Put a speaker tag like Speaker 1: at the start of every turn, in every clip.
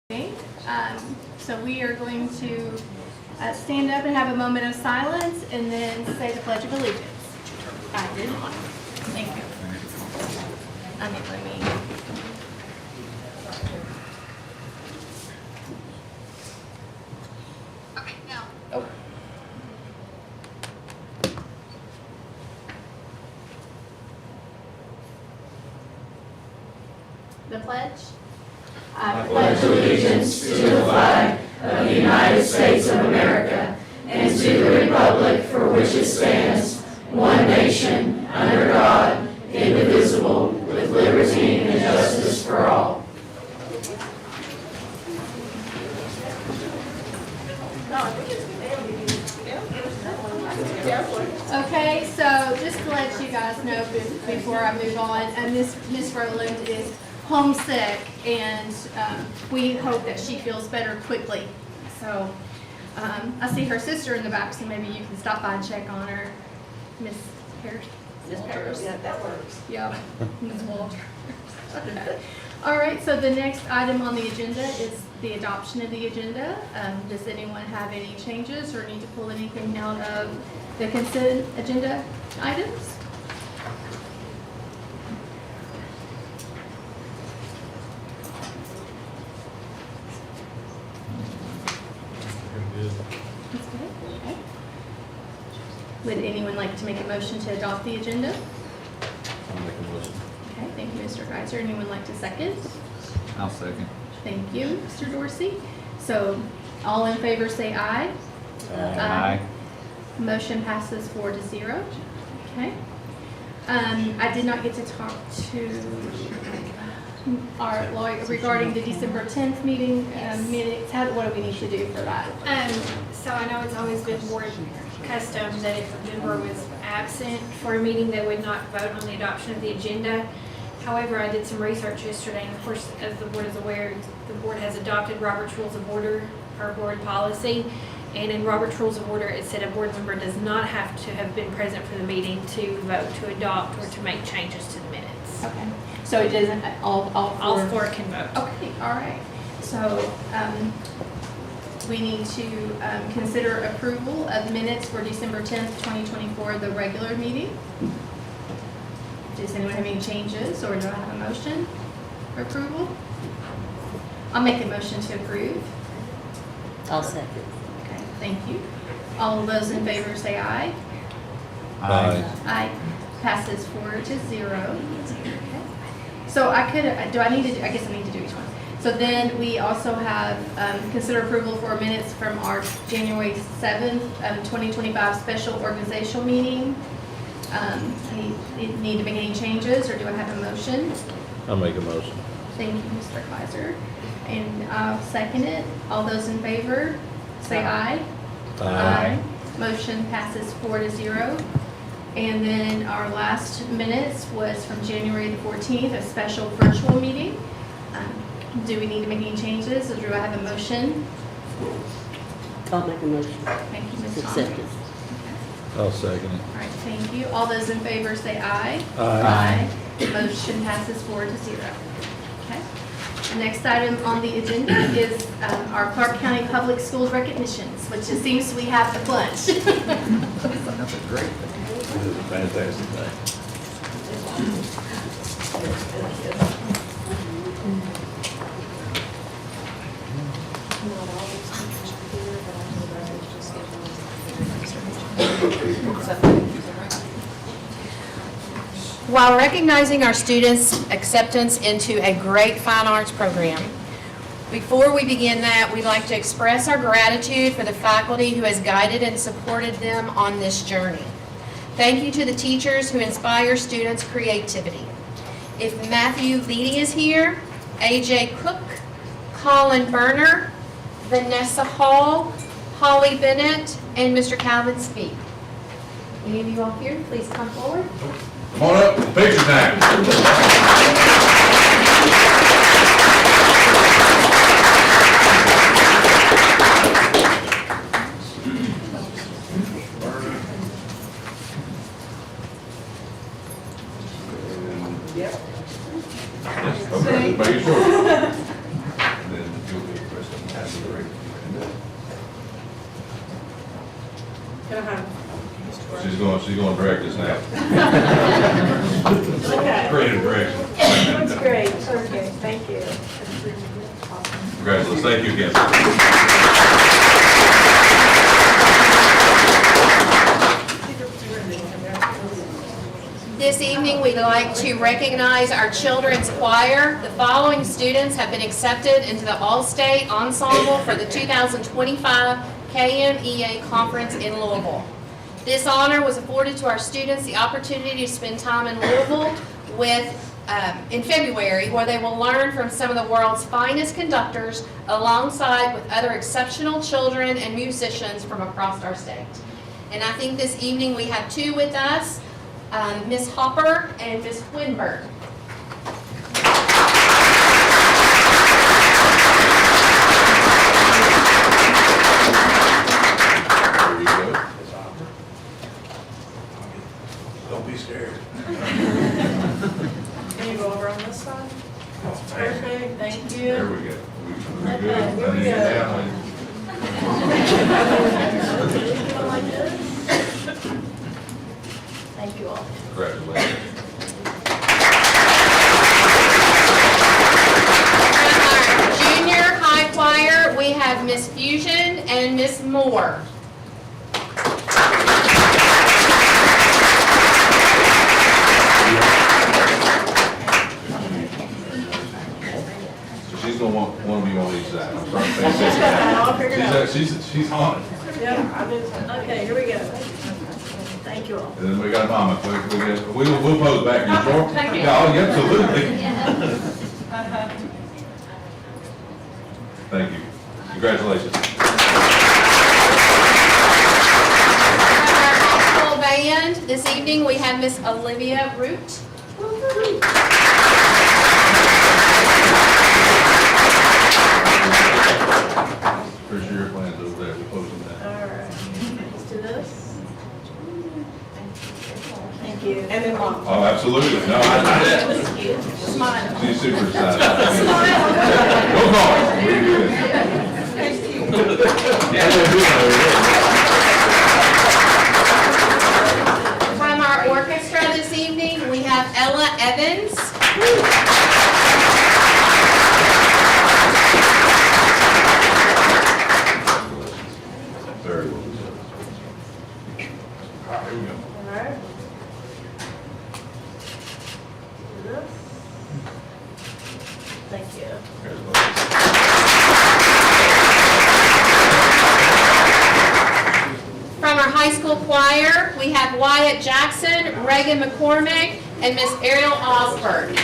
Speaker 1: So we are going to stand up and have a moment of silence and then say the Pledge of Allegiance. I did. Thank you. Let me. Okay, now. Oh. The pledge.
Speaker 2: I pledge allegiance to the flag of the United States of America and to the republic for which it stands, one nation, under God, indivisible, with liberty and justice for all.
Speaker 1: Okay, so just to let you guys know before I move on, Miss Rowland is homesick, and we hope that she feels better quickly. So I see her sister in the back, so maybe you can stop by and check on her. Miss Harris. Miss Harris. Yeah, that works. Yeah, Miss Walter. All right, so the next item on the agenda is the adoption of the agenda. Does anyone have any changes or need to pull anything out of the consent agenda items? Okay. Would anyone like to make a motion to adopt the agenda?
Speaker 3: I'll make a motion.
Speaker 1: Okay, thank you, Mr. Geiser. Anyone like to second?
Speaker 3: I'll second.
Speaker 1: Thank you, Mr. Dorsey. So all in favor say aye.
Speaker 3: Aye.
Speaker 1: Motion passes 4-0. Okay. I did not get to talk to our lawyer regarding the December 10th meeting minutes. What do we need to do for that?
Speaker 4: So I know it's always been board custom that if a member was absent for a meeting, they would not vote on the adoption of the agenda. However, I did some research yesterday, and of course, as the board is aware, the board has adopted Robert's Rules of Order, our board policy. And in Robert's Rules of Order, it said a board member does not have to have been present for the meeting to vote to adopt or to make changes to the minutes.
Speaker 1: Okay. So it doesn't,
Speaker 4: All four can vote.
Speaker 1: Okay, all right. So we need to consider approval of minutes for December 10th, 2024, the regular meeting. Does anyone have any changes, or do I have a motion for approval? I'll make a motion to approve.
Speaker 2: I'll second.
Speaker 1: Okay, thank you. All of those in favor say aye.
Speaker 3: Aye.
Speaker 1: Aye. Passes 4-0. Okay. So I guess I need to do each one. So then we also have consider approval for minutes from our January 7th, 2025 special organizational meeting. Need to make any changes, or do I have a motion?
Speaker 3: I'll make a motion.
Speaker 1: Thank you, Mr. Kaiser. And I'll second it. All those in favor, say aye.
Speaker 3: Aye.
Speaker 1: Motion passes 4-0. And then our last minutes was from January the 14th, a special virtual meeting. Do we need to make any changes, or do I have a motion?
Speaker 2: I'll make a motion.
Speaker 1: Thank you, Ms.
Speaker 2: Accept
Speaker 1: Thomas.
Speaker 2: it.
Speaker 3: I'll second it.
Speaker 1: All right, thank you. All those in favor say aye.
Speaker 3: Aye.
Speaker 1: Motion passes 4-0. Okay. The next item on the agenda is our Clark County Public Schools recognitions, which it seems we have the bunch.
Speaker 3: That's a great thing. This is a fantastic thing.
Speaker 5: While recognizing our students' acceptance into a great fine arts program, before we begin that, we'd like to express our gratitude for the faculty who has guided and supported them on this journey. Thank you to the teachers who inspire students' creativity. If Matthew Leedy is here, AJ Cook, Colin Berner, Vanessa Hall, Holly Bennett, and Mr. Calvin Speak. Any of you all here, please come forward.
Speaker 6: Come on up, picture time. Yep. Okay, just make it short. And then you'll be
Speaker 2: Can I have
Speaker 6: She's going to direct us now.
Speaker 2: Okay.
Speaker 6: Creative direction.
Speaker 2: That's great, okay, thank you.
Speaker 6: Congratulations. Thank you again.
Speaker 5: This evening, we'd like to recognize our children's choir. The following students have been accepted into the All-State Ensemble for the 2025 KMEA Conference in Louisville. This honor was afforded to our students the opportunity to spend time in Louisville in February, where they will learn from some of the world's finest conductors alongside with other exceptional children and musicians from across our state. And I think this evening we have two with us, Miss Hopper and Miss Winberg.
Speaker 6: There you go. Don't be scared.
Speaker 2: Can you go over on this side? Perfect, thank you.
Speaker 6: There we go. We're good.
Speaker 2: Okay, here we go. Like this. Thank you all.
Speaker 6: Congratulations.
Speaker 5: From our junior high choir, we have Miss Fusion and Miss Moore.
Speaker 6: So she's going to want to be on each side. I'm sorry.
Speaker 2: I'll figure it out.
Speaker 6: She's on it.
Speaker 2: Yeah, I did. Okay, here we go. Thank you all.
Speaker 6: And then we got Mama. We'll pose back. You sure? Yeah, oh, yeah, absolutely. Thank you. Congratulations.
Speaker 5: From our high school band, this evening we have Miss Olivia Root.
Speaker 6: Pretty sure your plan's over there. We're posing that.
Speaker 2: All right, let's do this. Thank you. And then mom.
Speaker 6: Oh, absolutely. No, I did.
Speaker 2: Smile.
Speaker 6: She's super excited. Go call her. We're good.
Speaker 5: From our orchestra this evening, we have Ella Evans.
Speaker 6: Very well. All right, here we go.
Speaker 2: All right. Do this. Thank you.
Speaker 6: Congratulations.
Speaker 5: From our high school choir, we have Wyatt Jackson, Reagan McCormick, and Miss Ariel Osberg.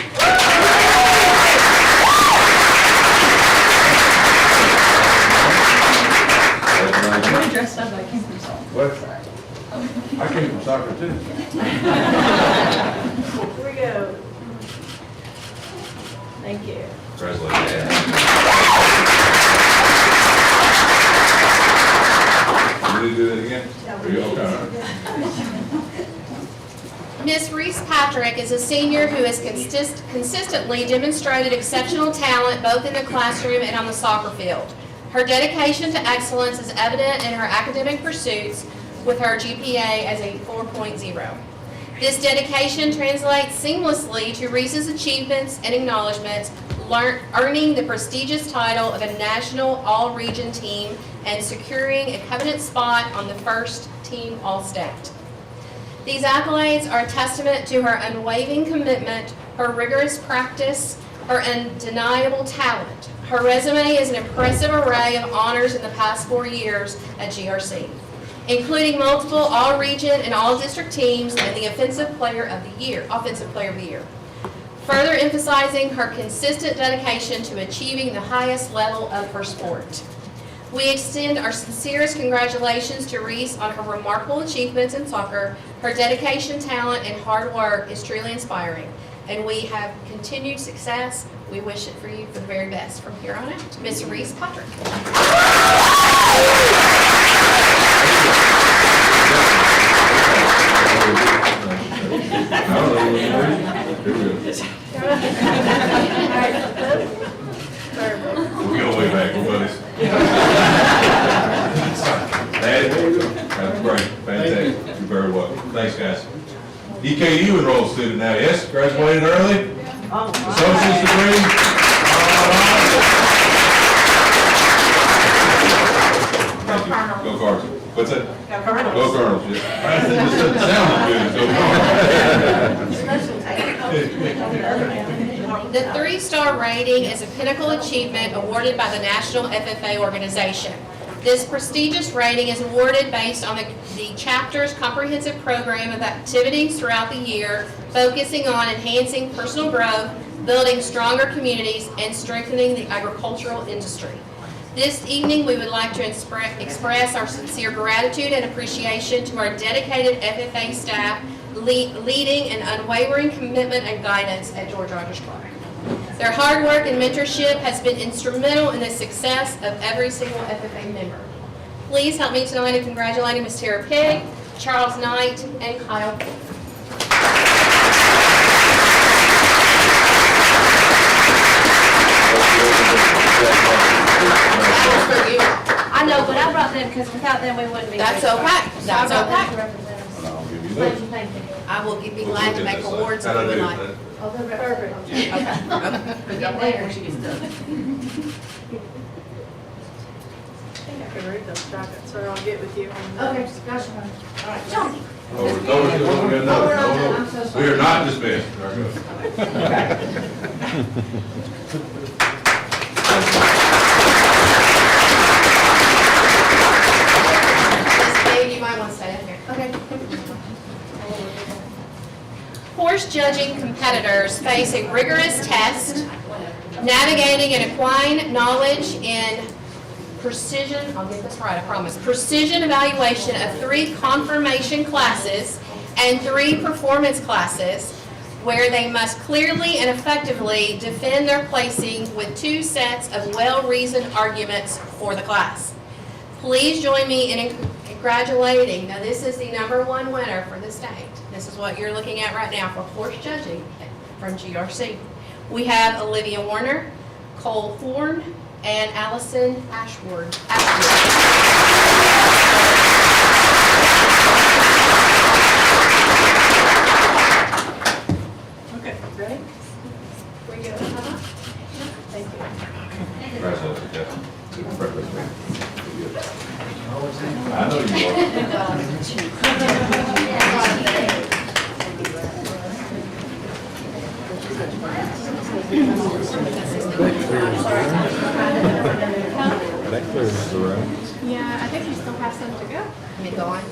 Speaker 6: I'm
Speaker 7: dressed up like him from soccer.
Speaker 6: What? I came from soccer too.
Speaker 2: Here we go. Thank you.
Speaker 6: Congratulations. Will you do that again? Are you okay?
Speaker 5: Miss Reese Patrick is a senior who has consistently demonstrated exceptional talent both in the classroom and on the soccer field. Her dedication to excellence is evident in her academic pursuits, with her GPA as a 4.0. This dedication translates seamlessly to Reese's achievements and acknowledgments, earning the prestigious title of a national all-region team and securing a coveted spot on the first team All-State. These accolades are a testament to her unwavering commitment, her rigorous practice, her undeniable talent. Her resume is an impressive array of honors in the past 4 years at GRC, including multiple all-region and all-district teams and the Offensive Player of the Year, further emphasizing her consistent dedication to achieving the highest level of her sport. We extend our sincerest congratulations to Reese on her remarkable achievements in soccer. Her dedication, talent, and hard work is truly inspiring, and we have continued success. We wish it for you for the very best from here on out. Miss Reese Patrick.
Speaker 6: We'll go way back, we're buddies. That's great. EKU enrolled student now, yes, graduated early, associate's degree. Thank you. Go Cardinals. What's that? Go Cardinals, yeah. That just doesn't sound as good as Go Cardinals.
Speaker 5: The 3-star rating is a pinnacle achievement awarded by the National FFA organization. This prestigious rating is awarded based on the chapter's comprehensive program of activities throughout the year, focusing on enhancing personal growth, building stronger communities, and strengthening the agricultural industry. This evening, we would like to express our sincere gratitude and appreciation to our dedicated FFA staff, leading an unwavering commitment and guidance at George Rogers Clark. Their hard work and mentorship has been instrumental in the success of every single FFA member. Please help me tonight in congratulating Ms. Tara Pigg, Charles Knight, and Kyle Wolf.
Speaker 2: I know, but I brought them because without them, we wouldn't be.
Speaker 5: That's okay. That's okay.
Speaker 6: And I'll give you
Speaker 2: Thank
Speaker 6: this.
Speaker 2: you, thank you.
Speaker 5: I will be glad to make awards if you would like.
Speaker 2: Oh, they're perfect.
Speaker 5: Put that there.
Speaker 7: I can read those documents, or I'll get with you on that.
Speaker 2: Okay, gotcha. All right, Johnny.
Speaker 6: No, we are not dismissed. Very good.
Speaker 5: Ms. Pigg, you might want to stay in here.
Speaker 2: Okay.
Speaker 5: Horse judging competitors face a rigorous test, navigating and acquiring knowledge in precision, I'll get this right, I promise, precision evaluation of 3 confirmation classes and 3 performance classes, where they must clearly and effectively defend their placing with 2 sets of well-reasoned arguments for the class. Please join me in congratulating, now this is the #1 winner for the state. This is what you're looking at right now for horse judging from GRC. We have Olivia Warner, Cole Horn, and Allison Ashworth.
Speaker 7: Okay, ready? We go. Thank you.
Speaker 6: Congratulations, Jeff. Congratulations. I know you
Speaker 3: That clears the room.
Speaker 1: Yeah, I think we still have some to go.
Speaker 5: Let me go on.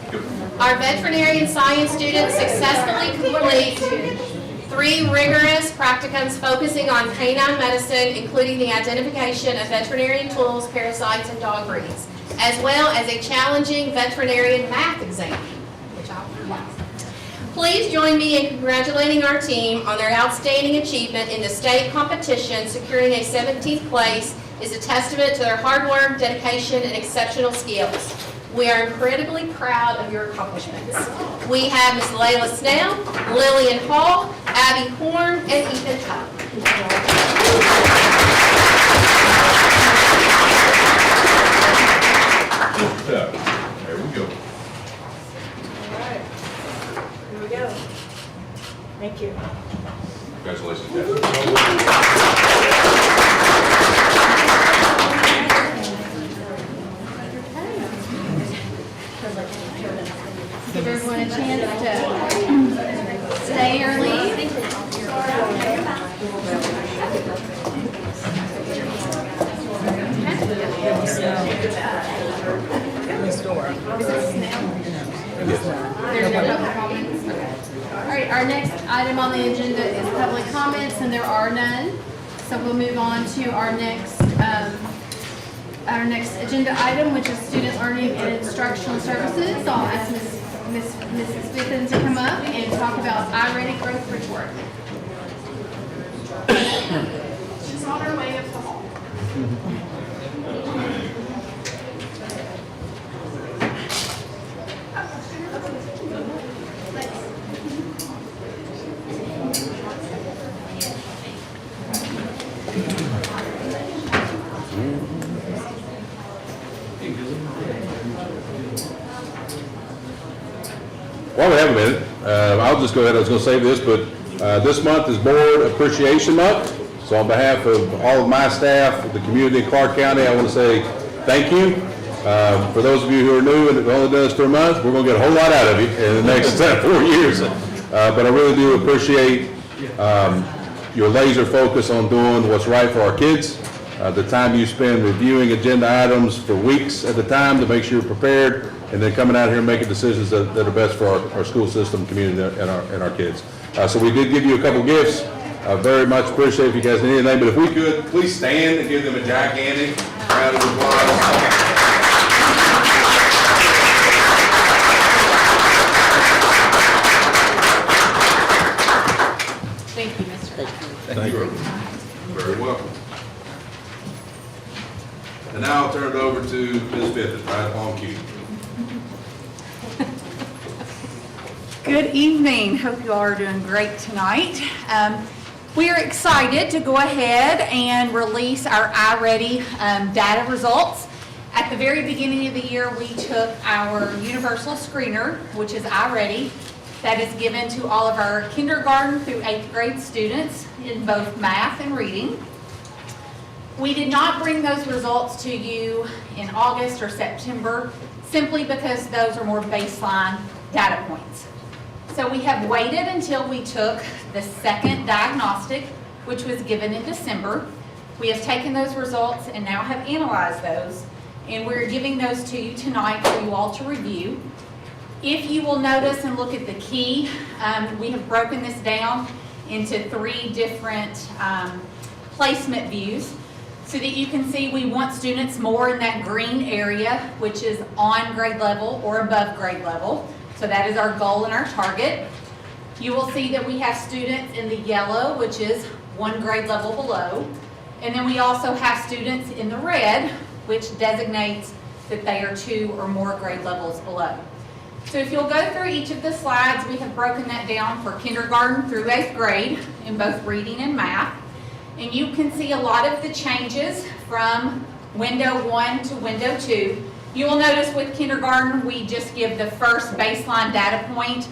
Speaker 5: Our veterinarian science students successfully complete 3 rigorous practicums focusing on canine medicine, including the identification of veterinarian tools, parasites, and dog breeds, as well as a challenging veterinarian math exam, which I'll pass. Please join me in congratulating our team on their outstanding achievement in the state competition. Securing a 17th place is a testament to their hard work, dedication, and exceptional skills. We are incredibly proud of your accomplishments. We have Ms. Layla Snell, Lillian Hall, Abby Horn, and Ethan Tuck.
Speaker 6: There we go.
Speaker 7: All right. Here we go. Thank you.
Speaker 6: Congratulations, Jeff.
Speaker 1: Give everyone a chance to stay or leave. There's no public comments? All right, our next item on the agenda is public comments, and there are none. So we'll move on to our next agenda item, which is student learning and instructional services. I'll ask Mrs. Smith to come up and talk about iReady growth report. She's on her way up the hall.
Speaker 6: While we have a minute,
Speaker 8: I'll just go ahead, I was going to say this, but this month is Board Appreciation Month. So on behalf of all of my staff, the community in Clark County, I want to say thank you. For those of you who are new and have only done this for a month, we're going to get a whole lot out of you in the next 4 years. But I really do appreciate your laser focus on doing what's right for our kids. The time you spend reviewing agenda items for weeks at a time to make sure you're prepared, and then coming out here and making decisions that are best for our school system, community, and our kids. So we did give you a couple gifts. I very much appreciate if you guys need anything, but if we could, please stand and give them a gigantic round of applause.
Speaker 5: Thank you, Mr.
Speaker 6: Thank you. Very welcome. And now I'll turn it over to Ms. Fittis, right on cue.
Speaker 9: Good evening. Hope you all are doing great tonight. We are excited to go ahead and release our iReady data results. At the very beginning of the year, we took our universal screener, which is iReady, that is given to all of our kindergarten through 8th grade students in both math and reading. We did not bring those results to you in August or September, simply because those are more baseline data points. So we have waited until we took the second diagnostic, which was given in December. We have taken those results and now have analyzed those, and we're giving those to you tonight for you all to review. If you will notice and look at the key, we have broken this down into 3 different placement views so that you can see we want students more in that green area, which is on grade level or above grade level. So that is our goal and our target. You will see that we have students in the yellow, which is 1 grade level below. And then we also have students in the red, which designates that they are 2 or more grade levels below. So if you'll go through each of the slides, we have broken that down for kindergarten through 8th grade in both reading and math. And you can see a lot of the changes from window 1 to window 2. You will notice with kindergarten, we just give the first baseline data point.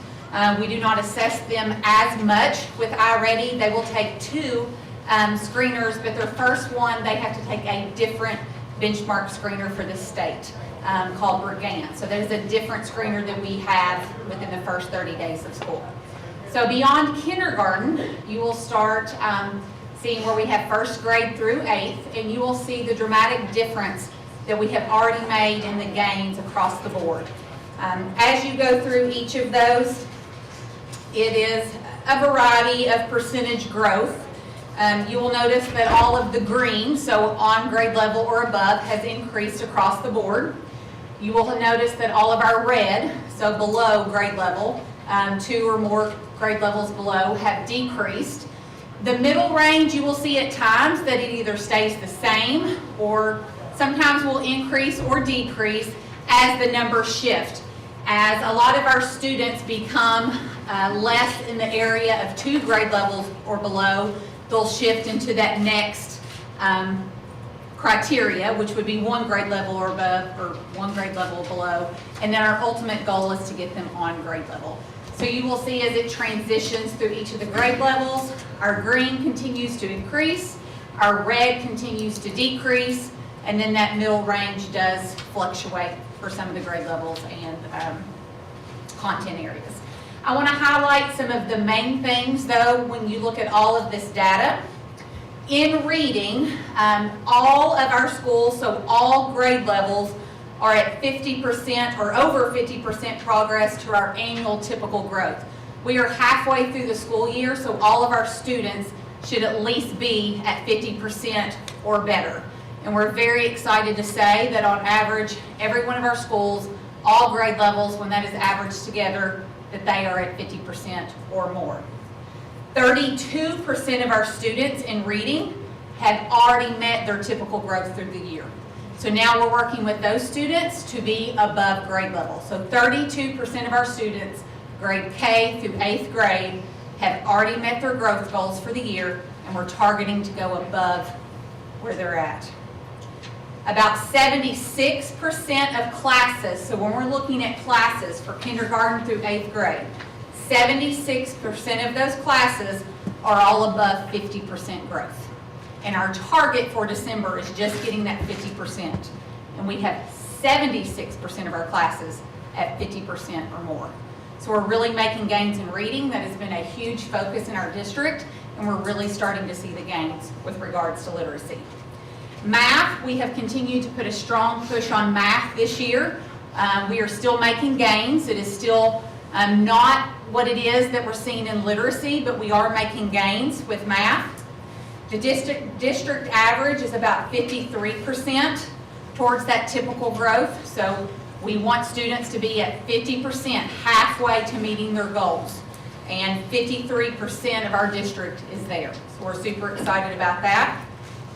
Speaker 9: We do not assess them as much with iReady. They will take 2 screeners, but their first one, they have to take a different benchmark screener for the state called Brigant. So there's a different screener that we have within the first 30 days of school. So beyond kindergarten, you will start seeing where we have 1st grade through 8th, and you will see the dramatic difference that we have already made in the gains across the board. As you go through each of those, it is a variety of percentage growth. You will notice that all of the green, so on grade level or above, has increased across the board. You will notice that all of our red, so below grade level, 2 or more grade levels below, have decreased. The middle range, you will see at times that it either stays the same or sometimes will increase or decrease as the numbers shift. As a lot of our students become less in the area of 2 grade levels or below, they'll shift into that next criteria, which would be 1 grade level or above or 1 grade level below. And then our ultimate goal is to get them on grade level. So you will see as it transitions through each of the grade levels, our green continues to increase, our red continues to decrease, and then that middle range does fluctuate for some of the grade levels and content areas. I want to highlight some of the main things though when you look at all of this data. In reading, all of our schools, so all grade levels, are at 50% or over 50% progress to our annual typical growth. We are halfway through the school year, so all of our students should at least be at 50% or better. And we're very excited to say that on average, every one of our schools, all grade levels, when that is averaged together, that they are at 50% or more. 32% of our students in reading have already met their typical growth through the year. So now we're working with those students to be above grade level. So 32% of our students, grade K through 8th grade, have already met their growth goals for the year, and we're targeting to go above where they're at. About 76% of classes, so when we're looking at classes for kindergarten through 8th grade, 76% of those classes are all above 50% growth. And our target for December is just getting that 50%. And we have 76% of our classes at 50% or more. So we're really making gains in reading. That has been a huge focus in our district, and we're really starting to see the gains with regards to literacy. Math, we have continued to put a strong push on math this year. We are still making gains. It is still not what it is that we're seeing in literacy, but we are making gains with math. The district average is about 53% towards that typical growth. So we want students to be at 50%, halfway to meeting their goals. And 53% of our district is there. So we're super excited about that.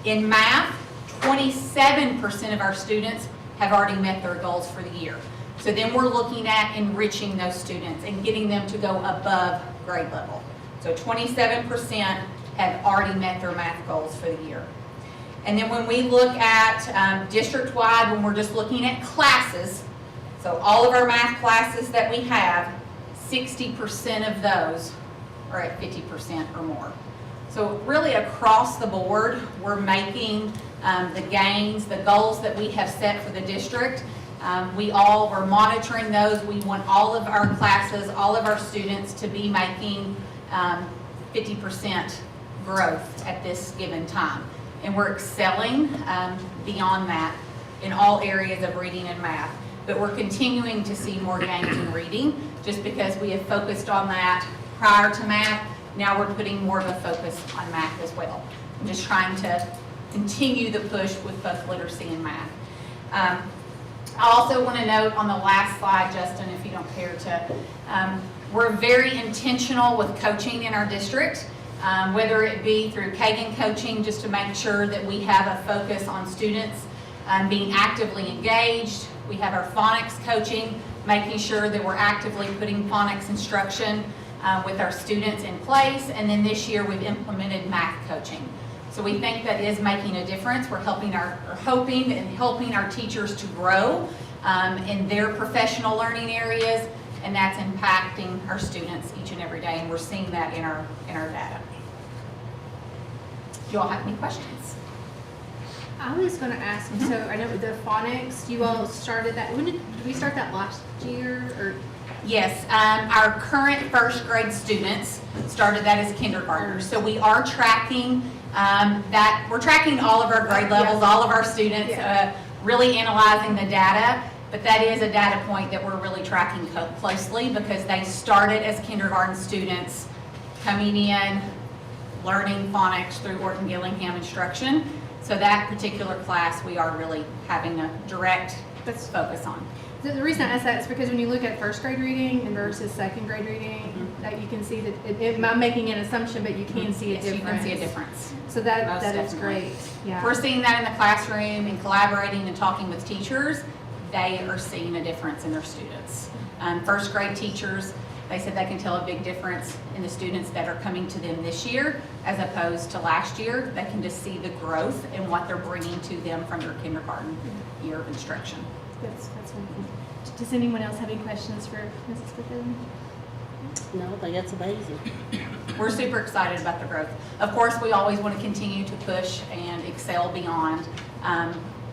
Speaker 9: In math, 27% of our students have already met their goals for the year. So then we're looking at enriching those students and getting them to go above grade level. So 27% have already met their math goals for the year. And then when we look at district-wide, when we're just looking at classes, so all of our math classes that we have, 60% of those are at 50% or more. So really across the board, we're making the gains, the goals that we have set for the district. We're monitoring those. We want all of our classes, all of our students to be making 50% growth at this given time. And we're excelling beyond that in all areas of reading and math. But we're continuing to see more gains in reading just because we have focused on that prior to math. Now we're putting more of a focus on math as well. I'm just trying to continue the push with both literacy and math. I also want to note on the last slide, Justin, if you don't care to, we're very intentional with coaching in our district, whether it be through Kagan coaching, just to make sure that we have a focus on students being actively engaged. We have our phonics coaching, making sure that we're actively putting phonics instruction with our students in place. And then this year we've implemented math coaching. So we think that is making a difference. We're hoping and helping our teachers to grow in their professional learning areas, and that's impacting our students each and every day, and we're seeing that in our data. Do you all have any questions?
Speaker 1: I was going to ask, so I know with the phonics, you all started that, when did we start that last year, or?
Speaker 9: Yes, our current first grade students started that as kindergartners. So we are tracking that, we're tracking all of our grade levels, all of our students, really analyzing the data. But that is a data point that we're really tracking closely because they started as kindergarten students coming in, learning phonics through Orton Gillingham instruction. So that particular class we are really having a direct focus on.
Speaker 1: The reason I ask that is because when you look at first grade reading and versus second grade reading, that you can see that, I'm making an assumption, but you can see a difference.
Speaker 9: You can see a difference.
Speaker 1: So that is great. Yeah.
Speaker 9: We're seeing that in the classroom and collaborating and talking with teachers. They are seeing a difference in their students. First grade teachers, they said they can tell a big difference in the students that are coming to them this year as opposed to last year. They can just see the growth in what they're bringing to them from their kindergarten year of instruction.
Speaker 1: That's wonderful. Does anyone else have any questions for Mrs. Griffin?
Speaker 2: No, I think that's amazing.
Speaker 9: We're super excited about the growth. Of course, we always want to continue to push and excel beyond,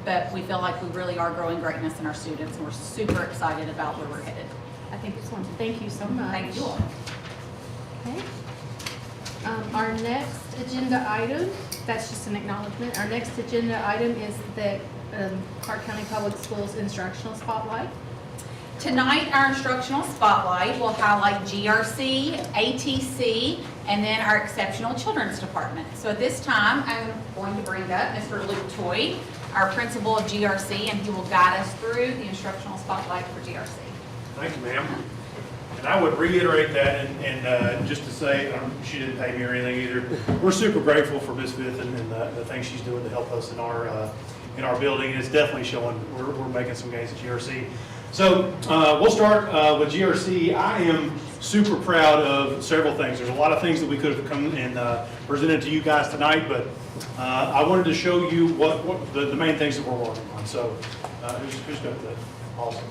Speaker 9: but we feel like we really are growing greatness in our students, and we're super excited about where we're headed.
Speaker 1: I think it's wonderful. Thank you so much.
Speaker 9: Thank you all.
Speaker 1: Okay. Our next agenda item, that's just an acknowledgement. Our next agenda item is the Clark County Public Schools Instructional Spotlight.
Speaker 9: Tonight, our instructional spotlight will highlight GRC, ATC, and then our Exceptional Children's Department. So at this time, I'm going to bring up Mr. Luke Toy, our principal of GRC, and he will guide us through the instructional spotlight for GRC.
Speaker 10: Thank you, ma'am. And I would reiterate that and just to say, she didn't pay me or anything either. We're super grateful for Ms. Fifth and the things she's doing to help us in our building. And it's definitely showing we're making some gains at GRC. So we'll start with GRC. I am super proud of several things. There's a lot of things that we could have come and presented to you guys tonight, but I wanted to show you what the main things that we're working on. on. So who's got that? Awesome.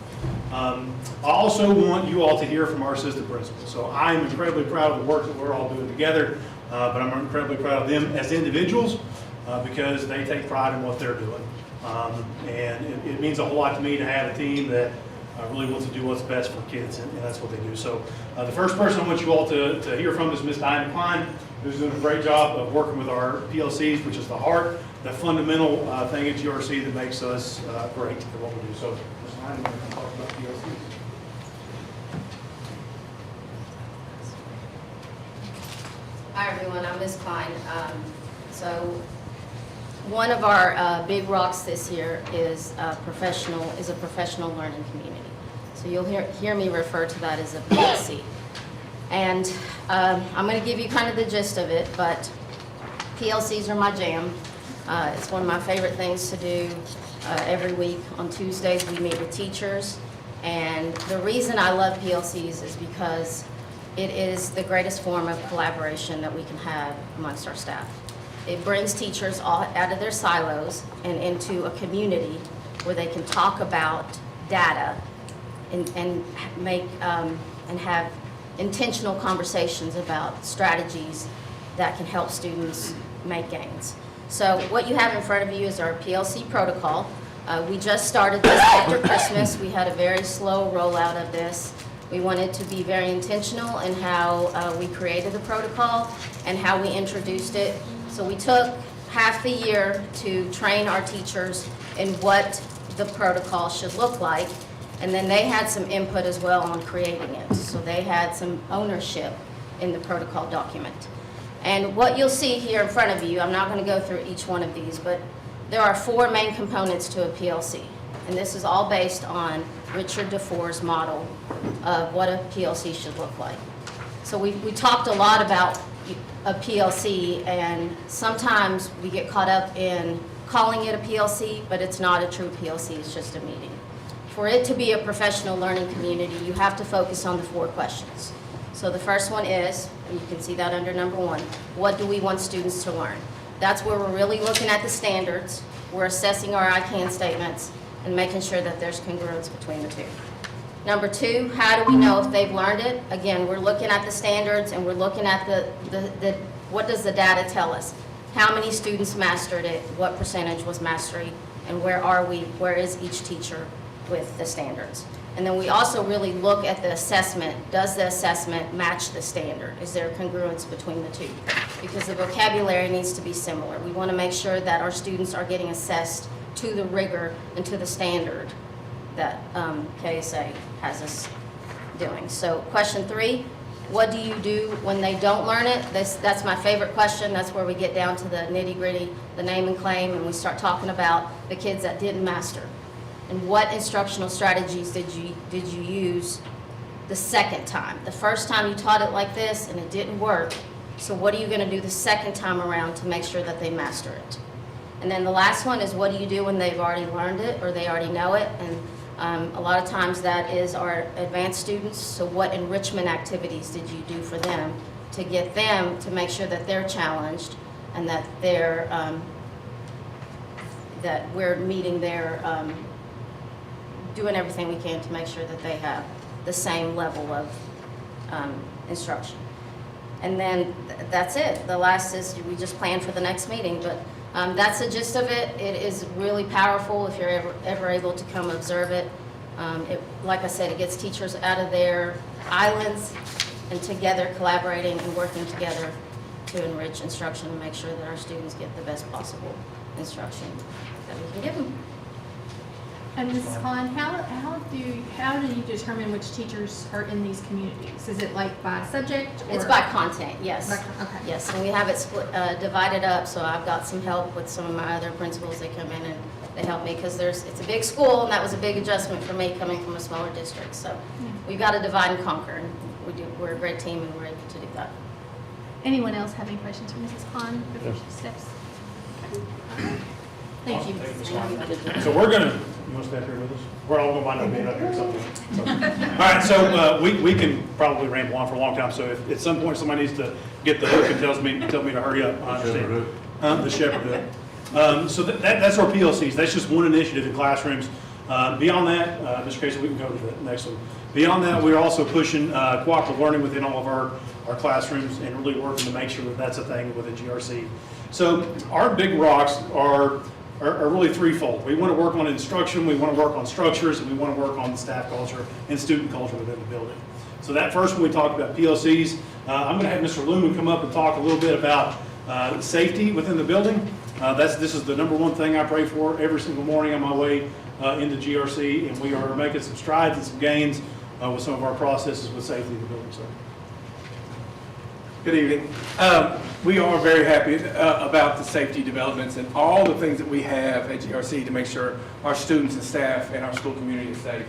Speaker 10: I also want you all to hear from our assistant principal. So I'm incredibly proud of the work that we're all doing together, but I'm incredibly proud of them as individuals because they take pride in what they're doing. And it means a whole lot to me to have a team that really wants to do what's best for kids, and that's what they do. So the first person I want you all to hear from is Ms. Diana Klein, who's doing a great job of working with our PLCs, which is the heart, the fundamental thing at GRC that makes us great at what we do. So Ms. Klein, we're going to talk about PLCs.
Speaker 11: Hi, everyone. I'm Ms. Klein. So one of our big rocks this year is a professional learning community. So you'll hear me refer to that as a PLC. And I'm going to give you kind of the gist of it, but PLCs are my jam. It's one of my favorite things to do every week. On Tuesdays, we meet with teachers. And the reason I love PLCs is because it is the greatest form of collaboration that we can have amongst our staff. It brings teachers out of their silos and into a community where they can talk about data and make and have intentional conversations about strategies that can help students make gains. So what you have in front of you is our PLC protocol. We just started this after Christmas. We had a very slow rollout of this. We wanted to be very intentional in how we created the protocol and how we introduced it. So we took half the year to train our teachers in what the protocol should look like, and then they had some input as well on creating it. So they had some ownership in the protocol document. And what you'll see here in front of you, I'm not going to go through each one of these, but there are 4 main components to a PLC. And this is all based on Richard DeFore's model of what a PLC should look like. So we talked a lot about a PLC, and sometimes we get caught up in calling it a PLC, but it's not a true PLC, it's just a meeting. For it to be a professional learning community, you have to focus on the 4 questions. So the first one is, and you can see that under number 1, what do we want students to learn? That's where we're really looking at the standards, we're assessing our I can statements, and making sure that there's congruence between the 2. Number 2, how do we know if they've learned it? Again, we're looking at the standards and we're looking at what does the data tell us? How many students mastered it? What percentage was mastery? And where are we? Where is each teacher with the standards? And then we also really look at the assessment. Does the assessment match the standard? Is there a congruence between the 2? Because the vocabulary needs to be similar. We want to make sure that our students are getting assessed to the rigor and to the standard that KSA has us doing. So question 3, what do you do when they don't learn it? That's my favorite question. That's where we get down to the nitty-gritty, the name and claim, and we start talking about the kids that didn't master. And what instructional strategies did you use the second time? The first time you taught it like this and it didn't work, so what are you going to do the second time around to make sure that they master it? And then the last one is, what do you do when they've already learned it or they already know it? And a lot of times that is our advanced students. So what enrichment activities did you do for them to get them to make sure that they're challenged and that they're that we're meeting their doing everything we can to make sure that they have the same level of instruction. And then that's it. The last is we just plan for the next meeting, but that's the gist of it. It is really powerful if you're ever able to come observe it. Like I said, it gets teachers out of their islands and together collaborating and working together to enrich instruction and make sure that our students get the best possible instruction that we can give them.
Speaker 1: And Mrs. Klein, how do you determine which teachers are in these communities? Is it like by subject? Or?
Speaker 11: It's by content, yes.
Speaker 1: Okay.
Speaker 11: Yes, and we have it split, divided up, so I've got some help with some of my other principals. They come in and they help me because it's a big school, and that was a big adjustment for me coming from a smaller district. So we've got to divide and conquer, and we're a great team, and we're able to do that.
Speaker 1: Anyone else have any questions for Mrs. Klein before she steps? Okay. Thank you.
Speaker 10: So we're going to, you want to stay up here with us? We're all going to wind up being up here at some point. So. All right, so we can probably ramble on for a long time. So if at some point somebody needs to get the hook and tell me to hurry up, I understand. The shepherd hook. So that's our PLCs. That's just one initiative in classrooms. Beyond that, Mr. Casey, we can go to the next one. Beyond that, we're also pushing cooperative learning within all of our classrooms and really working to make sure that that's a thing within GRC. So our big rocks are really threefold. We want to work on instruction, we want to work on structures, and we want to work on the staff culture and student culture within the building. So that first one we talked about PLCs. I'm going to have Mr. Lumen come up and talk a little bit about safety within the building. This is the number one thing I pray for every single morning on my way into GRC, and we are making some strides and some gains with some of our processes with safety in the building. So.
Speaker 12: Good evening. We are very happy about the safety developments and all the things that we have at GRC to make sure our students and staff and our school community is safe.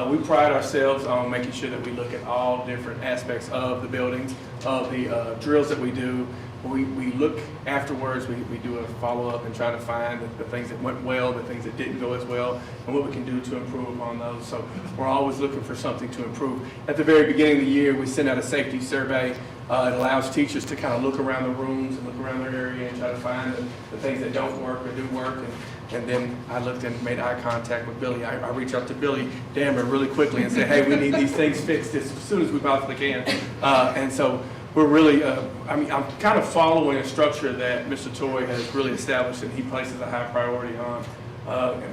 Speaker 12: We pride ourselves on making sure that we look at all different aspects of the buildings, of the drills that we do. We look afterwards, we do a follow-up and try to find the things that went well, the things that didn't go as well, and what we can do to improve upon those. So we're always looking for something to improve. At the very beginning of the year, we send out a safety survey. It allows teachers to kind of look around the rooms and look around their area and try to find the things that don't work or do work. And then I looked and made eye contact with Billy. I reached out to Billy Dammer really quickly and said, hey, we need these things fixed as soon as we possibly can. And so we're really, I'm kind of following a structure that Mr. Toy has really established and he places a high priority on.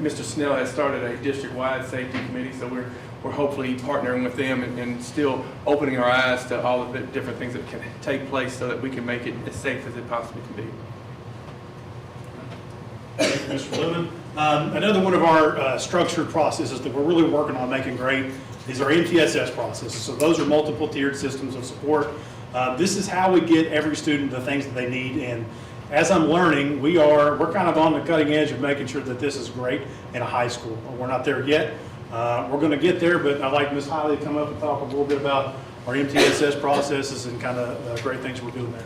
Speaker 12: Mr. Snell has started a district-wide safety committee, so we're hopefully partnering with them and still opening our eyes to all of the different things that can take place so that we can make it as safe as it possibly can be.
Speaker 10: Thank you, Mr. Lumen. Another one of our structured processes that we're really working on making great is our MTSS processes. So those are multiple tiered systems of support. This is how we get every student the things that they need. And as I'm learning, we're kind of on the cutting edge of making sure that this is great in a high school. We're not there yet. We're going to get there, but I'd like Ms. Hiley to come up and talk a little bit about our MTSS processes and kind of the great things we're doing there.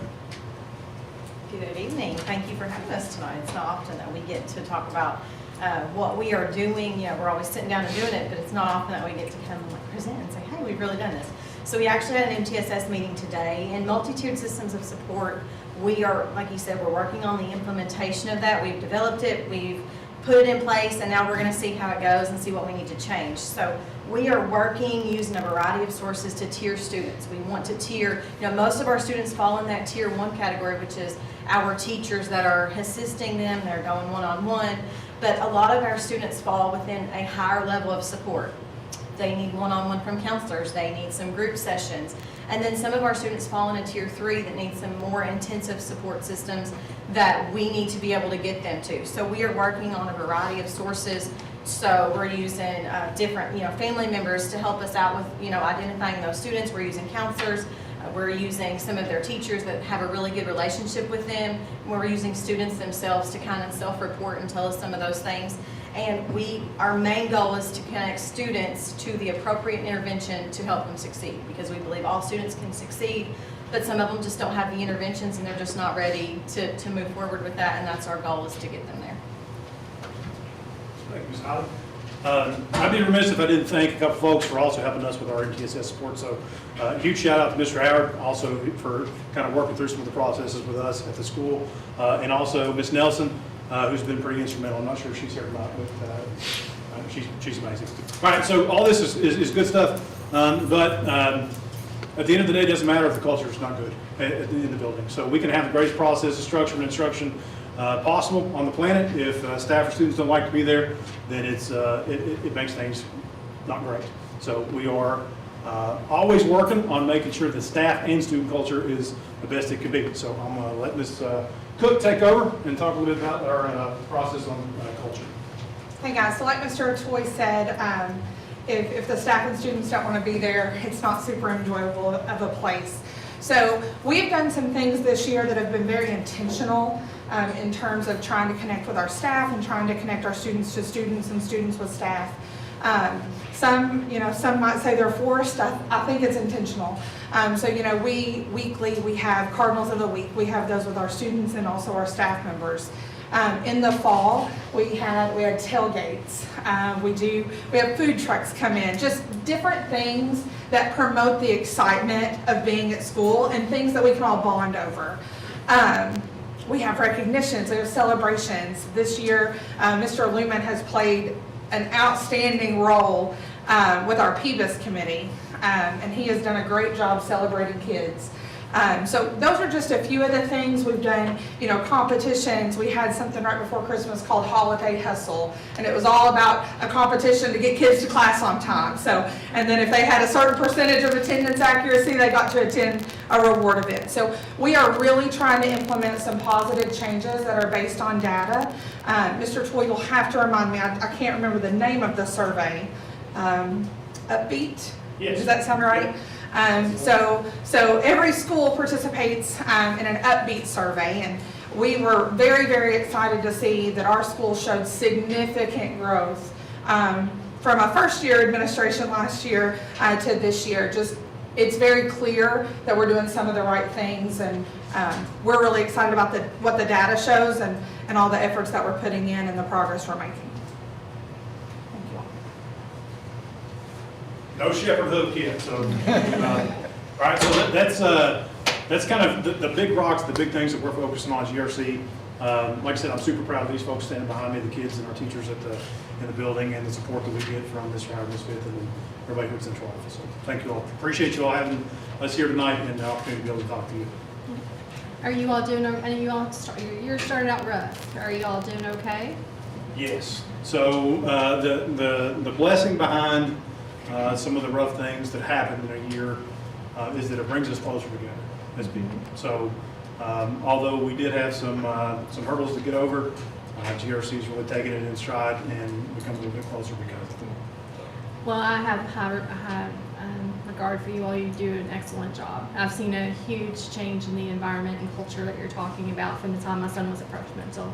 Speaker 13: Good evening. Thank you for having us tonight. It's not often that we get to talk about what we are doing. You know, we're always sitting down and doing it, but it's not often that we get to come and present and say, hey, we've really done this. So we actually had an MTSS meeting today. In multi-tiered systems of support, we are, like you said, we're working on the implementation of that. We've developed it, we've put it in place, and now we're going to see how it goes and see what we need to change. So we are working using a variety of sources to tier students. We want to tier, most of our students fall in that tier 1 category, which is our teachers that are assisting them, they're going one-on-one, but a lot of our students fall within a higher level of support. They need one-on-one from counselors, they need some group sessions, and then some of our students fall in a tier 3 that need some more intensive support systems that we need to be able to get them to. So we are working on a variety of sources. So we're using different, family members to help us out with, identifying those students. We're using counselors. We're using some of their teachers that have a really good relationship with them. We're using students themselves to kind of self-report and tell us some of those things. And our main goal is to connect students to the appropriate intervention to help them succeed, because we believe all students can succeed, but some of them just don't have the interventions and they're just not ready to move forward with that, and that's our goal, is to get them there.
Speaker 10: Thank you, Ms. Holly. I'd be remiss if I didn't thank a couple folks for also helping us with our MTSS support. So huge shout out to Mr. Howard also for kind of working through some of the processes with us at the school, and also Ms. Nelson, who's been pretty instrumental. I'm not sure if she's here or not, but she's amazing. All right, so all this is good stuff, but at the end of the day, it doesn't matter if the culture is not good in the building. So we can have the greatest processes, structure, and instruction possible on the planet. If staff or students don't like to be there, then it makes things not great. So we are always working on making sure that staff and student culture is the best it can be. So I'm going to let Ms. Cook take over and talk a little bit about our process on culture.
Speaker 14: Hey guys, so like Mr. Toy said, if the staff and students don't want to be there, it's not super enjoyable of a place. So we've done some things this year that have been very intentional in terms of trying to connect with our staff and trying to connect our students to students and students with staff. Some might say they're forced. I think it's intentional. We weekly, we have Cardinals of the Week. We have those with our students and also our staff members. In the fall, we had tailgates. We have food trucks come in, just different things that promote the excitement of being at school and things that we can all bond over. we have recognitions, we have celebrations. This year, Mr. Lumen has played an outstanding role with our PBIS committee, and he has done a great job celebrating kids. So those are just a few of the things we've done. Competitions. We had something right before Christmas called Holiday Hustle, and it was all about a competition to get kids to class on time. And then if they had a certain percentage of attendance accuracy, they got to attend a reward event. So we are really trying to implement some positive changes that are based on data. Mr. Toy, you'll have to remind me, I can't remember the name of the survey. Upbeat?
Speaker 10: Yes.
Speaker 14: Does that sound right? So every school participates in an Upbeat survey, and we were very, very excited to see that our school showed significant growth from a first-year administration last year to this year. It's very clear that we're doing some of the right things, and we're really excited about what the data shows and all the efforts that we're putting in and the progress we're making. Thank you all.
Speaker 10: No shepherd hook yet, so. All right, so that's kind of the big rocks, the big things that we're focusing on as GRC. Like I said, I'm super proud of these folks standing behind me, the kids and our teachers in the building, and the support that we get from Ms. Howard, Ms. Fifth, and everybody here at Central Office. So thank you all. Appreciate you all having us here tonight and the opportunity to be able to talk to you.
Speaker 1: Are you all doing, and you all, you're starting out rough. Are you all doing okay?
Speaker 10: Yes. So the blessing behind some of the rough things that happen in a year is that it brings us closer together as people. So although we did have some hurdles to get over, GRC is really taking it in stride and becoming a little bit closer because of them.
Speaker 1: Well, I have high regard for you all. You do an excellent job. I've seen a huge change in the environment and culture that you're talking about from the time my son was a freshman until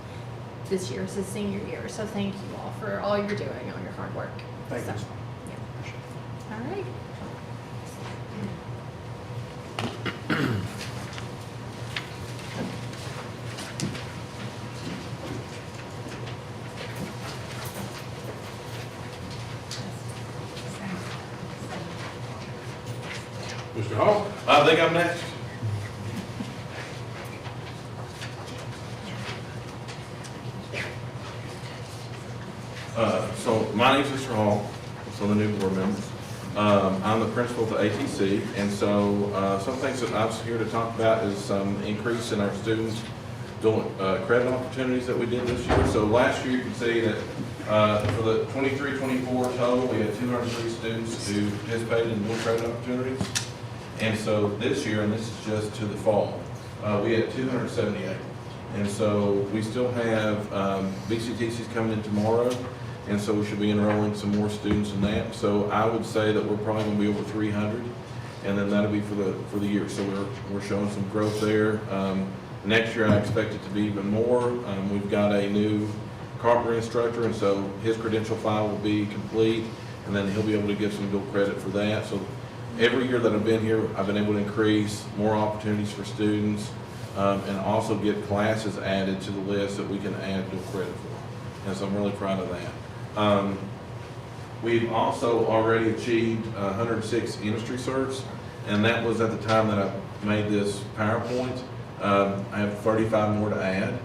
Speaker 1: this year, his senior year. So thank you all for all you're doing, all your hard work.
Speaker 10: Thank you.
Speaker 1: Yeah. All right.
Speaker 8: Mr. Hall?
Speaker 6: I think I'm next. So my name's Mr. Hall, so the new board members. I'm the principal of the ATC, and so some things that I'm here to talk about is some increase in our students doing credit opportunities that we did this year. So last year you can see that for the 23-24 total, we had 203 students who participated in dual credit opportunities. And so this year, and this is just to the fall, we had 278. And so we still have BCTCs coming in tomorrow, and so we should be enrolling some more students in that. So I would say that we're probably going to be over 300, and then that'll be for the year. So we're showing some growth there. Next year, I expect it to be even more. We've got a new carpenter instructor, and so his credential file will be complete, and then he'll be able to get some dual credit for that. So every year that I've been here, I've been able to increase more opportunities for students and also get classes added to the list that we can add dual credit for. And so I'm really proud of that. We've also already achieved 106 industry certs, and that was at the time that I made this PowerPoint. I have 35 more to add,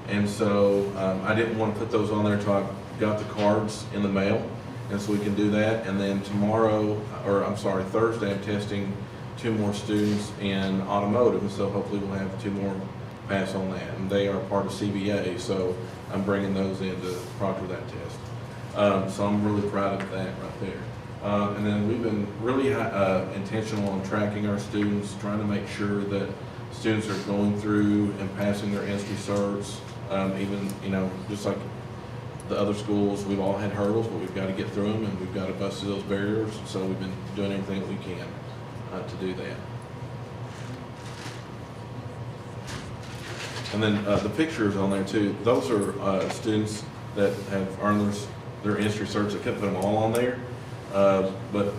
Speaker 6: and so I didn't want to put those on there until I got the cards in the mail. And so we can do that, and then Thursday, I'm testing 2 more students in automotive, and so hopefully we'll have 2 more pass on that. And they are part of CBA, so I'm bringing those in to proctor that test. So I'm really proud of that right there. And then we've been really intentional on tracking our students, trying to make sure that students are going through and passing their industry certs, even, just like the other schools, we've all had hurdles, but we've got to get through them, and we've got to bust through those barriers. So we've been doing everything that we can to do that. And then the pictures on there too, those are students that have earned their industry certs. I couldn't put them all on there, but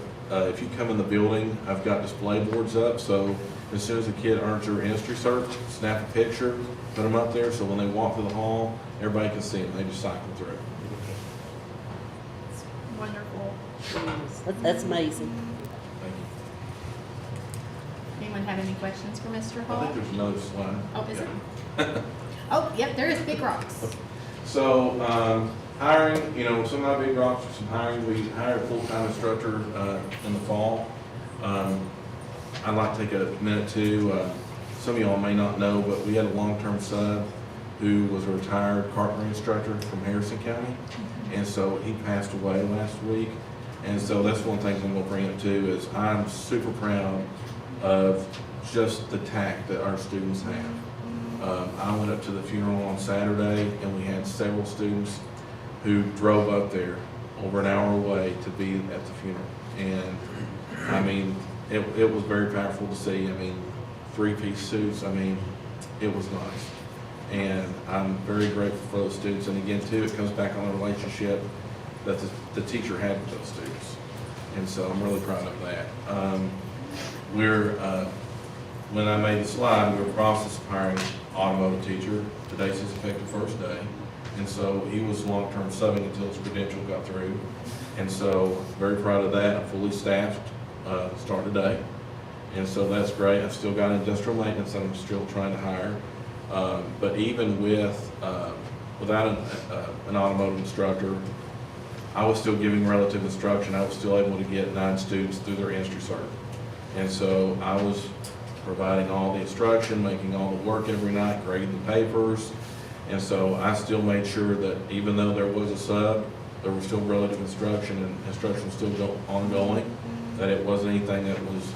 Speaker 6: if you come in the building, I've got display boards up, so as soon as a kid earns their industry cert, snap a picture, put them up there, so when they walk through the hall, everybody can see them. They just cycle through.
Speaker 1: Wonderful.
Speaker 2: That's amazing.
Speaker 6: Thank you.
Speaker 1: Anyone have any questions for Mr.
Speaker 6: I
Speaker 1: Hall?
Speaker 6: think there's another slide.
Speaker 1: Oh, is
Speaker 6: Yeah.
Speaker 1: it? Oh, yep, there is Big Rocks.
Speaker 6: So, hiring, some of my big rocks are some hiring. We hired a full-time instructor in the fall. I'd like to take a minute to, some of y'all may not know, but we had a long-term sub who was a retired carpentry instructor from Harrison County. And so he passed away last week. And so that's one thing I'm going to bring up too, is I'm super proud of just the tact that our students have. I went up to the funeral on Saturday, and we had several students who drove up there over an hour away to be at the funeral. And I mean, it was very powerful to see. I mean, three-piece suits, I mean, it was nice. And I'm very grateful for those students. And again, too, it comes back on the relationship that the teacher had with those students. And so I'm really proud of that. When I made the slide, we were in the process of hiring an automotive teacher. Today's his effective first day. And so he was long-term subbing until his credential got through. And so very proud of that. I'm fully staffed, start today. And so that's great. I've still got industrial maintenance I'm still trying to hire. But even without an automotive instructor, I was still giving relative instruction. I was still able to get 9 students through their industry cert. And so I was providing all the instruction, making all the work every night, grading the papers. And so I still made sure that even though there was a sub, there was still relative instruction and instruction was still ongoing, that it wasn't anything that was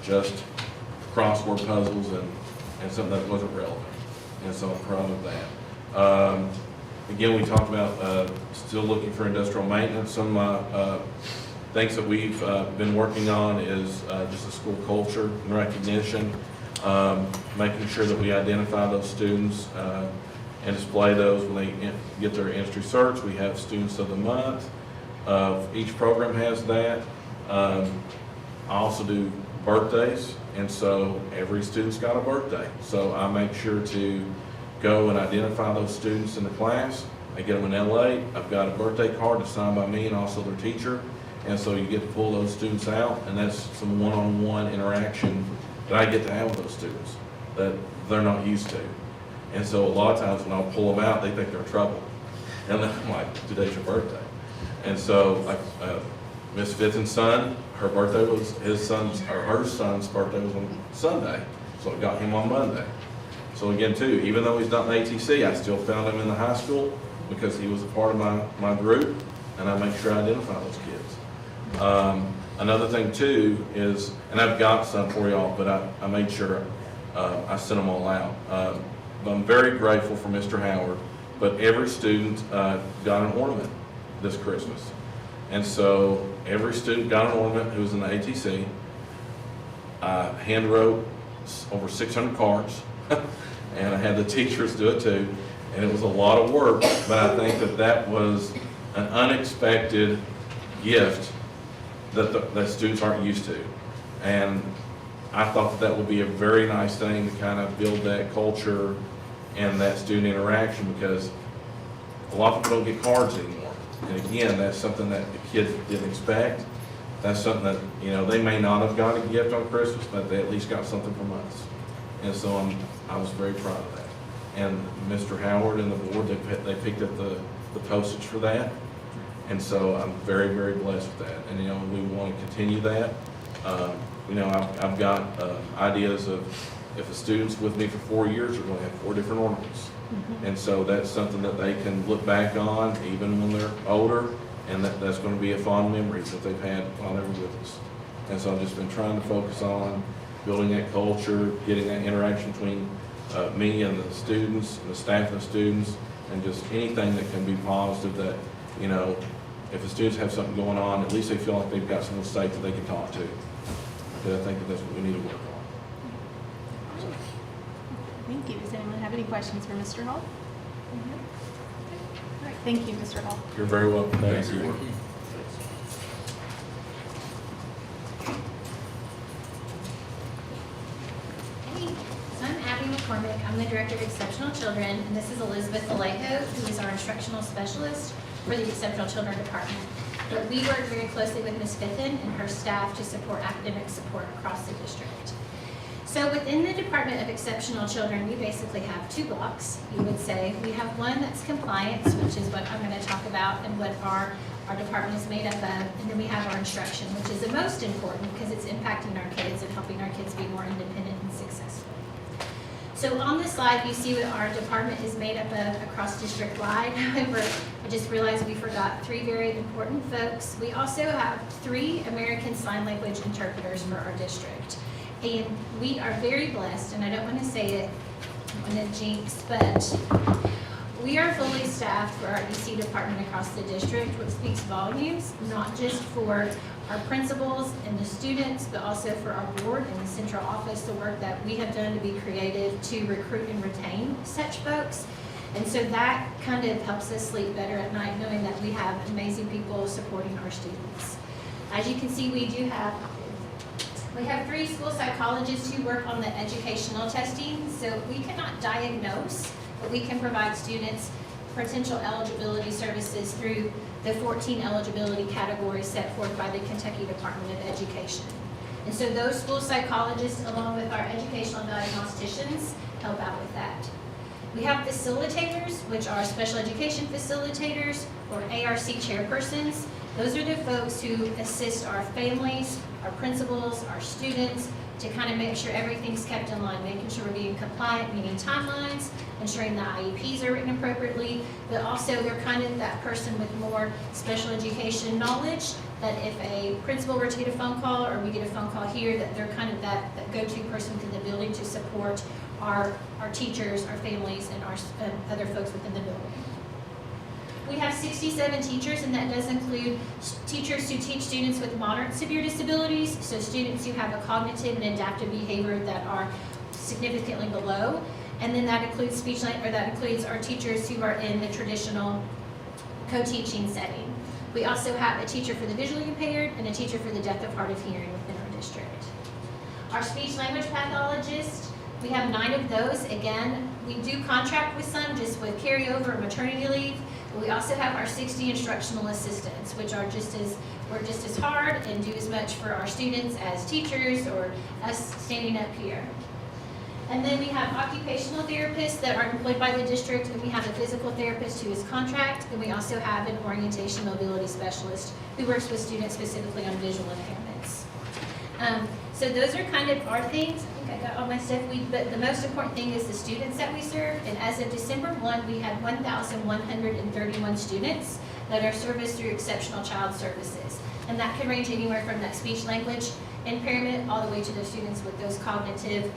Speaker 6: just crossword puzzles and something that wasn't relevant. And so I'm proud of that. Again, we talked about still looking for industrial maintenance. Some of my things that we've been working on is just a school culture and recognition, making sure that we identify those students and display those when they get their industry certs. We have Students of the Month. Each program has that. I also do birthdays, and so every student's got a birthday. So I make sure to go and identify those students in the class. I get them an LA. I've got a birthday card that's signed by me and also their teacher. And so you get to pull those students out, and that's some one-on-one interaction that I get to have with those students that they're not used to. And so a lot of times when I'll pull them out, they think they're in trouble. And then I'm like, today's your birthday. And so like Miss Fitton's son, her birthday was her son's birthday was on Sunday. So I got him on Monday. So again, too, even though he's not in ATC, I still found him in the high school because he was a part of my group, and I make sure I identify those kids. Another thing, too, is, and I've got some for y'all, but I made sure I sent them all out. But I'm very grateful for Mr. Howard, but every student got an ornament this Christmas. And so every student got an ornament who was in the ATC. I hand wrote over 600 cards. And I had the teachers do it too, and it was a lot of work, but I think that was an unexpected gift that students aren't used to. And I thought that would be a very nice thing to kind of build that culture and that student interaction, because a lot of people don't get cards anymore. And again, that's something that the kids didn't expect. That's something that, they may not have got a gift on Christmas, but they at least got something from us. And so I was very proud of that. And Mr. Howard and the board, they picked up the postage for that. And so I'm very, very blessed with that. And, we want to continue that. I've got ideas of if a student's with me for 4 years, they're going to have 4 different ornaments. And so that's something that they can look back on even when they're older, and that's going to be a fond memory that they've had while they were with us. And so I've just been trying to focus on building that culture, getting that interaction between me and the students, and the staff and the students, and just anything that can be positive that, if the students have something going on, at least they feel like they've got someone safe that they can talk to. Because I think that's what we need to work on.
Speaker 1: Thank you. Does anyone have any questions for Mr. Hall? All right, thank you, Mr. Hall.
Speaker 6: You're very welcome. Thank you.
Speaker 15: McCormick. I'm the Director of Exceptional Children, and this is Elizabeth Alejo, who is our Instructional Specialist for the Exceptional Children Department. But we work very closely with Ms. Fitton and her staff to support academic support across the district. So within the Department of Exceptional Children, we basically have two blocks, you would say. We have one that's compliance, which is what I'm going to talk about and what our department is made up of. And then we have our instruction, which is the most important because it's impacting our kids and helping our kids be more independent and successful. So on this slide, you see what our department is made up of across district-wide. However, I just realized we forgot three very important folks. We also have 3 American Sign Language interpreters for our district. And we are very blessed, and I don't want to say it on a jinx, but we are fully staffed for our EC department across the district, which speaks volumes, not just for our principals and the students, but also for our board and the central office, the work that we have done to be creative to recruit and retain such folks. And so that kind of helps us sleep better at night, knowing that we have amazing people supporting our students. As you can see, we have 3 school psychologists who work on the educational testing, so we cannot diagnose, but we can provide students potential eligibility services through the 14 eligibility categories set forth by the Kentucky Department of Education. And so those school psychologists, along with our educational diagnosticians, help out with that. We have facilitators, which are special education facilitators or ARC chairpersons. Those are the folks who assist our families, our principals, our students, to kind of make sure everything's kept in line, making sure we're being compliant, meeting timelines, ensuring the IEPs are written appropriately, but also they're kind of that person with more special education knowledge, that if a principal were to get a phone call or we get a phone call here, that they're kind of that go-to person within the building to support our teachers, our families, and our other folks within the building. We have 67 teachers, and that does include teachers who teach students with moderate severe disabilities, so students who have a cognitive and adaptive behavior that are significantly below. And then that includes that includes our teachers who are in the traditional co-teaching setting. We also have a teacher for the visually impaired and a teacher for the deaf of hard of hearing within our district. Our speech language pathologist, we have 9 of those. Again, we do contract with some just with carryover or maternity leave. But we also have our 60 instructional assistants, which are work just as hard and do as much for our students as teachers or us standing up here. And then we have occupational therapists that are employed by the district, and we have a physical therapist who is contract, and we also have an orientation mobility specialist who works with students specifically on visual impairments. So those are kind of our things. I think I got all my stuff. But the most important thing is the students that we serve, and as of December 1, we had 1,131 students that are serviced through Exceptional Child Services. And that can range anywhere from that speech language impairment all the way to those students with those cognitive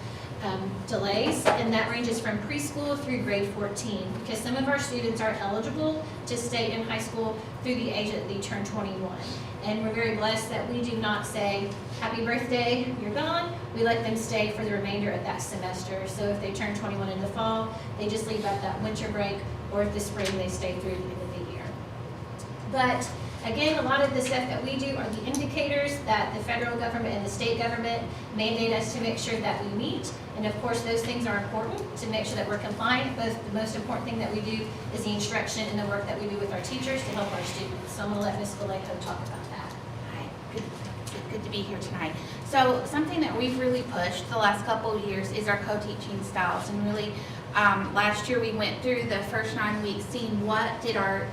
Speaker 15: delays, and that ranges from preschool through grade 14, because some of our students are eligible to stay in high school through the age that they turn 21. And we're very blessed that we do not say, happy birthday, you're gone. We let them stay for the remainder of that semester. So if they turn 21 in the fall, they just leave at that winter break, or if the spring, they stay through the end of the year. But again, a lot of the stuff that we do are the indicators that the federal government and the state government mandate us to make sure that we meet. And of course, those things are important to make sure that we're compliant. But the most important thing that we do is the instruction and the work that we do with our teachers to help our students. So I'm going to let Ms. Vallejo talk about that.
Speaker 16: Hi, good to be here tonight. So something that we've really pushed the last couple of years is our co-teaching styles, and really last year we went through the first 9 weeks seeing what did our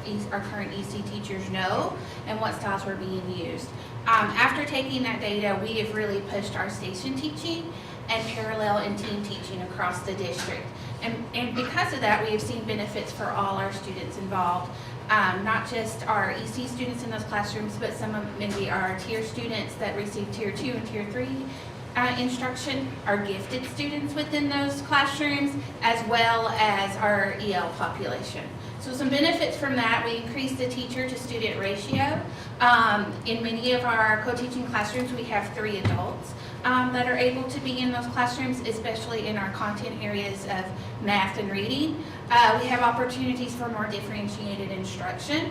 Speaker 16: current EC teachers know and what styles were being used. After taking that data, we have really pushed our station teaching and parallel and team teaching across the district. And because of that, we have seen benefits for all our students involved. Not just our EC students in those classrooms, but some of maybe our tier students that receive tier 2 and tier 3 instruction, our gifted students within those classrooms, as well as our EL population. So some benefits from that, we increased the teacher to student ratio. In many of our co-teaching classrooms, we have 3 adults that are able to be in those classrooms, especially in our content areas of math and reading. We have opportunities for more differentiated instruction.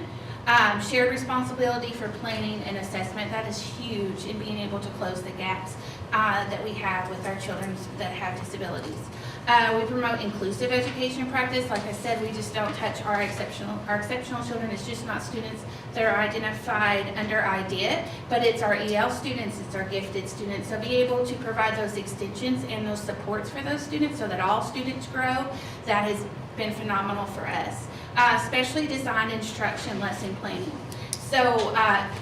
Speaker 16: Shared responsibility for planning and assessment, that is huge in being able to close the gaps that we have with our children that have disabilities. We promote inclusive education practice. Like I said, we just don't touch our exceptional children. It's just not students that are identified under IDEA, but it's our EL students, it's our gifted students. So be able to provide those extensions and those supports for those students so that all students grow, that has been phenomenal for us. Especially design instruction lesson planning. So last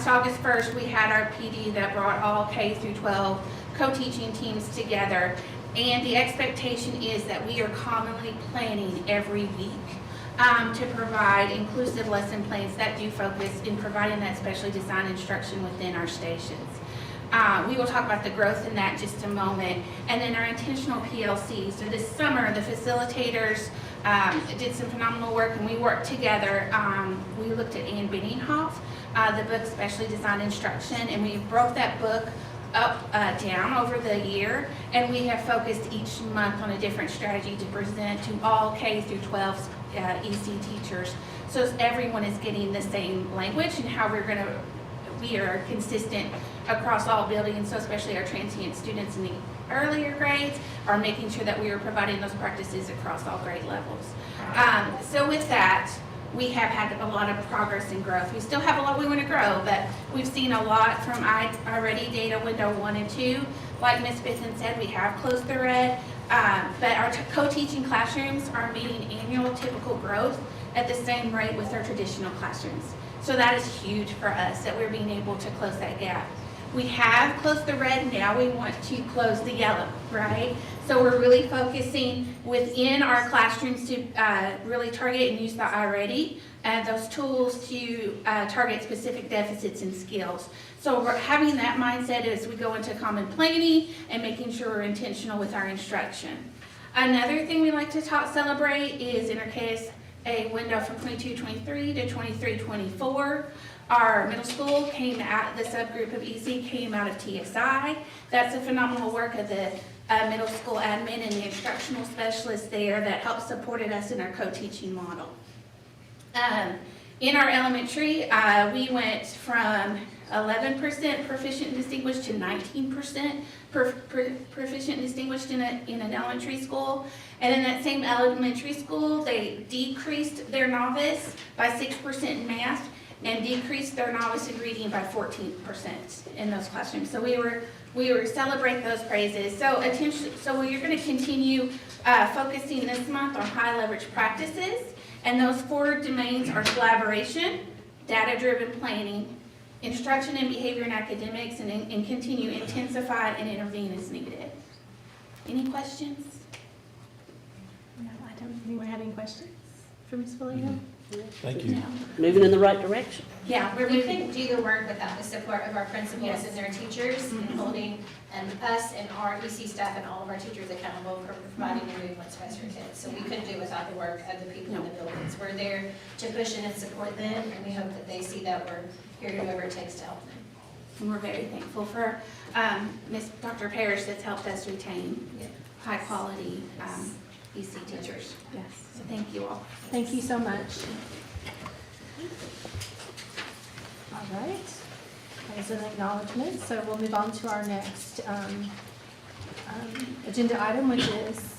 Speaker 16: August 1st, we had our PD that brought all K through 12 co-teaching teams together. And the expectation is that we are commonly planning every week to provide inclusive lesson plans that do focus in providing that specially designed instruction within our stations. We will talk about the growth in that in just a moment. And then our intentional PLC. So this summer, the facilitators did some phenomenal work, and we worked together. We looked at Ann Benninghoff, the book Specially Designed Instruction, and we broke that book down over the year, and we have focused each month on a different strategy to present to all K through 12 EC teachers. So everyone is getting the same language and how we are consistent across all buildings, so especially our transient students in the earlier grades are making sure that we are providing those practices across all grade levels. So with that, we have had a lot of progress and growth. We still have a lot we want to grow, but we've seen a lot from already data window 1 and 2. Like Ms. Bitton said, we have closed the red, but our co-teaching classrooms are meeting annual typical growth at the same rate with our traditional classrooms. So that is huge for us, that we're being able to close that gap. We have closed the red, now we want to close the yellow, right? So we're really focusing within our classrooms to really target and use the iReady and those tools to target specific deficits and skills. So we're having that mindset as we go into common planning and making sure we're intentional with our instruction. Another thing we like to celebrate is in our KSA window from 22-23 to 23-24. Our middle school came out, the subgroup of EC came out of TSI. That's a phenomenal work of the middle school admin and the instructional specialists there that helped supported us in our co-teaching model. In our elementary, we went from 11% proficient and distinguished to 19% proficient and distinguished in an elementary school. And in that same elementary school, they decreased their novice by 6% in math and decreased their novice in reading by 14% in those classrooms. So we were celebrating those praises. So we're going to continue focusing this month on high leverage practices, and those 4 domains are collaboration, data-driven planning, instruction and behavior and academics, and continue intensify and intervene as needed. Any questions?
Speaker 7: No, I don't. Anyone have any questions for Ms. Valino?
Speaker 3: Thank you.
Speaker 2: Moving in the right direction.
Speaker 15: Yeah, we couldn't do the work without the support of our principals and their teachers, holding us and our EC staff and all of our teachers accountable for providing and doing what's best for kids. So we couldn't do it without the work of the people in the buildings. We're there to push in and support them, and we hope that they see that we're here to do whatever it takes to help them.
Speaker 16: And we're very thankful for Dr. Parrish that's helped us retain high quality EC teachers.
Speaker 1: Yes.
Speaker 16: So thank you all.
Speaker 1: Thank you so much. All right. That was an acknowledgement, so we'll move on to our next agenda item, which is,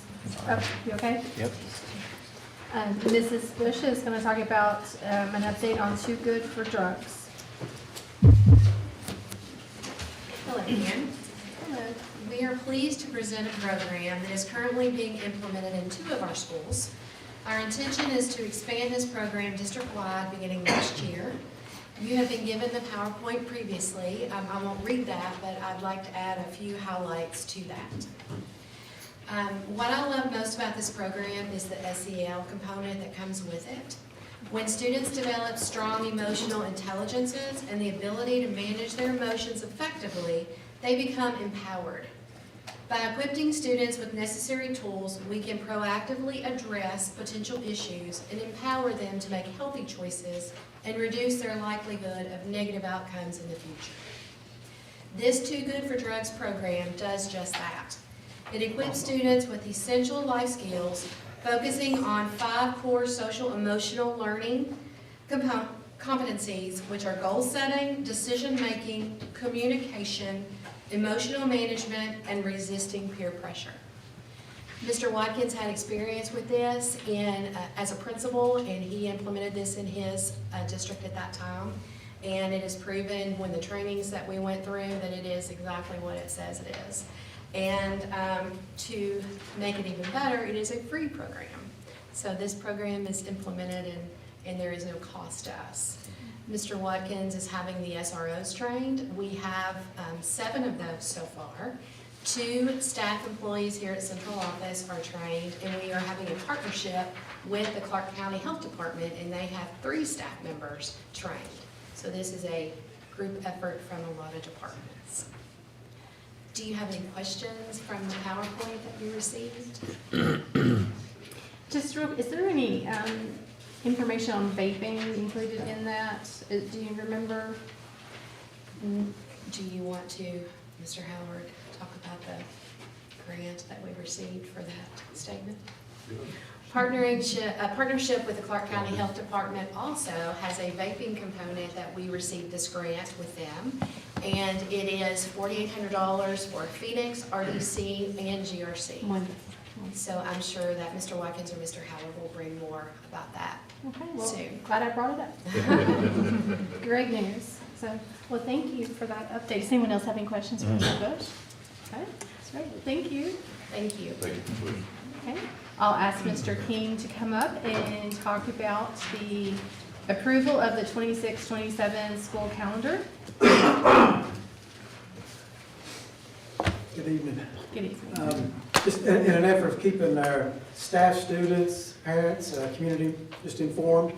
Speaker 1: you okay?
Speaker 3: Yep.
Speaker 1: Mrs. Bush is going to talk about an update on Too Good for Drugs.
Speaker 5: Hello again. Hello. We are pleased to present a program that is currently being implemented in 2 of our schools. Our intention is to expand this program district-wide beginning next year. You have been given the PowerPoint previously. I won't read that, but I'd like to add a few highlights to that. What I love most about this program is the SEL component that comes with it. When students develop strong emotional intelligences and the ability to manage their emotions effectively, they become empowered. By equipping students with necessary tools, we can proactively address potential issues and empower them to make healthy choices and reduce their likelihood of negative outcomes in the future. This Too Good for Drugs program does just that. It equips students with essential life skills, focusing on 5 core social emotional learning competencies, which are goal setting, decision making, communication, emotional management, and resisting peer pressure. Mr. Watkins had experience with this as a principal, and he implemented this in his district at that time. And it is proven when the trainings that we went through that it is exactly what it says it is. And to make it even better, it is a free program. So this program is implemented and there is no cost to us. Mr. Watkins is having the SROs trained. We have 7 of those so far. 2 staff employees here at Central Office are trained, and we are having a partnership with the Clark County Health Department, and they have 3 staff members trained. So this is a group effort from a lot of departments. Do you have any questions from the PowerPoint that you received?
Speaker 1: Just real, is there any information on vaping included in that? Do you remember?
Speaker 5: Do you want to, Mr. Howard, talk about the grant that we received for that statement? A partnership with the Clark County Health Department also has a vaping component that we received this grant with them. And it is $4,800 for Phoenix, RDC, and GRC.
Speaker 1: Wonderful.
Speaker 5: So I'm sure that Mr. Watkins or Mr. Howard will bring more about that
Speaker 1: Okay, well,
Speaker 5: soon.
Speaker 1: glad I brought it up. Great news. So, well, thank you for that update. Does anyone else have any questions for Mr. Bush? Okay, that's great. Thank you.
Speaker 5: Thank you.
Speaker 1: Okay, I'll ask Mr. King to come up and talk about the approval of the 26-27 school calendar.
Speaker 17: Good evening.
Speaker 1: Good evening.
Speaker 17: Just in an effort of keeping our staff, students, parents, community just informed,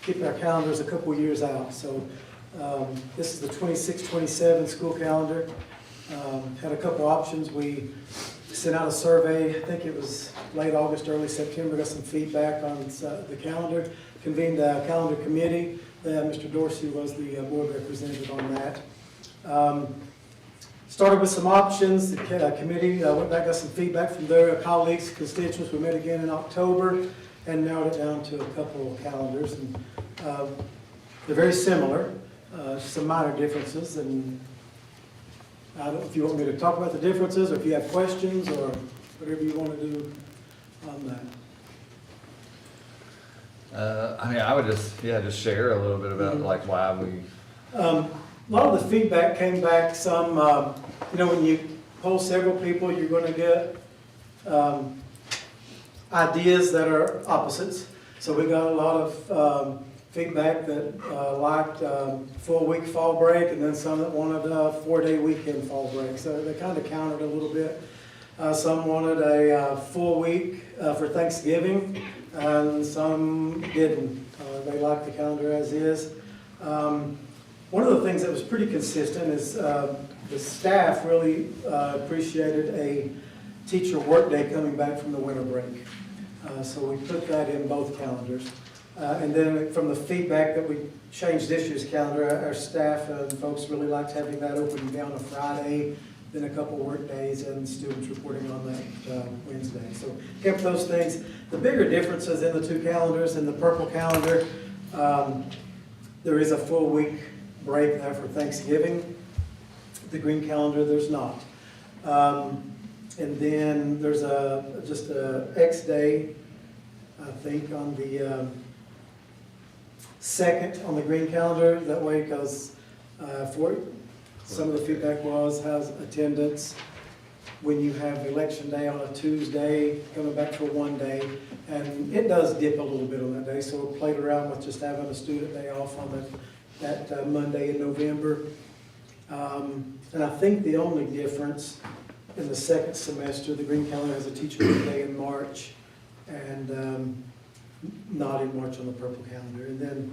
Speaker 17: keeping our calendars a couple years out. So this is the 26-27 school calendar. Had a couple options. We sent out a survey, I think it was late August, early September, got some feedback on the calendar, convened a calendar committee. Mr. Dorsey was the board representative on that. Started with some options. The committee went back, got some feedback from their colleagues, constituents. We met again in October and narrowed it down to a couple of calendars. And they're very similar, some minor differences. And I don't know if you want me to talk about the differences or if you have questions or whatever you want to do on that.
Speaker 3: I mean, I would just share a little bit about like why we.
Speaker 17: A lot of the feedback came back some, when you poll several people, you're going to get ideas that are opposites. So we got a lot of feedback that liked full week fall break, and then some that wanted a 4-day weekend fall break. So they kind of countered a little bit. Some wanted a full week for Thanksgiving, and some didn't. They liked the calendar as is. One of the things that was pretty consistent is the staff really appreciated a teacher workday coming back from the winter break. So we put that in both calendars. And then from the feedback that we changed this year's calendar, our staff and folks really liked having that open down a Friday, then a couple work days, and students reporting on that Wednesday. So kept those things. The bigger differences in the two calendars, in the purple calendar, there is a full week break there for Thanksgiving. The green calendar, there's not. And then there's just a X day, I think, on the 2nd on the green calendar. That way, because for some of the feedback was how's attendance when you have election day on a Tuesday, coming back for one day, and it does dip a little bit on that day. So we played around with just having a student day off on that Monday in November. And I think the only difference in the second semester, the green calendar has a teacher day in March and not in March on the purple calendar. And then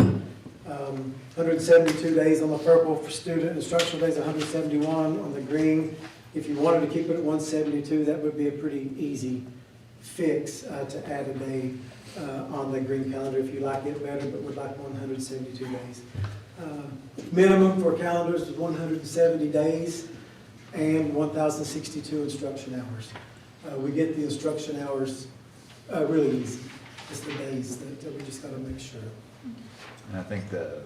Speaker 17: 172 days on the purple for student, instructional days 171 on the green. If you wanted to keep it at 172, that would be a pretty easy fix to add a day on the green calendar if you like it better, but would like 172 days. Minimum for calendars is 170 days and 1,062 instruction hours. We get the instruction hours really easy. It's the days that we just got to make sure.
Speaker 3: And I think the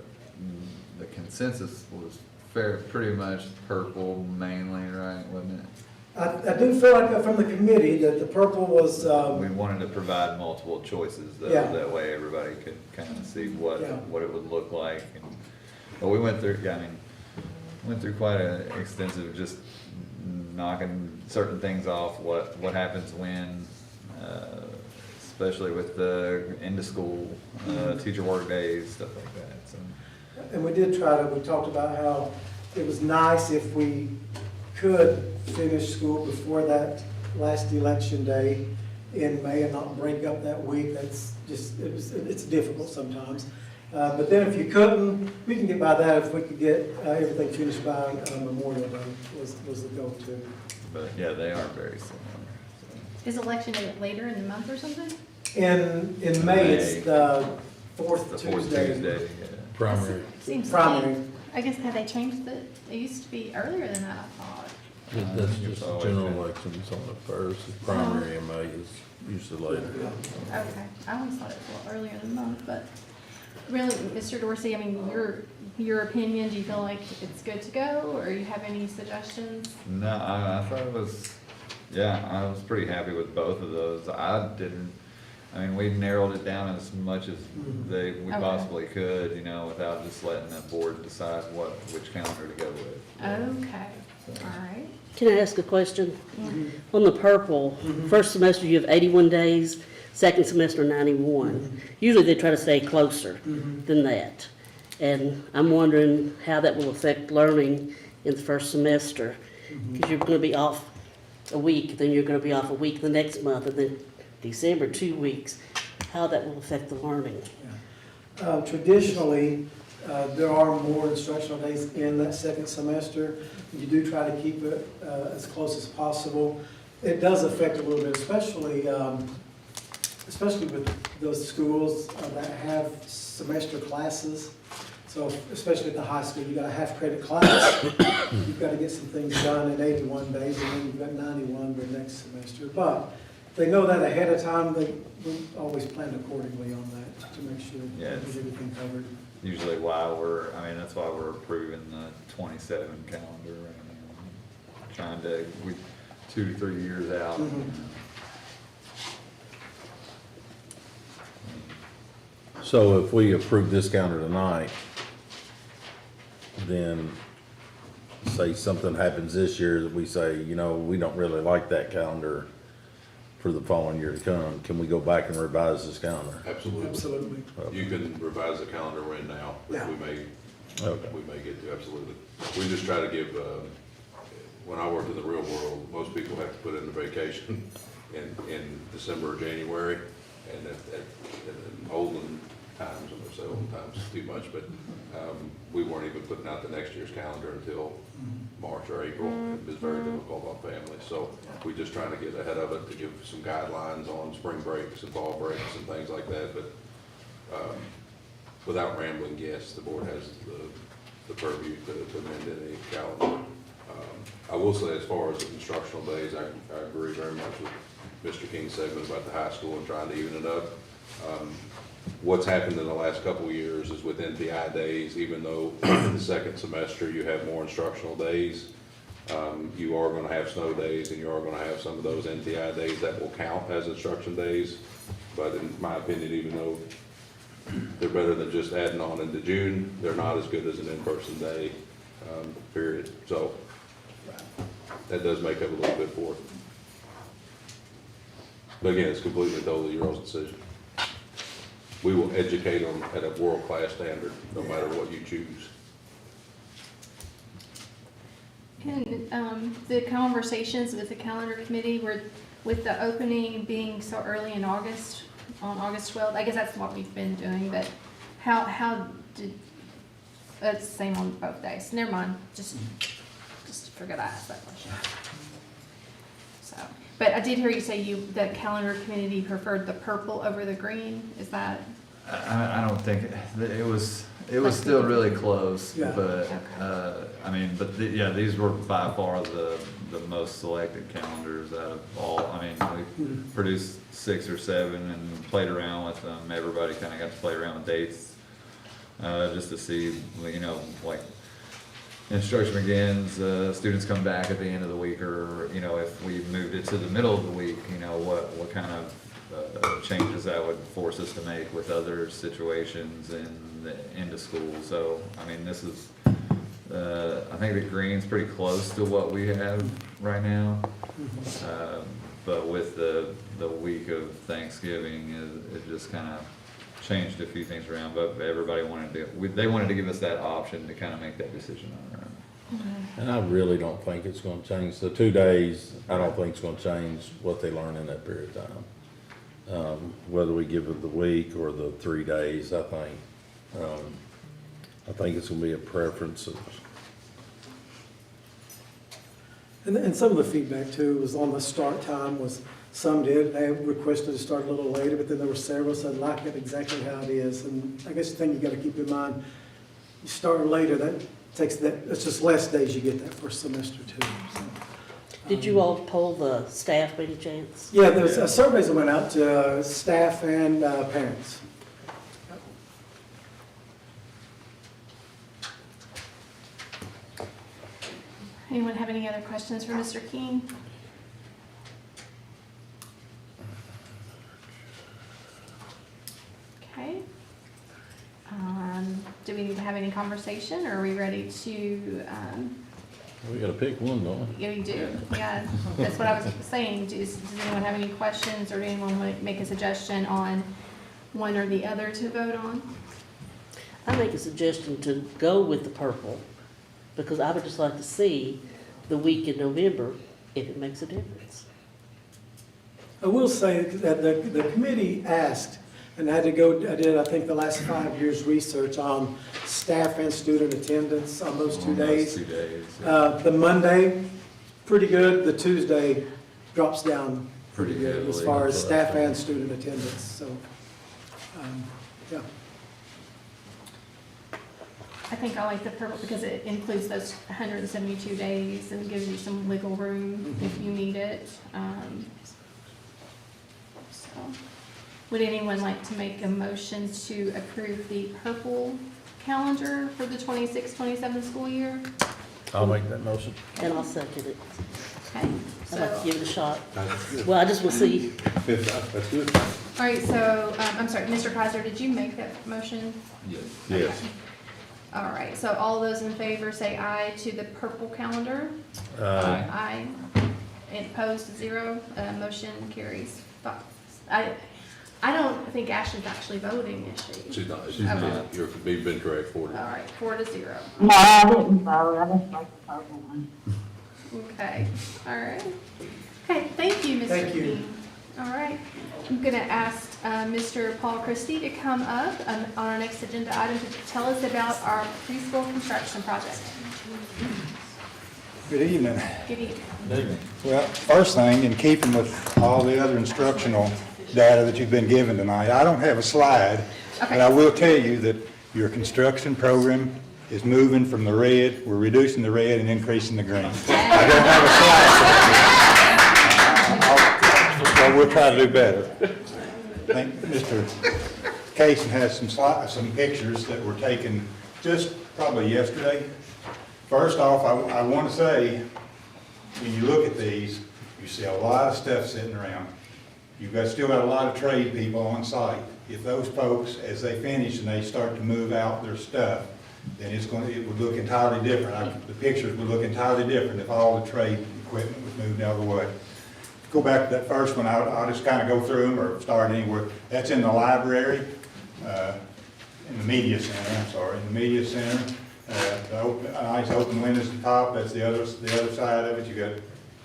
Speaker 3: consensus was pretty much purple mainly, right? Wasn't it?
Speaker 17: I do feel like from the committee that the purple was,
Speaker 3: We wanted to provide multiple choices though,
Speaker 17: Yeah.
Speaker 3: that way everybody could kind of see what,
Speaker 17: Yeah.
Speaker 3: what it would look like. But we went through, I mean, went through quite an extensive, just knocking certain things off, what happens when, especially with the end of school, teacher work days, stuff like that, so.
Speaker 17: and we talked about how it was nice if we could finish school before that last election day in May and not break up that week. That's just, it's difficult sometimes. But then if you couldn't, we can get by that if we could get everything finished by Memorial Day was the goal too.
Speaker 3: But yeah, they are very similar.
Speaker 1: Is election day later in the month or something?
Speaker 17: In May, it's the fourth
Speaker 3: The fourth
Speaker 17: Tuesday.
Speaker 3: Tuesday, yeah.
Speaker 8: Primary.
Speaker 1: Seems
Speaker 17: Primary.
Speaker 1: like- I guess, have they changed it? It used to be earlier than that, I thought.
Speaker 8: That's just general elections on the first, the primary in May is usually later.
Speaker 1: Okay, I always thought it was a little earlier in the month, but really, Mr. Dorsey, I mean, your opinion, do you feel like it's good to go, or you have any suggestions?
Speaker 3: No, I thought it was, yeah, I was pretty happy with both of those. I mean, we narrowed it down as much as we
Speaker 1: Okay.
Speaker 3: possibly could, you know, without just letting the board decide which calendar to go with.
Speaker 1: Okay, all right.
Speaker 2: Can I ask a question? On the purple, first semester you have 81 days, second semester 91. Usually they try to stay closer than that. And I'm wondering how that will affect learning in the first semester. Because you're going to be off a week, then you're going to be off a week the next month, and then December, 2 weeks. How that will affect the learning.
Speaker 17: Traditionally, there are more instructional days in that second semester. You do try to keep it as close as possible. It does affect a little bit, especially with those schools that have semester classes. So especially at the high school, you got a half-credit class. You've got to get some things done in 81 days, and then you've got 91 the next semester. But they know that ahead of time. They always plan accordingly on that to make sure
Speaker 3: Yeah,
Speaker 17: they get everything covered.
Speaker 3: Usually that's why we're approving the 27 calendar right now. Trying to, 2 to 3 years out.
Speaker 8: So if we approve this calendar tonight, then say something happens this year that we say, you know, we don't really like that calendar for the following year to come, can we go back and revise this calendar?
Speaker 18: Absolutely.
Speaker 17: Absolutely.
Speaker 18: You can revise the calendar we're in now, which
Speaker 17: Yeah.
Speaker 18: we may get to, absolutely. We just try to give, when I worked in the real world, most people have to put in their vacation in December or January. And in olden times, I'm gonna say olden times too much, but we weren't even putting out the next year's calendar until March or April. It was very difficult on families, so we just trying to get ahead of it to give some guidelines on spring breaks and fall breaks and things like that, but without rambling, yes, the board has the purview to amend any calendar. I will say, as far as the instructional days, I agree very much with Mr. King's segment about the high school and trying to even it up. What's happened in the last couple of years is with NPI days, even though in the second semester you have more instructional days, you are gonna have snow days and you are gonna have some of those NPI days that will count as instruction days. But in my opinion, even though they're better than just adding on into June, they're not as good as an in-person day, period. So that does make up a little bit for it. But again, it's completely totally your all's decision. We will educate them at a world-class standard, no matter what you choose.
Speaker 1: And the conversations with the calendar committee were with the opening being so early in August, on August 12th, I guess that's what we've been doing, but how did, it's the same on both days, never mind, just forgot I asked that question. So, but I did hear you say the calendar committee preferred the purple over the green, is that?
Speaker 3: I don't think, it was still really close,
Speaker 17: Yeah.
Speaker 3: but, I mean, but these were by far the most selected calendars out of all. I mean, we produced 6 or 7 and played around with them. Everybody kind of got to play around with dates, just to see, you know, like, instruction begins, students come back at the end of the week, or, you know, if we moved it to the middle of the week, you know, what kind of changes that would force us to make with other situations in the end of school. So, I mean, this is, I think the green's pretty close to what we have right now. But with the week of Thanksgiving, it just kind of changed a few things around, but everybody they wanted to give us that option to kind of make that decision on our own.
Speaker 19: And I really don't think it's gonna change, the 2 days, I don't think it's gonna change what they learn in that period of time. Whether we give it the week or the 3 days, I think it's gonna be a preference of.
Speaker 17: And some of the feedback too was on the start time was, some they requested to start a little later, but then there were several said like it exactly how it is. And I guess the thing you gotta keep in mind, you start later, it's just less days you get that first semester too. So,
Speaker 2: Did you all poll the staff by any chance?
Speaker 17: yeah, there's surveys that went out to staff and parents.
Speaker 7: Anyone have any other questions for Mr. King? Okay. Do we need to have any conversation, or are we ready to,
Speaker 19: We gotta pick one, don't we?
Speaker 7: yeah, we do, yeah, that's what I was saying. Does anyone have any questions, or anyone want to make a suggestion on one or the other to vote on?
Speaker 2: I make a suggestion to go with the purple, because I would just like to see the week in November if it makes a difference.
Speaker 17: I will say that the committee asked, and I did, I think, the last 5 years' research on staff and student attendance on those 2 days.
Speaker 3: 2 days. Yeah.
Speaker 17: The Monday, pretty good. The Tuesday drops down pretty good as far as staff and student attendance. So, yeah.
Speaker 7: I think I like the purple because it includes those 172 days and gives you some wiggle room if you need it. So, would anyone like to make a motion to approve the purple calendar for the 26-27 school year?
Speaker 19: I'll make that motion.
Speaker 2: And I'll second it.
Speaker 7: Okay.
Speaker 2: I'd like to
Speaker 7: So,
Speaker 2: give it a shot. Well, I just will see.
Speaker 8: That's good.
Speaker 7: all right, so, I'm sorry, Mr. Kaiser, did you make that motion?
Speaker 3: Yes.
Speaker 8: Yes.
Speaker 7: All right, so all those in favor say aye to the purple calendar? Aye. And opposed, 0. Motion carries 5. I don't think Ashley's actually voting, is she?
Speaker 18: She's not,
Speaker 7: Okay.
Speaker 18: you've been correct for it.
Speaker 7: All right, 4-0.
Speaker 20: No, I didn't vote, I just like the purple one.
Speaker 7: Okay, all right. Okay, thank you, Mr.
Speaker 17: Thank you.
Speaker 7: King. All right, I'm gonna ask Mr. Paul Christie to come up on our next agenda item to tell us about our preschool construction project.
Speaker 21: Good evening.
Speaker 7: Good evening.
Speaker 21: Well, first thing, in keeping with all the other instructional data that you've been given tonight, I don't have a slide, but I will tell you that your construction program is moving from the red, we're reducing the red and increasing the green. I don't have a slide, so we'll try to do better. I think Mr. Kaysen has some pictures that were taken just probably yesterday. First off, I want to say, when you look at these, you see a lot of stuff sitting around. You've still got a lot of trade people on site. If those folks, as they finish and they start to move out their stuff, then it would look entirely different. The pictures would look entirely different if all the trade equipment was moved out of the way. Go back to that first one, I'll just kind of go through them or start anywhere. That's in the library, in the media center, in the media center. Nice open windows at the top, that's the other side of it. You got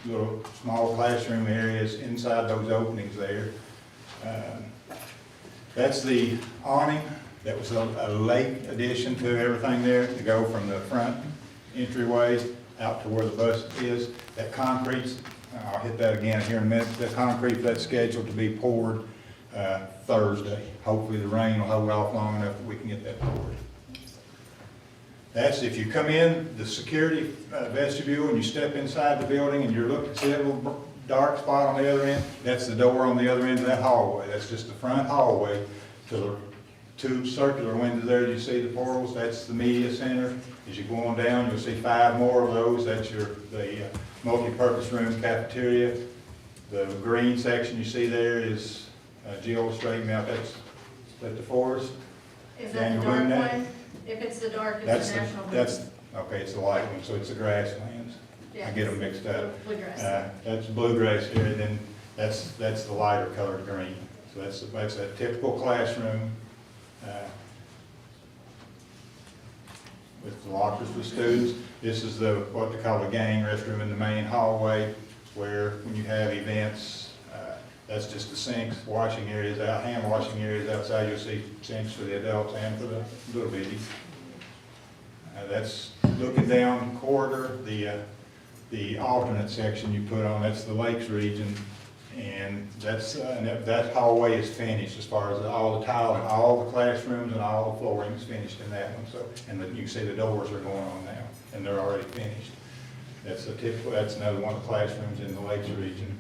Speaker 21: little small classroom areas inside those openings there. That's the awning. That was a late addition to everything there to go from the front entryway out to where the bus is. That concrete's, I'll hit that again here in a minute, the concrete that's scheduled to be poured Thursday. Hopefully the rain will hold off long enough that we can get that poured. That's if you come in the security vestibule and you step inside the building and you're looking, see that little dark spot on the other end? That's the door on the other end of that hallway. That's just the front hallway to two circular windows there, you see the portals, that's the media center. As you go on down, you'll see 5 more of those, that's the multi-purpose room cafeteria. The green section you see there is, Jill straightened out, that's the forest.
Speaker 1: Is that the dark one? If it's the dark, it's the national.
Speaker 21: Okay, it's the light one, so it's the grasslands. I get them mixed up.
Speaker 1: Bluegrass.
Speaker 21: That's bluegrass here, and then that's the lighter colored green. So that's a typical classroom with lockers for students. This is what they call the gang restroom in the main hallway, where when you have events, that's just the sinks, washing areas out, hand washing areas outside. You'll see sinks for the adults and for the little bitties. That's looking down corridor, the alternate section you put on, that's the Lakes region, and that hallway is finished as far as all the tiling, all the classrooms and all the flooring is finished in that one. So, and you can see the doors are going on now, and they're already finished. That's another one of the classrooms in the Lakes region.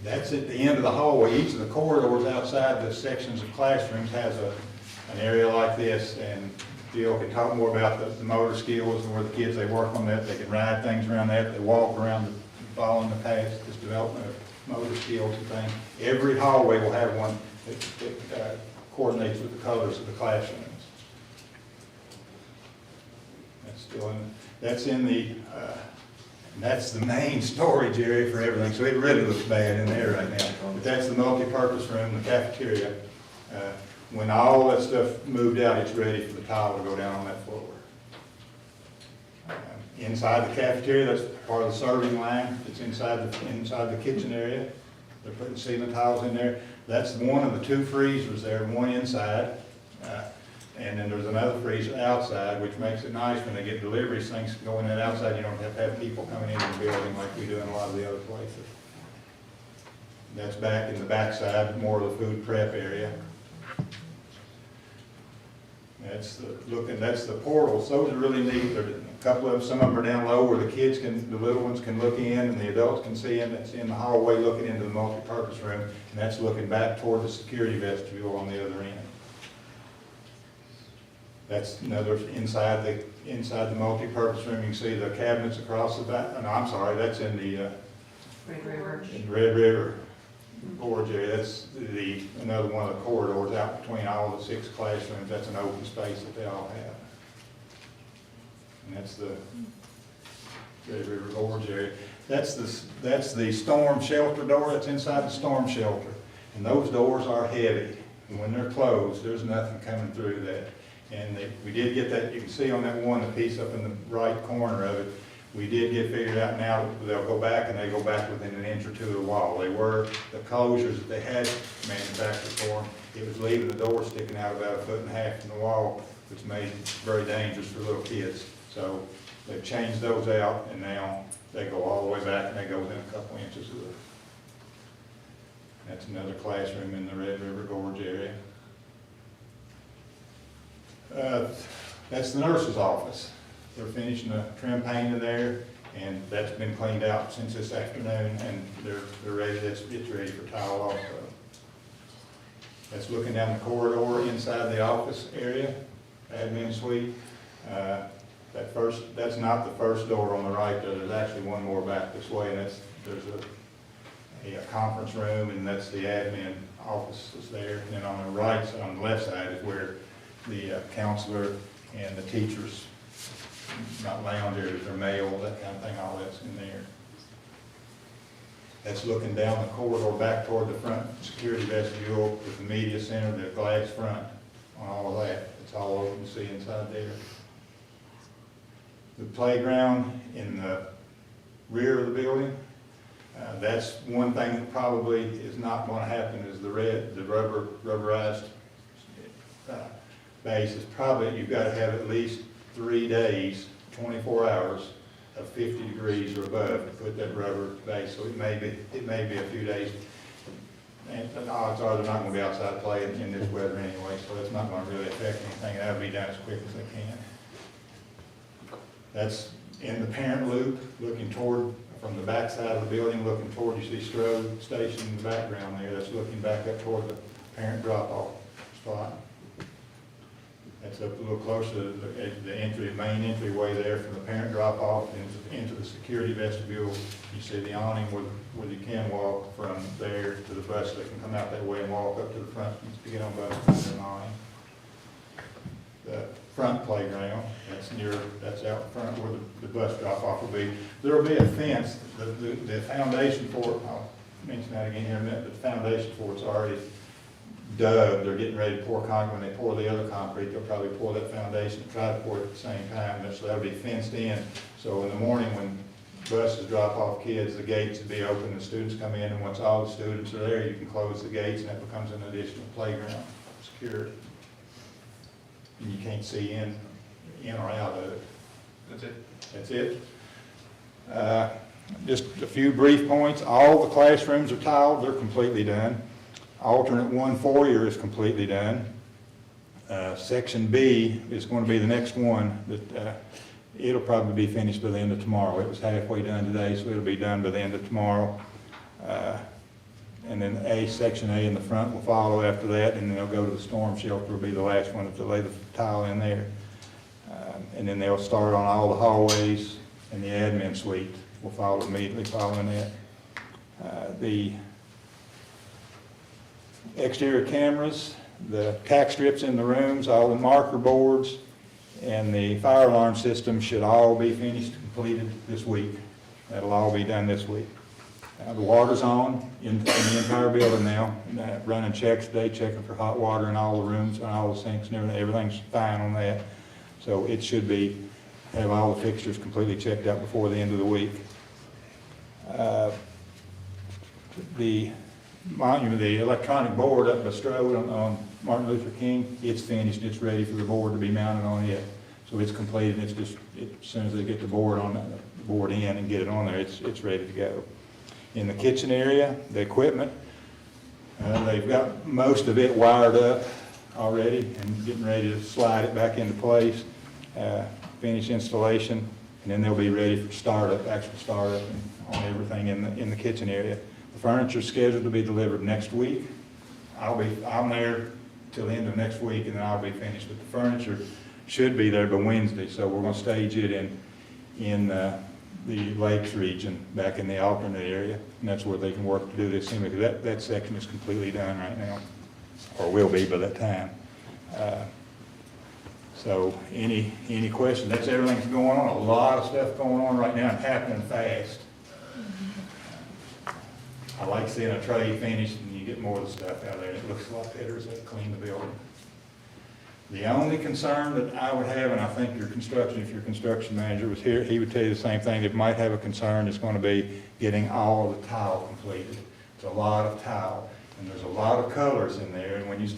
Speaker 21: That's at the end of the hallway. Each of the corridors outside the sections of classrooms has an area like this, and Jill can talk more about the motor skills and where the kids, they work on that. They can ride things around that. They walk around following the path, this development of motor skills and things. Every hallway will have one that coordinates with the colors of the classrooms. That's the main storage area for everything, so it really looks bad in there right now. But that's the multi-purpose room, the cafeteria. When all that stuff moved out, it's ready for the tile to go down on that floor. Inside the cafeteria, that's part of the serving line. It's inside the kitchen area. They're putting ceiling tiles in there. That's one of the 2 freezers there, one inside. And then there's another freezer outside, which makes it nice when they get deliveries, things going in outside. You don't have to have people coming into the building like we do in a lot of the other places. That's back in the backside, more of the food prep area. That's the portals. Those are really neat. There's a couple of them, some of them are down low where the little ones can look in and the adults can see in. That's in the hallway looking into the multi-purpose room, and that's looking back toward the security vestibule on the other end. That's another inside the multi-purpose room. You can see the cabinets across the back. No, I'm sorry, that's in the Red River Gorge area. That's another one of the corridors out between all the 6 classrooms. That's an open space that they all have. And that's the Red River Gorge area. That's the storm shelter door that's inside the storm shelter. And those doors are heavy. And when they're closed, there's nothing coming through that. And we did get that, you can see on that one, the piece up in the right corner of it, we did get figured out now, they'll go back and they go back within an inch or 2 of the wall. They were, the closures that they had manufactured for them, it was leaving the door sticking out about 1.5 feet from the wall, which made it very dangerous for little kids. So they've changed those out, and now they go all the way back and they go within a couple inches of the. That's another classroom in the Red River Gorge area. That's the nurse's office. They're finishing the trim paint in there, and that's been cleaned out since this afternoon, and they're ready. It's ready for tile also. That's looking down the corridor inside the office area, admin suite. That's not the first door on the right. There's actually one more back this way, and there's a conference room, and that's the admin office is there. And then on the right side, on the left side, is where the counselor and the teachers, not lounge areas, or mail, that kind of thing, all that's in there. That's looking down the corridor back toward the front security vestibule with the media center, the glass front on all of that. It's all open to see inside there. The playground in the rear of the building, that's one thing that probably is not going to happen is the rubberized base is probably, you've got to have at least 3 days, 24 hours of 50 degrees or above to put that rubber base. So it may be a few days. And the odds are they're not going to be outside playing in this weather anyway, so it's not going to really affect anything. That'll be done as quick as they can. That's in the parent loop, looking toward, from the back side of the building, looking toward, you see Strode Station in the background there. That's looking back up toward the parent drop-off spot. That's up a little closer to the main entryway there from the parent drop-off into the security vestibule. You see the awning where you can walk from there to the bus. They can come out that way and walk up to the front to get on bus to the awning. The front playground, that's out front where the bus drop-off will be. There will be a fence. The foundation for it, I'll mention that again here in a minute, but the foundation for it's already dug. They're getting ready to pour concrete. When they pour the other concrete, they'll probably pour that foundation, try to pour it at the same time. So that'll be fenced in. So in the morning when buses drop off kids, the gates will be open, the students come in, and once all the students are there, you can close the gates, and that becomes an additional playground, security. And you can't see in or out of it.
Speaker 6: That's it?
Speaker 21: That's it. Just a few brief points. All the classrooms are tiled. They're completely done. Alternate 1 foyer is completely done. Section B is going to be the next one that it'll probably be finished by the end of tomorrow. It was halfway done today, so it'll be done by the end of tomorrow. And then Section A in the front will follow after that, and then they'll go to the storm shelter, will be the last one to lay the tile in there. And then they'll start on all the hallways, and the admin suite will follow immediately following that. The exterior cameras, the tack strips in the rooms, all the marker boards, and the fire alarm system should all be finished, completed this week. That'll all be done this week. The water's on in the entire building now, running checks today, checking for hot water in all the rooms and all the sinks and everything. Everything's fine on that. So it should have all the fixtures completely checked out before the end of the week. The monument, the electronic board up by Strode on Martin Luther King, it's finished. It's ready for the board to be mounted on it. So it's completed. It's just, as soon as they get the board in and get it on there, it's ready to go. In the kitchen area, the equipment, they've got most of it wired up already and getting ready to slide it back into place, finish installation, and then they'll be ready for startup, actual startup on everything in the kitchen area. The furniture's scheduled to be delivered next week. I'm there till the end of next week, and then I'll be finished. But the furniture should be there by Wednesday, so we're going to stage it in the Lakes region, back in the alternate area, and that's where they can work to do this, because that section is completely done right now, or will be by that time. So any questions? That's everything's going on. A lot of stuff going on right now and happening fast. I like seeing a tray finished and you get more of the stuff out there. It looks a lot better as they clean the building. The only concern that I would have, and I think if your construction manager was here, he would tell you the same thing, that might have a concern is going to be getting all the tile completed. It's a lot of tile, and there's a lot of colors in there, and when you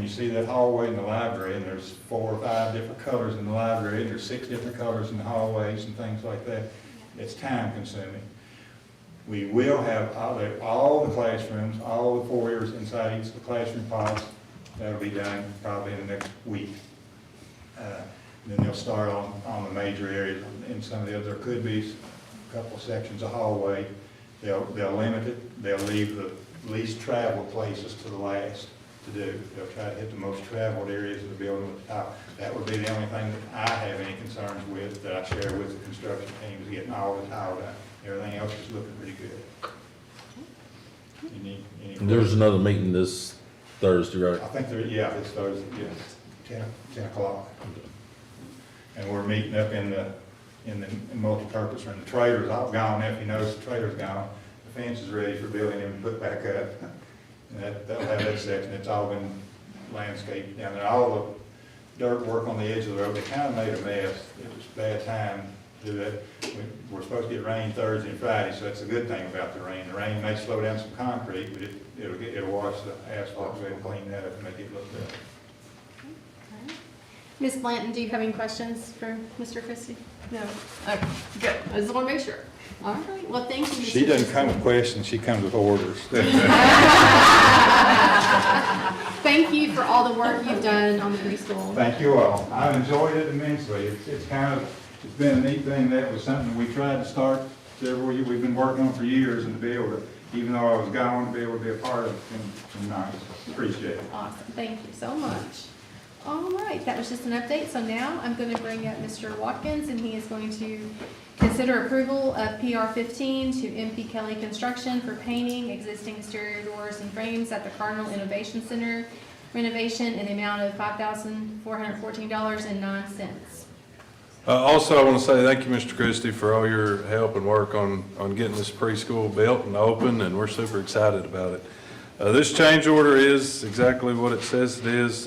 Speaker 21: see that hallway in the library, and there's 4 or 5 different colors in the library, and there's 6 different colors in the hallways and things like that, it's time consuming. We will have all the classrooms, all the foyers inside each of the classroom pods. That'll be done probably in the next week. Then they'll start on the major areas. In some of the others, there could be a couple of sections of hallway. They'll limit it. They'll leave the least traveled places to the last to do. They'll try to hit the most traveled areas of the building with the tile. That would be the only thing that I have any concerns with, that I share with the construction team, is getting all the tile done. Everything else is looking pretty good. Any
Speaker 19: There's another meeting this Thursday, right?
Speaker 21: I think this Thursday, yes, 10 o'clock. And we're meeting up in the multi-purpose room. The trailer's all gone. If you notice, the trailer's gone. The fence is ready for building and put back up. And that'll have that section. It's all been landscaped down there. All the dirt work on the edge of the road, they kind of made a mess. It was a bad time to do that. We're supposed to get rain Thursday and Friday, so that's a good thing about the rain. The rain may slow down some concrete, but it'll wash the asphalt away and clean that up and make it look better.
Speaker 7: Ms. Blanton, do you have any questions for Mr. Christie? No? Okay, good. I just want to make sure. All right, well, thank you.
Speaker 21: She doesn't come with questions, she comes with orders.
Speaker 7: Thank you for all the work you've done on the preschool.
Speaker 21: Thank you all. I've enjoyed it immensely. It's been a neat thing. That was something we tried to start several years. We've been working on for years, and to be able to even though I was gone, to be able to be a part of tonight. Appreciate it.
Speaker 7: Awesome, thank you so much. All right, that was just an update, so now I'm going to bring up Mr. Watkins, and he is going to consider approval of PR 15 to MP Kelly Construction for painting existing exterior doors and frames at the Cardinal Innovation Center renovation in the amount of $5,414.09.
Speaker 4: Also, I want to say thank you, Mr. Christie, for all your help and work on getting this preschool built and open, and we're super excited about it. This change order is exactly what it says it is.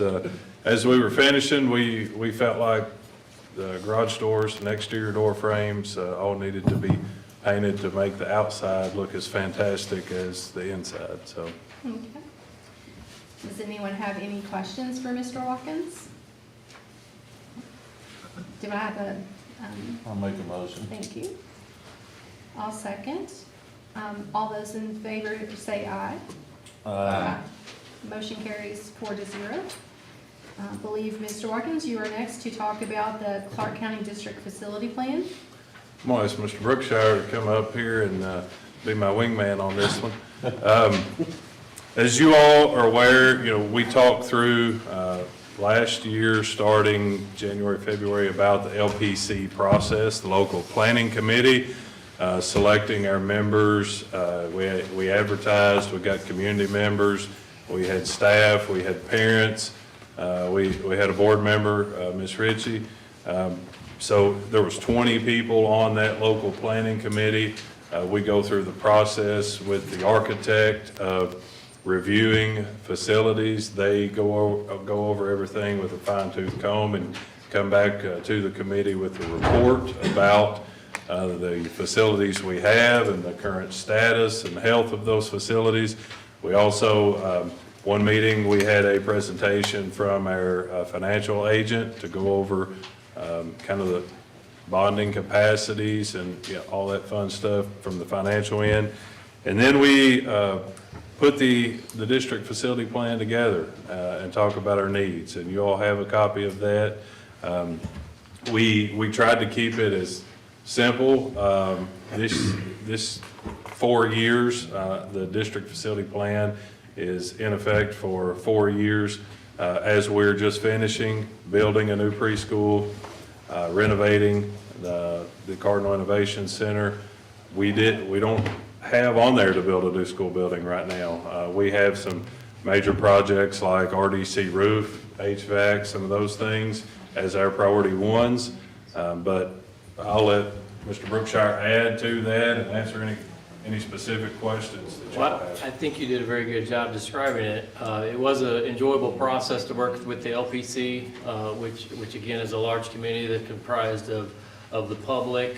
Speaker 4: As we were finishing, we felt like the garage doors and exterior door frames all needed to be painted to make the outside look as fantastic as the inside, so.
Speaker 7: Okay. Does anyone have any questions for Mr. Watkins? Do I have a,
Speaker 19: I'll make a motion.
Speaker 7: thank you. I'll second. All those in favor say aye.
Speaker 19: Aye.
Speaker 7: Motion carries 4-0. I believe, Mr. Watkins, you are next to talk about the Clark County District Facility Plan.
Speaker 4: I'm gonna ask Mr. Brookshire to come up here and be my wingman on this one. As you all are aware, we talked through last year, starting January, February, about the LPC process, the local planning committee, selecting our members. We advertised, we got community members, we had staff, we had parents, we had a board member, Ms. Ritchie. So there was 20 people on that local planning committee. We go through the process with the architect of reviewing facilities. They go over everything with a fine-tooth comb and come back to the committee with a report about the facilities we have and the current status and health of those facilities. We also, one meeting, we had a presentation from our financial agent to go over kind of the bonding capacities and all that fun stuff from the financial end. And then we put the district facility plan together and talk about our needs. And you all have a copy of that. We tried to keep it as simple. This 4 years, the district facility plan is in effect for 4 years as we're just finishing building a new preschool, renovating the Cardinal Innovation Center. We don't have on there to build a new school building right now. We have some major projects like RDC roof, HVAC, some of those things as our priority ones. But I'll let Mr. Brookshire add to that and answer any specific questions that you have.
Speaker 22: I think you did a very good job describing it. It was an enjoyable process to work with the LPC, which again is a large committee that comprised of the public,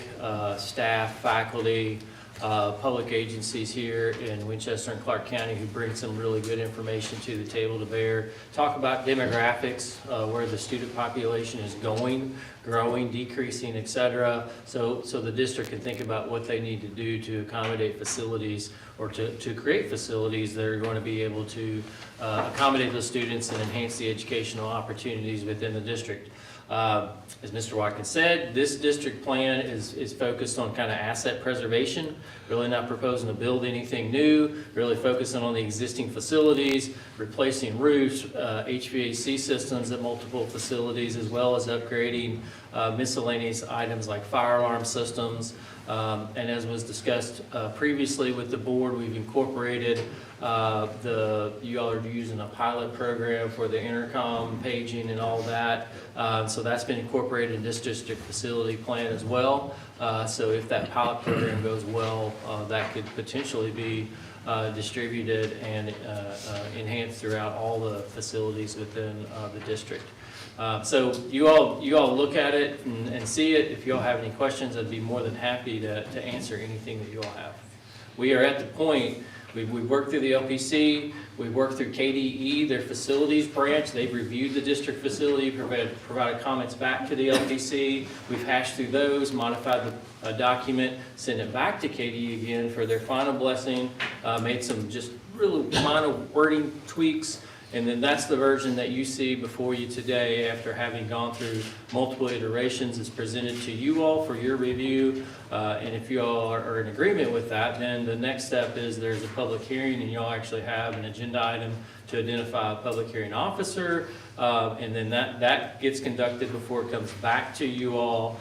Speaker 22: staff, faculty, public agencies here in Winchester and Clark County who bring some really good information to the table to bear. Talk about demographics, where the student population is going, growing, decreasing, et cetera. So the district can think about what they need to do to accommodate facilities or to create facilities that are going to be able to accommodate those students and enhance the educational opportunities within the district. As Mr. Watkins said, this district plan is focused on kind of asset preservation, really not proposing to build anything new, really focusing on the existing facilities, replacing roofs, HVAC systems at multiple facilities, as well as upgrading miscellaneous items like fire alarm systems. And as was discussed previously with the board, we've incorporated you all are using a pilot program for the intercom paging and all that. So that's been incorporated in this district facility plan as well. So if that pilot program goes well, that could potentially be distributed and enhanced throughout all the facilities within the district. So you all look at it and see it. If you all have any questions, I'd be more than happy to answer anything that you all have. We are at the point, we've worked through the LPC, we've worked through KDE, their facilities branch. They've reviewed the district facility, provided comments back to the LPC. We've hashed through those, modified the document, sent it back to KDE again for their final blessing, made some just really minor wording tweaks, And then that's the version that you see before you today after having gone through multiple iterations. It's presented to you all for your review. And if you all are in agreement with that, then the next step is there's a public hearing and you all actually have an agenda item to identify a public hearing officer. And then that gets conducted before it comes back to you all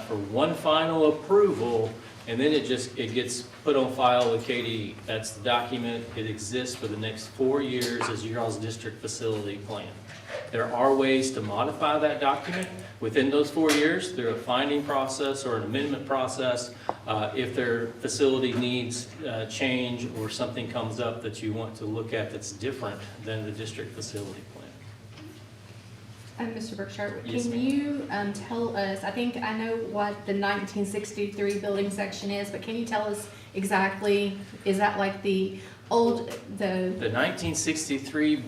Speaker 22: for one final approval. And then it gets put on file with KDE. That's the document. It exists for the next 4 years as your all's district facility plan. There are ways to modify that document within those 4 years through a finding process or an amendment process if their facility needs change or something comes up that you want to look at that's different than the district facility plan.
Speaker 1: Mr. Berkshire,
Speaker 22: Yes,
Speaker 1: can you tell us, I think I know what the 1963 building section is, but can you tell us exactly, is that like the old,
Speaker 22: The 1963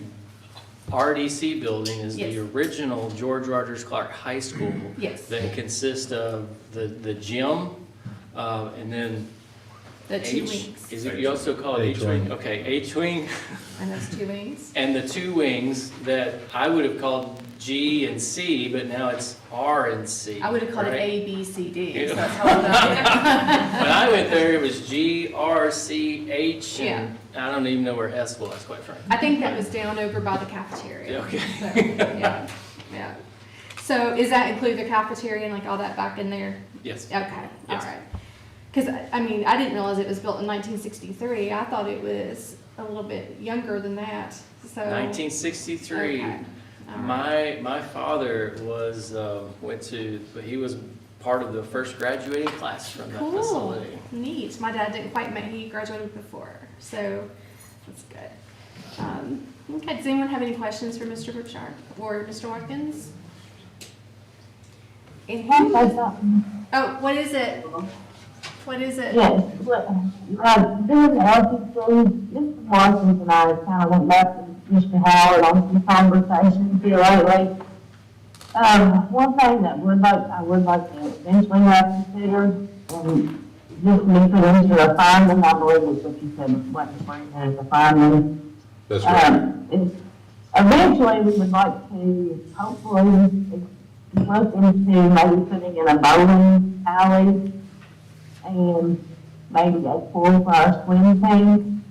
Speaker 22: RDC building is
Speaker 1: Yes.
Speaker 22: the original George Rogers Clark High School.
Speaker 1: Yes.
Speaker 22: That consists of the gym, and then
Speaker 1: the two wings?
Speaker 22: Is it, you also call it H-wing? Okay, H-wing.
Speaker 1: And those two wings?
Speaker 22: And the two wings that I would have called G and C, but now it's R and C.
Speaker 1: I would have called it
Speaker 22: right?
Speaker 1: A, B, C, D,
Speaker 22: Yeah.
Speaker 1: so that's how I know.
Speaker 22: When I went there, it was G, R, C, H,
Speaker 1: Yeah.
Speaker 22: and I don't even know where S was, quite frankly.
Speaker 1: I think that was down over by the cafeteria.
Speaker 22: Okay.
Speaker 1: So, yeah, yeah. So does that include the cafeteria and like all that back in there?
Speaker 22: Yes.
Speaker 1: Okay, all
Speaker 22: Yes.
Speaker 1: right. Because, I mean, I didn't realize it was built in 1963. I thought it was a little bit younger than that, so.
Speaker 22: 1963.
Speaker 1: Okay. All right.
Speaker 22: My father was, he was part of the first graduating class from that
Speaker 1: Cool,
Speaker 22: facility.
Speaker 1: neat. My dad didn't quite make, he graduated before, so that's good. Okay, does anyone have any questions for Mr. Brookshire or Mr. Watkins? And who, oh, what is it? What is it?
Speaker 20: Yes, during the LPC, Mr. Watkins and I kind of went back to Mr. Howard on some conversations here lately. One thing that I would like to eventually have considered, and just be put into a finding, I believe it's what you said, what the spring as a finding.
Speaker 18: That's right.
Speaker 20: Is eventually we would like to hopefully look into maybe putting in a bowling alley and maybe a pool for our swim team.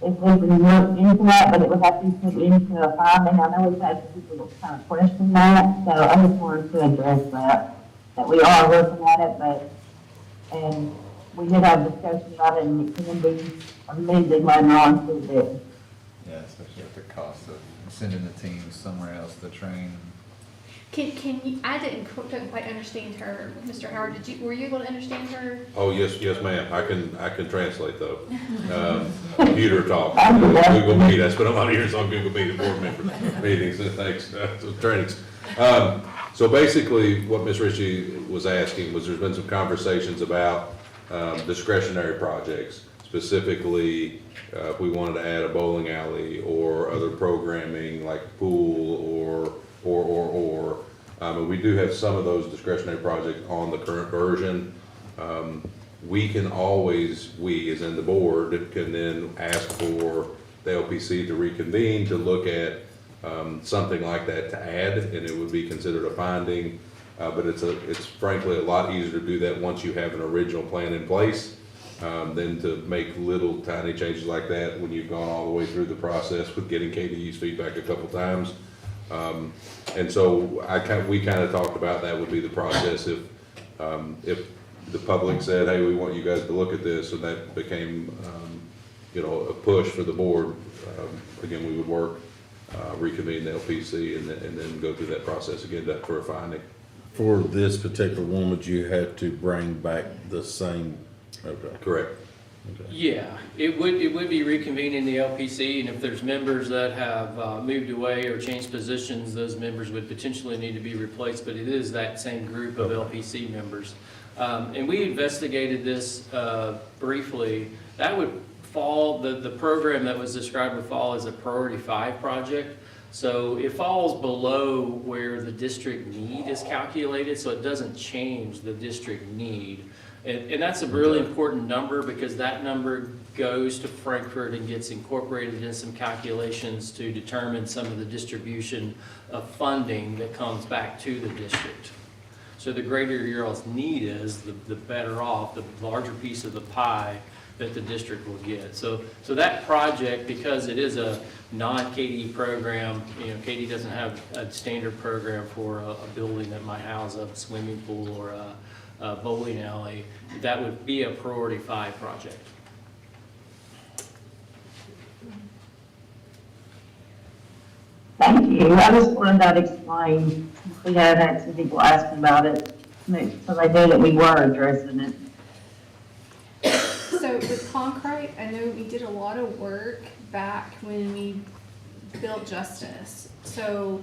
Speaker 20: If we can look into that, but it would have to be put into a finding. I know we've had people that kind of question that, so I just wanted to address that we are looking at it, but, and we did have a discussion about it, and it can be amended later on to this.
Speaker 3: Yeah, especially with the cost of sending the teams somewhere else to train.
Speaker 1: Can you, I couldn't quite understand her, Mr. Howard, were you able to understand her?
Speaker 18: Oh, yes, ma'am. I can translate though. Computer talk, Google Meet. I spent a lot of years on Google Meet at board member meetings and things, trainings. So basically, what Ms. Ritchie was asking was there's been some conversations about discretionary projects, specifically if we wanted to add a bowling alley or other programming like pool or. And we do have some of those discretionary projects on the current version. We can always, we as in the board, can then ask for the LPC to reconvene to look at something like that to add, and it would be considered a finding. But it's frankly a lot easier to do that once you have an original plan in place than to make little tiny changes like that when you've gone all the way through the process with getting KDE's feedback a couple times. And so we kind of talked about that would be the process if the public said, hey, we want you guys to look at this, and that became, a push for the board. Again, we would work, reconvene the LPC and then go through that process again for a finding.
Speaker 19: For this particular one, would you have to bring back the same? Okay.
Speaker 18: Correct.
Speaker 19: Okay.
Speaker 22: Yeah, it would be reconvening the LPC, and if there's members that have moved away or changed positions, those members would potentially need to be replaced, but it is that same group of LPC members. And we investigated this briefly. That would fall, the program that was described would fall as a priority 5 project. So it falls below where the district need is calculated, so it doesn't change the district need. And that's a really important number because that number goes to Frankfurt and gets incorporated in some calculations to determine some of the distribution of funding that comes back to the district. So the greater your all's need is, the better off, the larger piece of the pie that the district will get. So that project, because it is a non-KD program, KD doesn't have a standard program for a building that might house a swimming pool or a bowling alley. That would be a priority 5 project.
Speaker 20: Thank you. I just wanted that explained. We had had some people asking about it, so they knew that we were addressing it.
Speaker 1: So with Concrete, I know we did a lot of work back when we built Justice. So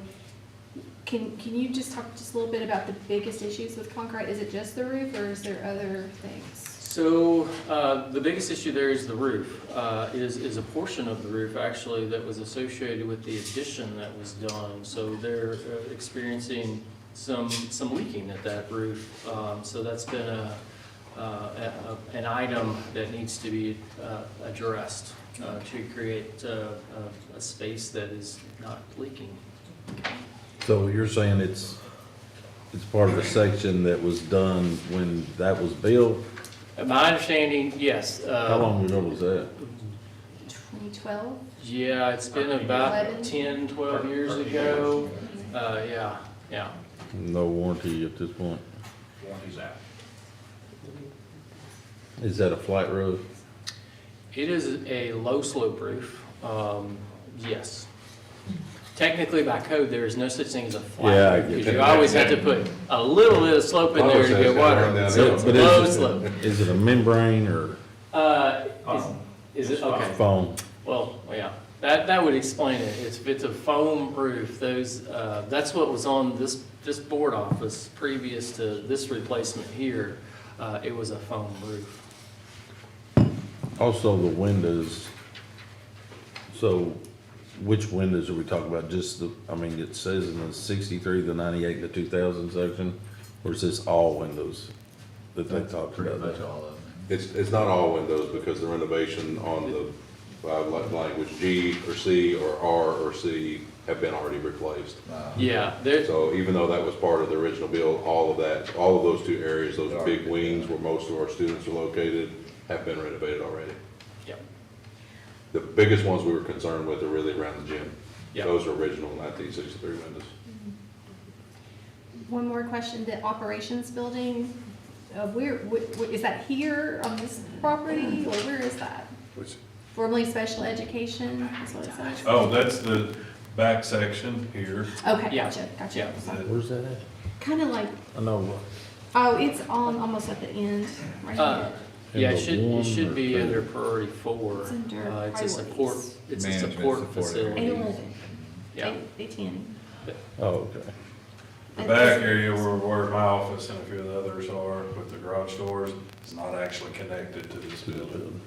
Speaker 1: can you just talk just a little bit about the biggest issues with Concrete? Is it just the roof or is there other things?
Speaker 22: So the biggest issue there is the roof, is a portion of the roof actually that was associated with the addition that was done. So they're experiencing some leaking at that roof. So that's been an item that needs to be addressed to create a space that is not leaking.
Speaker 19: So you're saying it's part of a section that was done when that was built?
Speaker 22: My understanding, yes.
Speaker 19: How long ago was that?
Speaker 1: 2012?
Speaker 22: Yeah, it's been about
Speaker 1: 11.
Speaker 22: 10, 12 years ago. Yeah.
Speaker 19: No warranty at this point?
Speaker 6: Warranty's out.
Speaker 19: Is that a flat roof?
Speaker 22: It is a low slope roof, yes. Technically by code, there is no such thing as a
Speaker 19: Yeah,
Speaker 22: flat roof, because you always have to put a little bit of slope in there to get water, so it's
Speaker 19: But
Speaker 22: low slope.
Speaker 19: Is it a membrane or
Speaker 22: Is it, okay.
Speaker 19: foam?
Speaker 22: Well, yeah, that would explain it. If it's a foam roof, that's what was on this board office previous to this replacement here. It was a foam roof.
Speaker 19: Also the windows, so which windows are we talking about? Just it says in the 63, the 98, the 2000 section, or is this all windows that they talked about?
Speaker 3: Pretty much all of them.
Speaker 18: It's not all windows because the renovation on the language G or C or R or C have been already replaced.
Speaker 22: Yeah.
Speaker 18: So even though that was part of the original build, all of those 2 areas, those big wings where most of our students are located, have been renovated already.
Speaker 22: Yep.
Speaker 18: The biggest ones we were concerned with are really around the gym.
Speaker 22: Yep.
Speaker 18: Those are original 1963 windows.
Speaker 1: One more question, the operations building, where is that here on this property, or where is that?
Speaker 4: Which,
Speaker 1: Formerly special education, is what it says?
Speaker 4: oh, that's the back section here.
Speaker 1: Okay,
Speaker 22: Yeah.
Speaker 1: gotcha.
Speaker 22: Yeah.
Speaker 19: Where's that at?
Speaker 1: Kind of like,
Speaker 19: I know.
Speaker 1: oh, it's on, almost at the end, right here.
Speaker 22: Yeah,
Speaker 19: In
Speaker 22: it
Speaker 19: the one
Speaker 22: should
Speaker 19: or
Speaker 22: be
Speaker 19: two?
Speaker 22: under priority 4.
Speaker 1: It's under
Speaker 22: It's a support,
Speaker 1: priorities.
Speaker 22: it's a
Speaker 3: Management
Speaker 22: support
Speaker 3: support.
Speaker 22: facility.
Speaker 1: 811,
Speaker 22: Yeah.
Speaker 1: 810.
Speaker 19: Oh, okay.
Speaker 4: The back area where my office and a few of the others are with the garage doors is not actually connected to this building.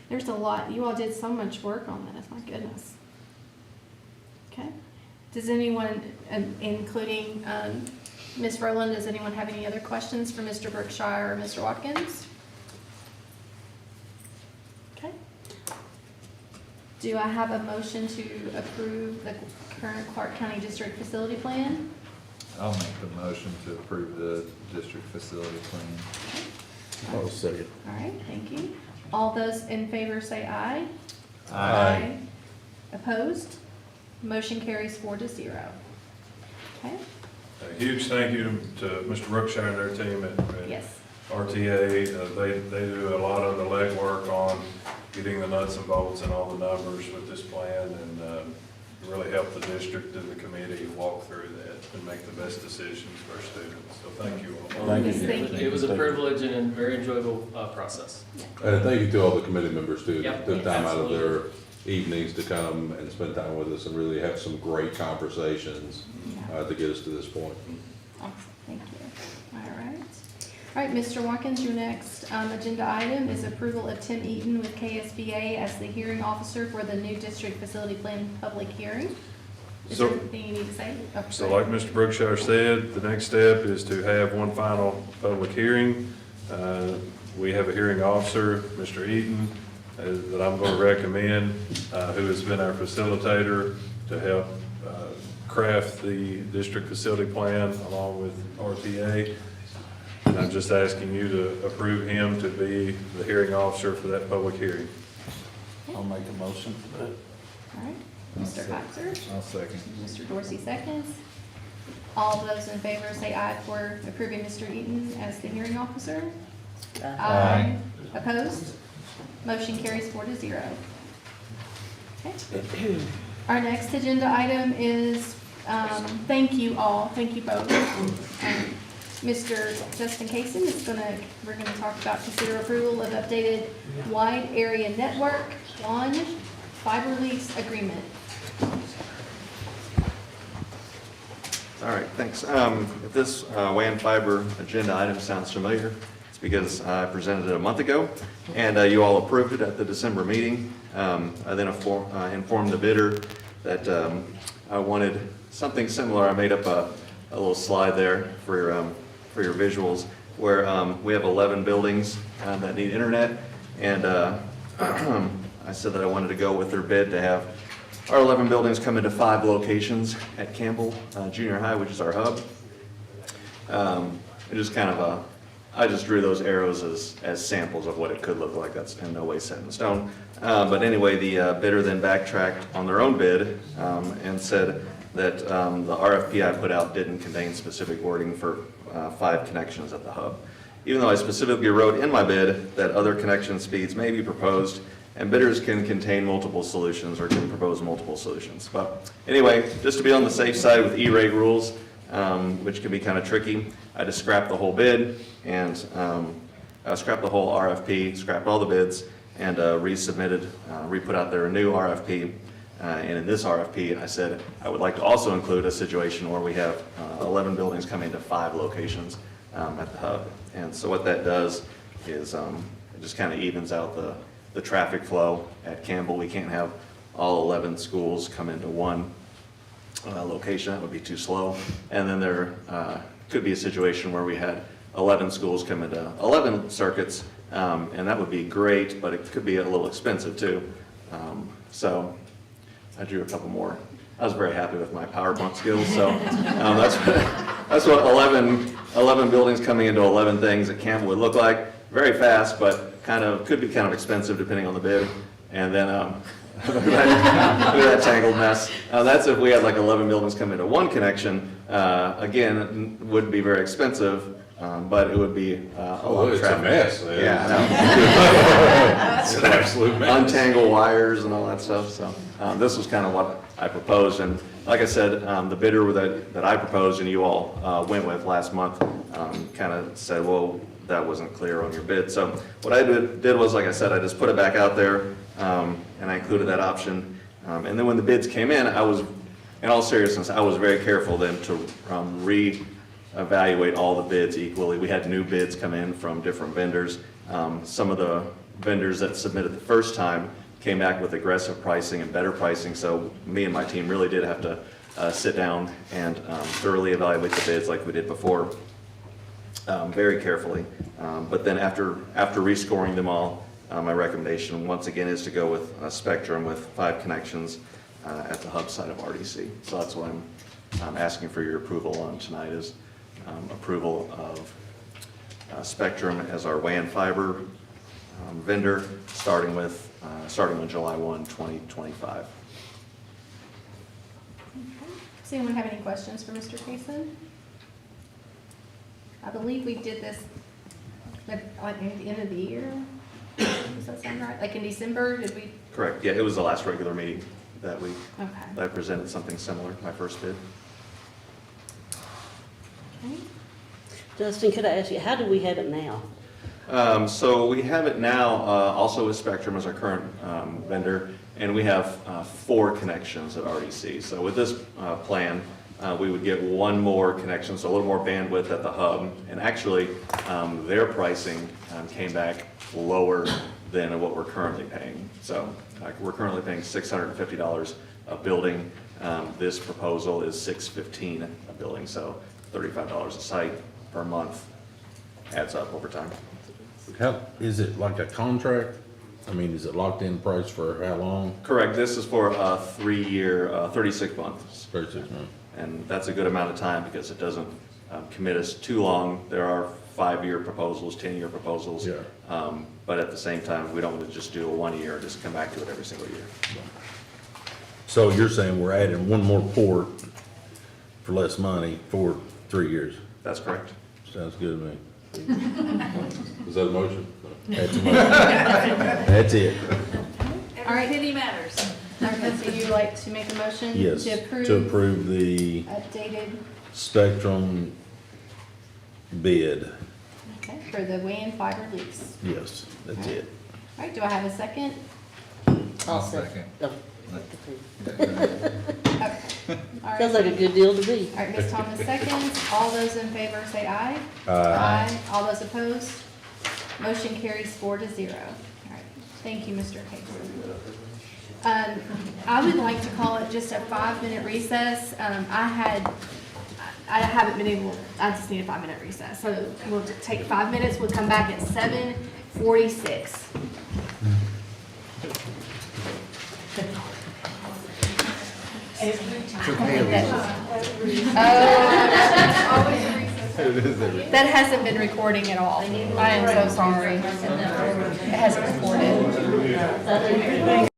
Speaker 1: There's a lot, you all did so much work on this, my goodness. Okay. Does anyone, including Ms. Rowland, does anyone have any other questions for Mr. Brookshire or Mr. Watkins? Okay. Do I have a motion to approve the current Clark County District Facility Plan?
Speaker 3: I'll make the motion to approve the district facility plan.
Speaker 19: I'll second.
Speaker 1: All right, thank you. All those in favor say aye.
Speaker 3: Aye.
Speaker 1: Opposed? Motion carries 4-0. Okay,
Speaker 4: A huge thank you to Mr. Brookshire and their team at
Speaker 1: yes.
Speaker 4: RTA. They do a lot of the legwork on getting the nuts and bolts and all the numbers with this plan, and really help the district and the committee walk through that and make the best decisions for our students. So thank you all.
Speaker 19: Thank you.
Speaker 1: Yes, thank you.
Speaker 22: It was a privilege and a very enjoyable process.
Speaker 18: And thank you to all the committee members too.
Speaker 22: Yep,
Speaker 18: Took time out of their
Speaker 22: absolutely.
Speaker 18: evenings to come and spend time with us and really have some great conversations to get us to this point.
Speaker 1: Awesome, thank you. All right.
Speaker 7: All right, Mr. Watkins, your next agenda item is approval of Tim Eaton with KSBA as the hearing officer for the new district facility plan public hearing. Is
Speaker 4: So-
Speaker 7: there anything you need to say? Oh,
Speaker 4: So like Mr. Brookshire said, the next step is to have one final public hearing. We have a hearing officer, Mr. Eaton, that I'm going to recommend, who has been our facilitator to help craft the district facility plan along with RTA. And I'm just asking you to approve him to be the hearing officer for that public hearing.
Speaker 19: I'll make a motion for that.
Speaker 7: All right, Mr. Kaiser,
Speaker 3: I'll second.
Speaker 7: Mr. Dorsey seconds. All those in favor say aye for approving Mr. Eaton as the hearing officer. Aye. Opposed? Motion carries 4-0. Okay. Our next agenda item is, thank you all, thank you both. Mr. Justin Kaysen is we're gonna talk about consider approval of updated wide area network on fiber lease agreement.
Speaker 9: All right, thanks. If this WAN fiber agenda item sounds familiar, it's because I presented it a month ago, and you all approved it at the December meeting. I then informed the bidder that I wanted something similar. I made up a little slide there for your visuals, where we have 11 buildings that need internet, and I said that I wanted to go with their bid to have our 11 buildings come into 5 locations at Campbell Junior High, which is our hub. It just kind of I just drew those arrows as samples of what it could look like. That's in no way set in stone. But anyway, the bidder then backtracked on their own bid and said that the RFP I put out didn't contain specific wording for 5 connections at the hub. Even though I specifically wrote in my bid that other connection speeds may be proposed, and bidders can contain multiple solutions or can propose multiple solutions. But anyway, just to be on the safe side with E-rate rules, which can be kind of tricky, I just scrapped the whole bid and scrapped the whole RFP, scrapped all the bids, and resubmitted, re-put out there a new RFP. And in this RFP, I said I would like to also include a situation where we have 11 buildings coming to 5 locations at the hub. And so what that does is it just kind of evens out the traffic flow at Campbell. We can't have all 11 schools come into one location. That would be too slow. And then there could be a situation where we had 11 schools come into 11 circuits, and that would be great, but it could be a little expensive too. So I drew a couple more. I was very happy with my PowerPoint skills, so that's what 11 buildings coming into 11 things at Campbell would look like. Very fast, but could be kind of expensive depending on the bid. And then look at that tangled mess. That's if we had like 11 buildings come into one connection. Again, it would be very expensive, but it would be a lot of traffic.
Speaker 18: It's a mess.
Speaker 9: Yeah, I know.
Speaker 18: It's an absolute mess.
Speaker 9: Untangle wires and all that stuff. So this was kind of what I proposed. And like I said, the bidder that I proposed and you all went with last month kind of said, well, that wasn't clear on your bid. So what I did was, like I said, I just put it back out there, and I included that option. And then when the bids came in, in all seriousness, I was very careful then to re-evaluate all the bids equally. We had new bids come in from different vendors. Some of the vendors that submitted the first time came back with aggressive pricing and better pricing, so me and my team really did have to sit down and thoroughly evaluate the bids like we did before. Very carefully, but then after rescoring them all, my recommendation once again is to go with a Spectrum with 5 connections at the hub side of RDC. So that's what I'm asking for your approval on tonight, is approval of Spectrum as our WAN fiber vendor, starting on July 1, 2025.
Speaker 7: Okay. Does anyone have any questions for Mr. Kaysen? I believe we did this like near the end of the year. Does that sound right? Like in December, did we?
Speaker 9: Correct. Yeah, it was the last regular meeting that
Speaker 7: Okay.
Speaker 9: I presented something similar, my first bid.
Speaker 7: Okay.
Speaker 11: Justin, could I ask you, how do we have it now?
Speaker 9: So we have it now also with Spectrum as our current vendor, and we have 4 connections at RDC. So with this plan, we would get one more connection, so a little more bandwidth at the hub. And actually, their pricing came back lower than what we're currently paying. So we're currently paying $650 a building. This proposal is $615 a building, so $35 a site per month adds up over time.
Speaker 19: How, is it like a contract? I mean, is it locked in price for how long?
Speaker 9: Correct. This is for a 3-year, 36 months.
Speaker 19: 36 months.
Speaker 9: And that's a good amount of time because it doesn't commit us too long. There are 5-year proposals, 10-year proposals.
Speaker 19: Yeah.
Speaker 9: But at the same time, we don't want to just do a 1 year, just come back to it every single year.
Speaker 19: So you're saying we're adding one more port for less money for 3 years?
Speaker 9: That's correct.
Speaker 19: Sounds good to me.
Speaker 18: Is that a motion?
Speaker 19: That's a motion. That's it.
Speaker 7: All right.
Speaker 2: Penny matters.
Speaker 7: Okay, so you'd like to make a motion?
Speaker 19: Yes,
Speaker 7: To approve?
Speaker 19: to approve the
Speaker 7: Updated,
Speaker 19: Spectrum bid.
Speaker 7: okay, for the WAN fiber lease.
Speaker 19: Yes, that's it.
Speaker 7: All right, do I have a second?
Speaker 11: I'll second. Oh.
Speaker 7: Okay. All right.
Speaker 11: Sounds like a good deal to me.
Speaker 7: All right, Ms. Thomas seconds. All those in favor say aye.
Speaker 19: Aye.
Speaker 7: All those opposed? Motion carries 4-0. All right, thank you, Mr. Casey. I would like to call it just a 5-minute recess. I haven't been able, I just need a 5-minute recess. So we'll take 5 minutes. We'll come back at 7:46. That hasn't been recording at all. I am so sorry. It hasn't recorded.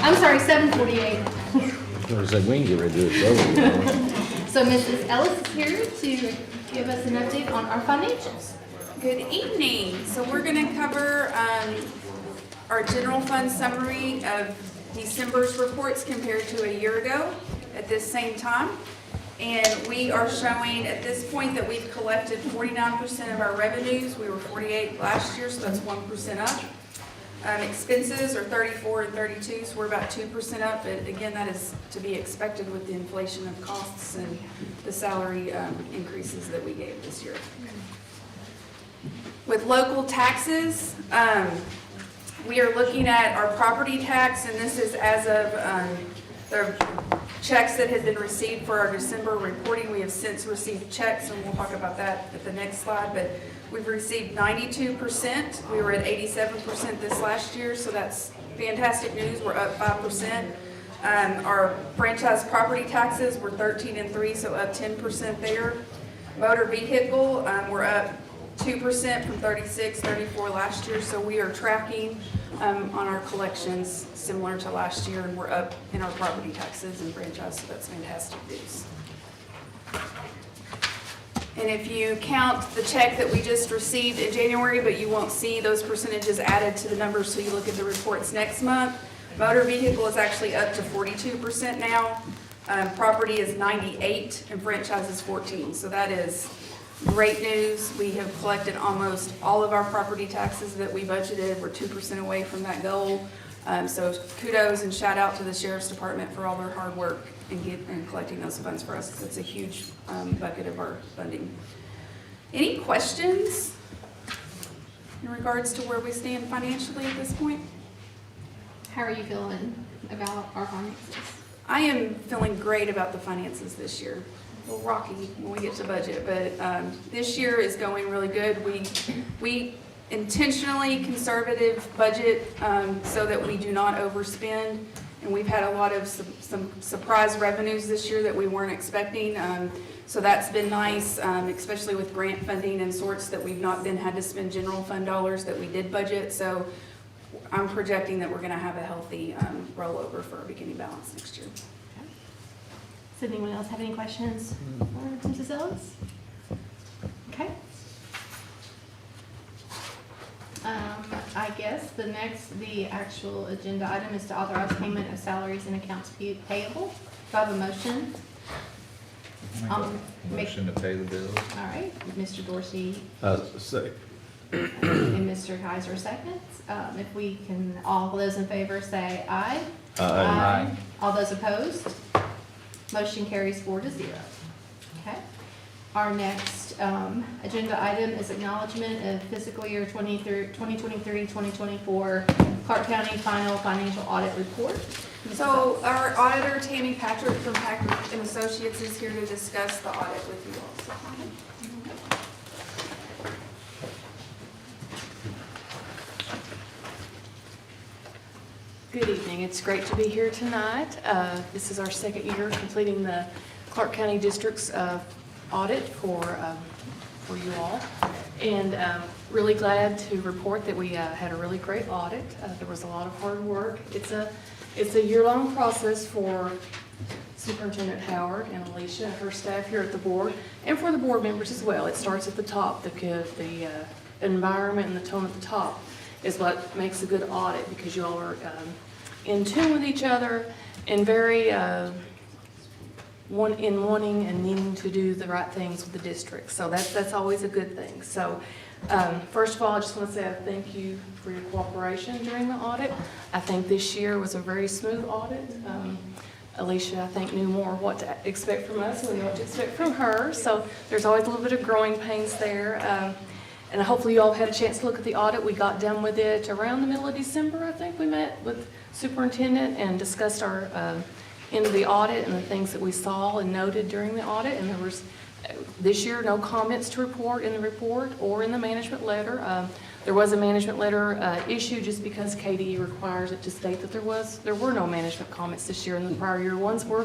Speaker 1: I'm sorry, 7:48.
Speaker 19: I was gonna say, we can get ready to do it over.
Speaker 1: So Mrs. Ellis is here to give us an update on our financials.
Speaker 12: Good evening. So we're going to cover our general fund summary of December's reports compared to a year ago at this same time. And we are showing at this point that we've collected 49% of our revenues. We were 48 last year, so that's 1% up. Expenses are 34 and 32, so we're about 2% up. But again, that is to be expected with the inflation of costs and the salary increases that we gave this year. With local taxes, we are looking at our property tax, and this is as of the checks that had been received for our December reporting. We have since received checks, and we'll talk about that at the next slide, but we've received 92%. We were at 87% this last year, so that's fantastic news. We're up 5%. Our franchise property taxes were 13 and 3, so up 10% there. Motor vehicle, we're up 2% from 36, 34 last year, so we are tracking on our collections similar to last year, and we're up in our property taxes and franchise, so that's fantastic news. And if you count the check that we just received in January, but you won't see those percentages added to the numbers, so you look at the reports next month, motor vehicle is actually up to 42% now. Property is 98 and franchise is 14, so that is great news. We have collected almost all of our property taxes that we budgeted. We're 2% away from that goal. So kudos and shout out to the Sheriff's Department for all their hard work in collecting those funds for us. It's a huge bucket of our funding. Any questions in regards to where we stand financially at this point?
Speaker 1: How are you feeling about our finances?
Speaker 12: I am feeling great about the finances this year. A little rocky when we get to budget, but this year is going really good. We intentionally conservative budget so that we do not overspend, and we've had a lot of some surprise revenues this year that we weren't expecting. So that's been nice, especially with grant funding and sorts that we've not then had to spend general fund dollars that we did budget. So I'm projecting that we're going to have a healthy rollover for our beginning balance next year.
Speaker 1: Does anyone else have any questions for Mrs. Ellis? Okay. I guess the actual agenda item is to authorize payment of salaries and accounts payable. Do I have a motion?
Speaker 3: Motion to pay the bills.
Speaker 1: All right, Mr. Dorsey
Speaker 19: Second.
Speaker 1: and Mr. Kaiser seconds. If we can, all those in favor say aye.
Speaker 19: Aye.
Speaker 1: All those opposed? Motion carries 4-0. Okay. Our next agenda item is acknowledgement of fiscal year 2023-2024 Clark County final financial audit report.
Speaker 12: So our auditor, Tammy Patrick from Patrick and Associates, is here to discuss the audit with you all. So,
Speaker 13: good evening. It's great to be here tonight. This is our second year completing the Clark County District's audit for you all. And really glad to report that we had a really great audit. There was a lot of hard work. It's a year-long process for Superintendent Howard and Alicia and her staff here at the board, and for the board members as well. It starts at the top because the environment and the tone at the top is what makes a good audit, because you all are in tune with each other and very wanting and needing to do the right things with the district. So that's always a good thing. So first of all, I just want to say I thank you for your cooperation during the audit. I think this year was a very smooth audit. Alicia, I think, knew more what to expect from us and we knew what to expect from her. So there's always a little bit of growing pains there. And hopefully you all had a chance to look at the audit. We got done with it around the middle of December, I think. We met with superintendent and discussed our end of the audit and the things that we saw and noted during the audit. And there was, this year, no comments to report in the report or in the management letter. There was a management letter issued just because KDE requires it to state that there were no management comments this year, and the prior year ones were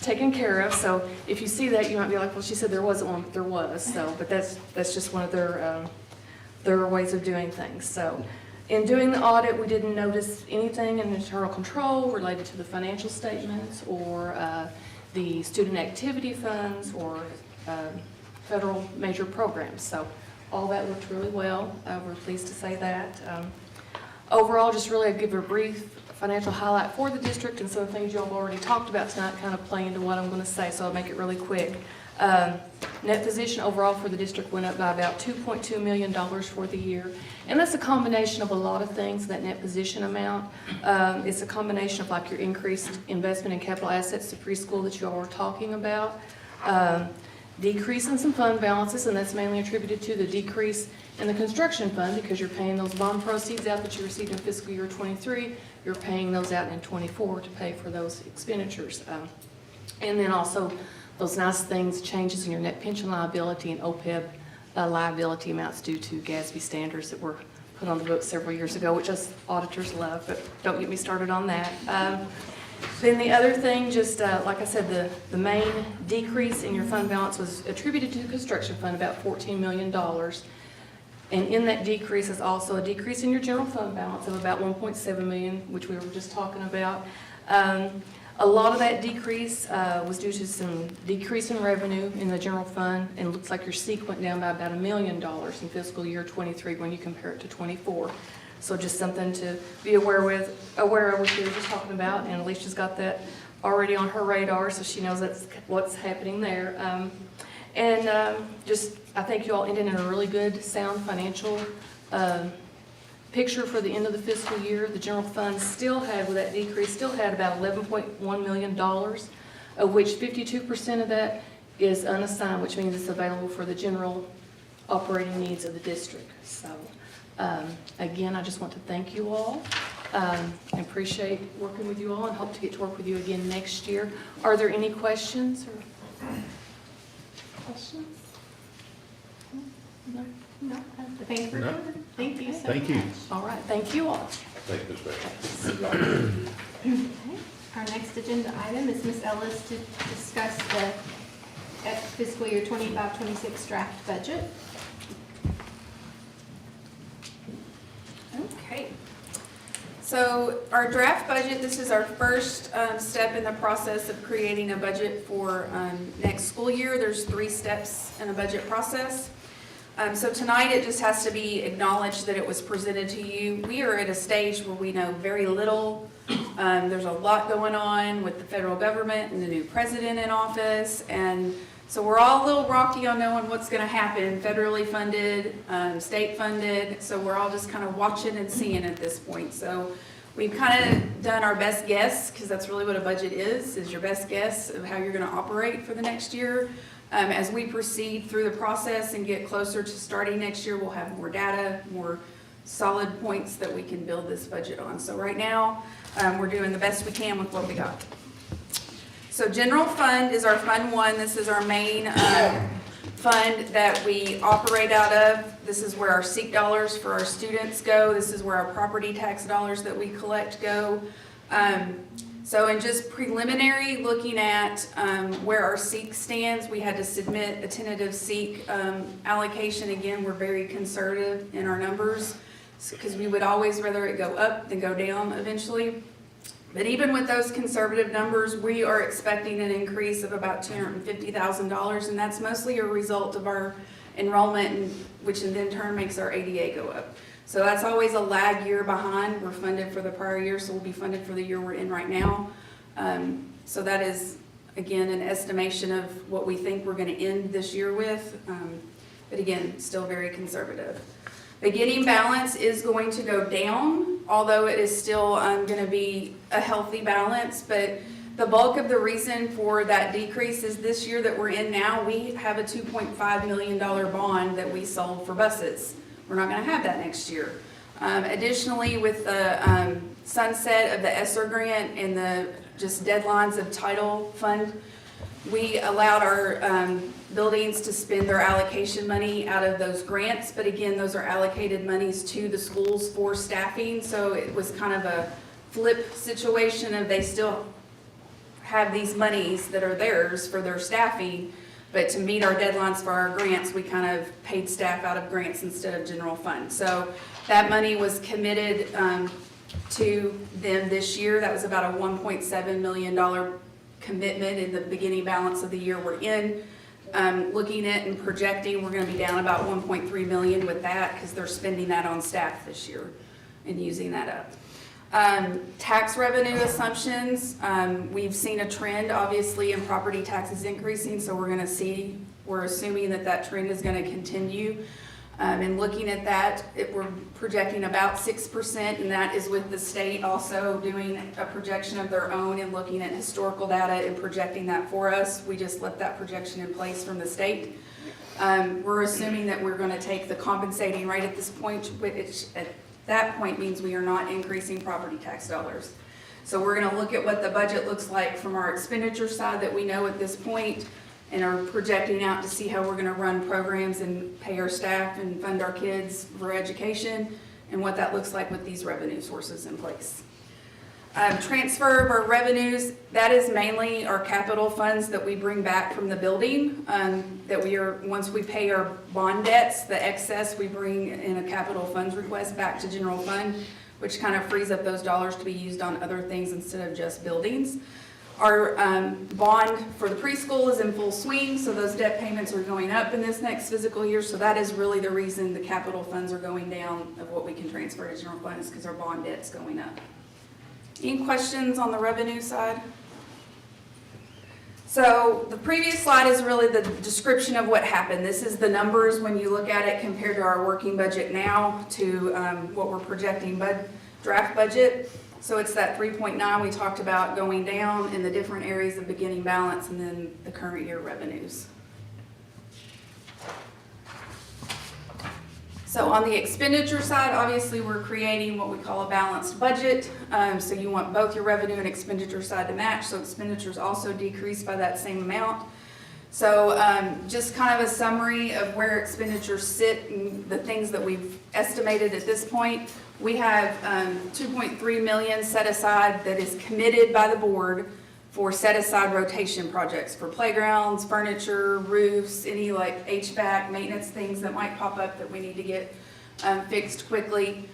Speaker 13: taken care of. So if you see that, you might be like, well, she said there wasn't one, but there was. So, but that's just one of their ways of doing things. So, In doing the audit, we didn't notice anything in internal control related to the financial statements or the student activity funds or federal major programs. So all that worked really well. We're pleased to say that. Overall, just really give a brief financial highlight for the district, and some things y'all have already talked about tonight kind of play into what I'm going to say, so I'll make it really quick. Net position overall for the district went up by about $2.2 million for the year, and that's a combination of a lot of things, that net position amount. It's a combination of like your increased investment in capital assets to preschool that you all were talking about, decrease in some fund balances, and that's mainly attributed to the decrease in the construction fund because you're paying those bond proceeds out that you received in fiscal year 23. You're paying those out in 24 to pay for those expenditures. And then also those nice things, changes in your net pension liability and OPEB liability amounts due to GASB standards that were put on the books several years ago, which us auditors love, but don't get me started on that. Then the other thing, just like I said, the main decrease in your fund balance was attributed to the construction fund, about $14 million. And in that decrease is also a decrease in your general fund balance of about $1.7 million, which we were just talking about. A lot of that decrease was due to some decrease in revenue in the general fund, and it looks like your SEEK went down by about $1 million in fiscal year 23 when you compare it to 24. So just something to be aware of what we were just talking about, and Alicia's got that already on her radar, so she knows that's what's happening there. Just, I think you all ended in a really good, sound financial picture for the end of the fiscal year. The general fund still had, with that decrease, still had about $11.1 million, of which 52% of that is unassigned, which means it's available for the general operating needs of the district. So, again, I just want to thank you all. I appreciate working with you all and hope to get to work with you again next year. Are there any questions or questions? No?
Speaker 1: No, thank you.
Speaker 19: No.
Speaker 1: Thank you so
Speaker 19: Thank you.
Speaker 1: much.
Speaker 13: All right, thank you all.
Speaker 19: Thank you, Ms. Becker.
Speaker 1: Okay. Our next agenda item is Ms. Ellis to discuss the fiscal year 25-26 draft budget.
Speaker 12: Okay. So our draft budget, this is our first step in the process of creating a budget for next school year. There's 3 steps in a budget process. So tonight it just has to be acknowledged that it was presented to you. We are at a stage where we know very little. There's a lot going on with the federal government and the new president in office, and so we're all a little rocky on knowing what's going to happen, federally funded, state funded, so we're all just kind of watching and seeing at this point. So we've kind of done our best guess, because that's really what a budget is your best guess of how you're going to operate for the next year. As we proceed through the process and get closer to starting next year, we'll have more data, more solid points that we can build this budget on. So right now, we're doing the best we can with what we got. So general fund is our fund 1. This is our main fund that we operate out of. This is where our SEEK dollars for our students go. This is where our property tax dollars that we collect go. So in just preliminary, looking at where our SEEK stands, we had to submit a tentative SEEK allocation. Again, we're very conservative in our numbers because we would always rather it go up than go down eventually. But even with those conservative numbers, we are expecting an increase of about $250,000, and that's mostly a result of our enrollment, which in turn makes our ADA go up. So that's always a lag year behind. We're funded for the prior year, so we'll be funded for the year we're in right now. So that is, again, an estimation of what we think we're going to end this year with. But again, still very conservative. Beginning balance is going to go down, although it is still going to be a healthy balance. But the bulk of the reason for that decrease is this year that we're in now, we have a $2.5 million bond that we sold for buses. We're not going to have that next year. Additionally, with the sunset of the ESSER grant and the just deadlines of title fund, we allowed our buildings to spend their allocation money out of those grants. But again, those are allocated monies to the schools for staffing. So it was kind of a flip situation of they still have these monies that are theirs for their staffing. But to meet our deadlines for our grants, we kind of paid staff out of grants instead of general fund. So That money was committed to them this year. That was about a $1.7 million commitment in the beginning balance of the year we're in. Looking at and projecting, we're going to be down about 1.3 million with that because they're spending that on staff this year and using that up. Tax revenue assumptions, we've seen a trend obviously in property taxes increasing, so we're assuming that trend is going to continue. And looking at that, we're projecting about 6%, and that is with the state also doing a projection of their own and looking at historical data and projecting that for us. We just left that projection in place from the state. We're assuming that we're going to take the compensating rate at this point, which at that point means we are not increasing property tax dollars. So we're going to look at what the budget looks like from our expenditure side that we know at this point, and are projecting out to see how we're going to run programs and pay our staff and fund our kids for education, and what that looks like with these revenue sources in place. Transfer of our revenues, that is mainly our capital funds that we bring back from the building, once we pay our bond debts, the excess we bring in a capital funds request back to general fund, which kind of frees up those dollars to be used on other things instead of just buildings. Our bond for the preschool is in full swing, so those debt payments are going up in this next fiscal year, so that is really the reason the capital funds are going down of what we can transfer to general funds, because our bond debt's going up. Any questions on the revenue side? So the previous slide is really the description of what happened. This is the numbers when you look at it compared to our working budget now to what we're projecting draft budget. So it's that 3.9 we talked about going down in the different areas of beginning balance, and then the current year revenues. So on the expenditure side, obviously we're creating what we call a balanced budget. So you want both your revenue and expenditure side to match, so expenditures also decrease by that same amount. So just kind of a summary of where expenditures sit and the things that we've estimated at this point. We have 2.3 million set aside that is committed by the board for set aside rotation projects for playgrounds, furniture, roofs, any like HVAC maintenance things that might pop up that we need to get fixed quickly.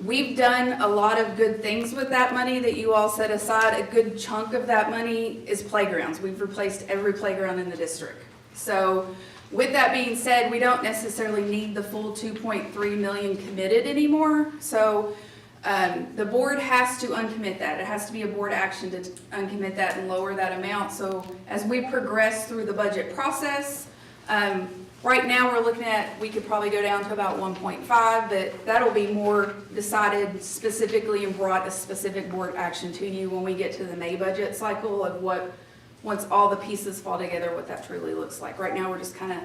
Speaker 12: We've done a lot of good things with that money that you all set aside. A good chunk of that money is playgrounds. We've replaced every playground in the district. So with that being said, we don't necessarily need the full 2.3 million committed anymore. So the board has to uncommit that. It has to be a board action to uncommit that and lower that amount. So as we progress through the budget process, right now we're looking at, we could probably go down to about 1.5, but that'll be more decided specifically and brought a specific board action to you when we get to the May budget cycle of what, once all the pieces fall together, what that truly looks like. Right now we're just kind of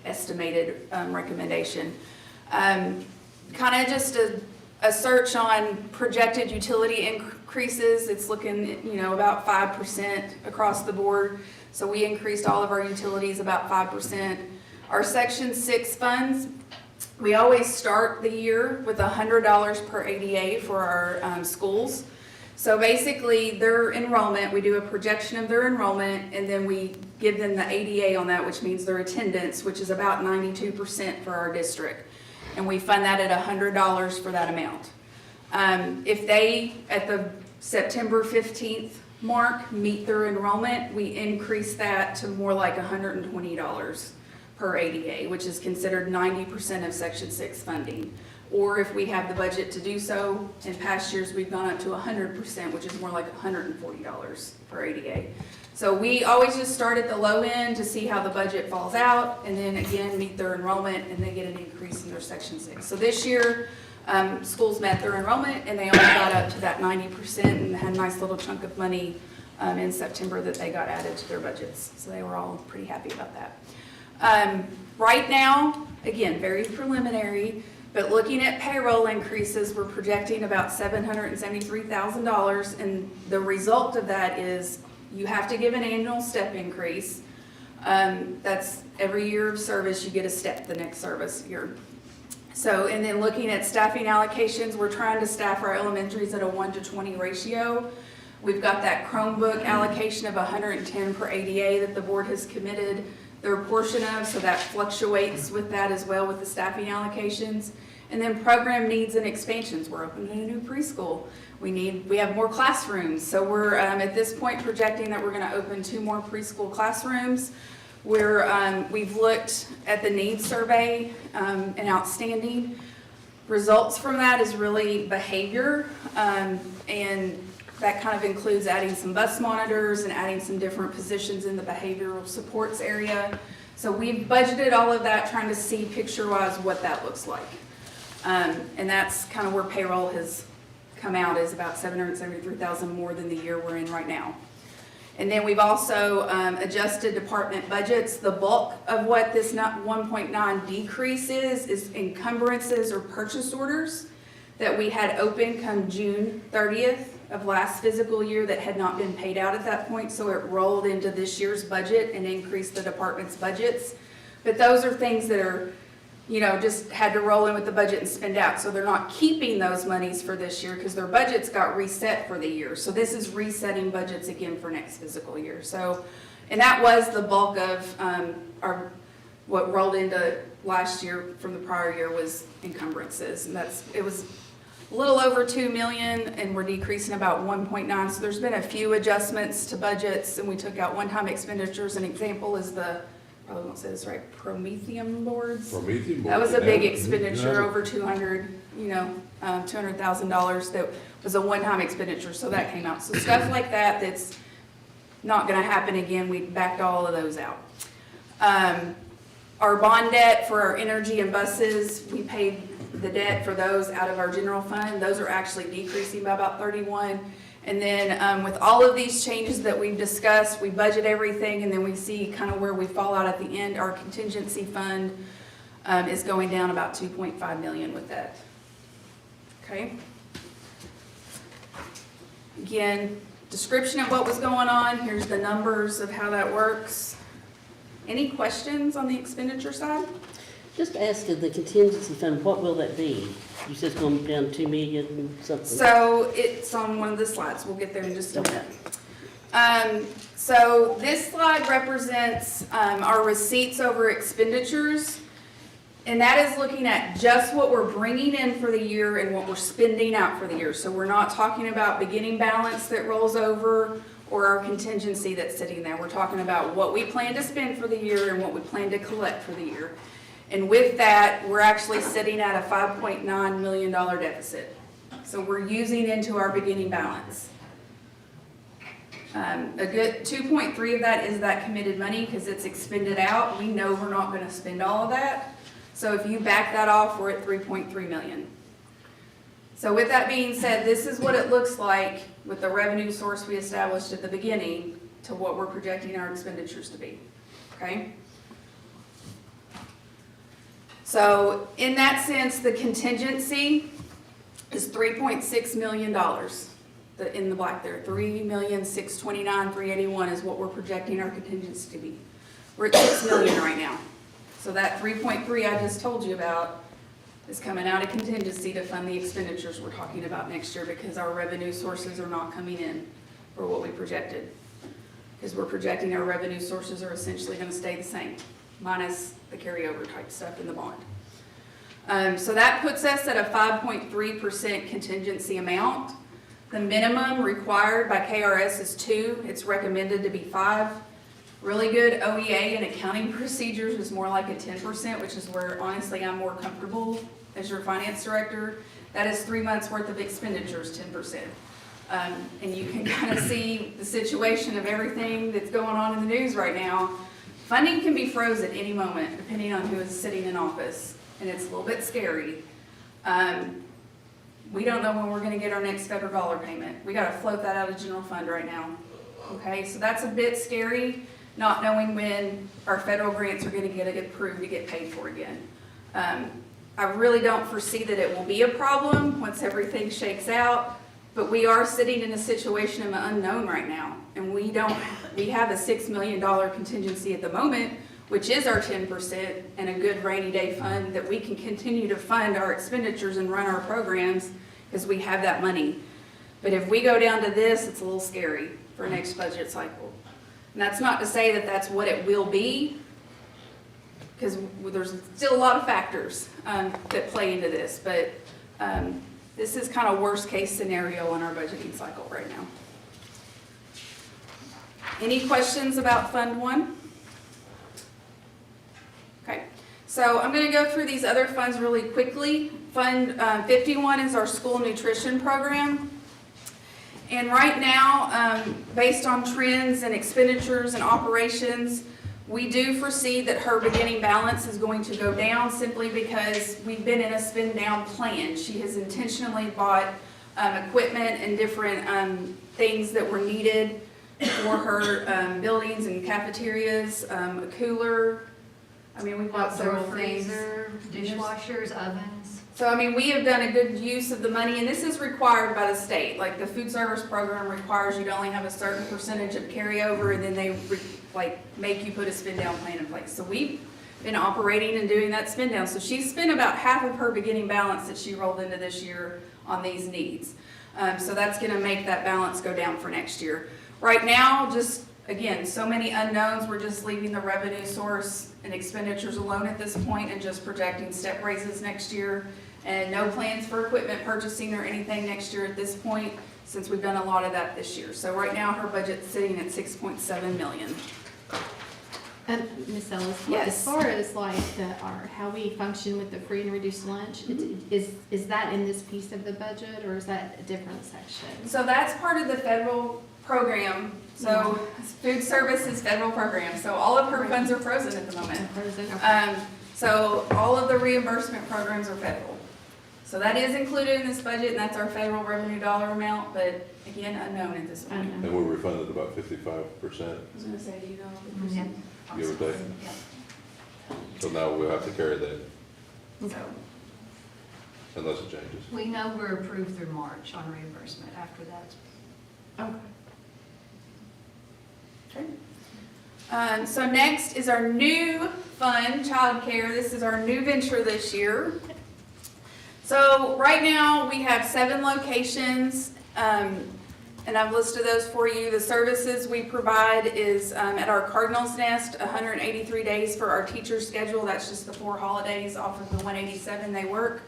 Speaker 12: estimated recommendation. Kind of just a search on projected utility increases. It's looking, about 5% across the board. So we increased all of our utilities about 5%. Our Section 6 funds, we always start the year with $100 per ADA for our schools. So basically their enrollment, we do a projection of their enrollment, and then we give them the ADA on that, which means their attendance, which is about 92% for our district. And we fund that at $100 for that amount. If they, at the September 15th mark, meet their enrollment, we increase that to more like $120 per ADA, which is considered 90% of Section 6 funding. Or if we have the budget to do so, in past years we've gone up to 100%, which is more like $140 per ADA. So we always just start at the low end to see how the budget falls out, and then again meet their enrollment, and they get an increase in their Section 6. So this year, schools met their enrollment, and they only got up to that 90% and had a nice little chunk of money in September that they got added to their budgets. So they were all pretty happy about that. Right now, again, very preliminary, but looking at payroll increases, we're projecting about $773,000, and the result of that is you have to give an annual step increase. That's every year of service, you get a step the next service year. So, and then looking at staffing allocations, we're trying to staff our elementaries at a 1-to-20 ratio. We've got that Chromebook allocation of 110 per ADA that the board has committed their portion of, so that fluctuates with that as well with the staffing allocations. And then program needs and expansions. We're opening a new preschool. We have more classrooms. So we're at this point projecting that we're going to open 2 more preschool classrooms. We've looked at the needs survey and outstanding results from that is really behavior, and that kind of includes adding some bus monitors and adding some different positions in the behavioral supports area. So we've budgeted all of that, trying to see picture-wise what that looks like. And that's kind of where payroll has come out, is about $773,000 more than the year we're in right now. And then we've also adjusted department budgets. The bulk of what this 1.9 decrease is encumbrances or purchase orders that we had open come June 30th of last fiscal year that had not been paid out at that point. So it rolled into this year's budget and increased the department's budgets. But those are things that are, just had to roll in with the budget and spend out. So they're not keeping those monies for this year because their budgets got reset for the year. So this is resetting budgets again for next fiscal year. So, and that was the bulk of what rolled into last year from the prior year was encumbrances. And it was a little over 2 million, and we're decreasing about 1.9. So there's been a few adjustments to budgets, and we took out one-time expenditures. An example is probably won't say this right, Prometheum boards. That was a big expenditure, over $200,000 that was a one-time expenditure, so that came out. So stuff like that that's not gonna happen again, we backed all of those out. Our bond debt for our energy and buses, we paid the debt for those out of our general fund. Those are actually decreasing by about 31. And then with all of these changes that we've discussed, we budget everything and then we see kind of where we fall out at the end. Our contingency fund is going down about 2.5 million with that. Okay. Again, description of what was going on. Here's the numbers of how that works. Any questions on the expenditure side?
Speaker 11: Just asking the contingency fund, what will that be? You said it's going down 2 million something.
Speaker 12: So it's on one of the slides. We'll get there in just a minute. So this slide represents our receipts over expenditures. And that is looking at just what we're bringing in for the year and what we're spending out for the year. So we're not talking about beginning balance that rolls over or our contingency that's sitting there. We're talking about what we plan to spend for the year and what we plan to collect for the year. And with that, we're actually sitting at a $5.9 million deficit. So we're using into our beginning balance. A good 2.3 of that is that committed money because it's expended out. We know we're not going to spend all of that. So if you back that off, we're at 3.3 million. So with that being said, this is what it looks like with the revenue source we established at the beginning to what we're projecting our expenditures to be. Okay? So in that sense, the contingency is $3.6 million. In the black there, $3,629,381 is what we're projecting our contingency to be. We're at $6 million right now. So that 3.3 I just told you about is coming out of contingency to fund the expenditures we're talking about next year because our revenue sources are not coming in for what we projected. Because we're projecting our revenue sources are essentially going to stay the same, minus the carryover type stuff in the bond. So that puts us at a 5.3% contingency amount. The minimum required by KRS is 2. It's recommended to be 5. Really good OEA and accounting procedures is more like a 10%, which is where honestly I'm more comfortable as your finance director. That is 3 months worth of expenditures, 10%. And you can kind of see the situation of everything that's going on in the news right now. Funding can be frozen at any moment, depending on who is sitting in office, and it's a little bit scary. We don't know when we're going to get our next federal dollar payment. We got to float that out of general fund right now. Okay, so that's a bit scary, not knowing when our federal grants are going to get approved to get paid for again. I really don't foresee that it will be a problem once everything shakes out, but we are sitting in a situation of the unknown right now, and we have a $6 million contingency at the moment, which is our 10% and a good rainy day fund that we can continue to fund our expenditures and run our programs because we have that money. But if we go down to this, it's a little scary for next budget cycle. And that's not to say that that's what it will be, because there's still a lot of factors that play into this, but this is kind of worst case scenario in our budgeting cycle right now. Any questions about Fund 1? Okay, so I'm going to go through these other funds really quickly. Fund 51 is our school nutrition program. And right now, based on trends and expenditures and operations, we do foresee that her beginning balance is going to go down simply because we've been in a spend down plan. She has intentionally bought equipment and different things that were needed for her buildings and cafeterias, a cooler. I mean, we've bought several things.
Speaker 10: Freezer, dishwashers, ovens.
Speaker 12: So, I mean, we have done a good use of the money, and this is required by the state. Like, the food service program requires you to only have a certain percentage of carryover, and then they, make you put a spend-down plan in place. So we've been operating and doing that spend-down. So she's spent about half of her beginning balance that she rolled into this year on these needs. So that's gonna make that balance go down for next year. Right now, just, again, so many unknowns. We're just leaving the revenue source and expenditures alone at this point and just projecting step raises next year. And no plans for equipment purchasing or anything next year at this point, since we've done a lot of that this year. So right now, her budget's sitting at $6.7 million.
Speaker 1: Ms. Ellis,
Speaker 12: Yes.
Speaker 1: as far as like how we function with the free and reduced lunch, is that in this piece of the budget, or is that a different section?
Speaker 12: So that's part of the federal program. So food service is federal program. So all of her funds are frozen at the moment.
Speaker 1: Frozen, okay.
Speaker 12: So all of the reimbursement programs are federal. So that is included in this budget, and that's our federal revenue dollar amount, but again, unknown at this point.
Speaker 18: And we're refunded about 55%,
Speaker 12: I was gonna say, do you know the percent?
Speaker 18: give or take. So now we'll have to carry that
Speaker 12: So,
Speaker 18: unless it changes.
Speaker 10: We know we're approved through March on reimbursement. After that,
Speaker 12: okay. So next is our new fund, childcare. This is our new venture this year. So right now, we have 7 locations, and I've listed those for you. The services we provide is at our Cardinal's Nest, 183 days for our teacher schedule. That's just the 4 holidays off of the 187 they work.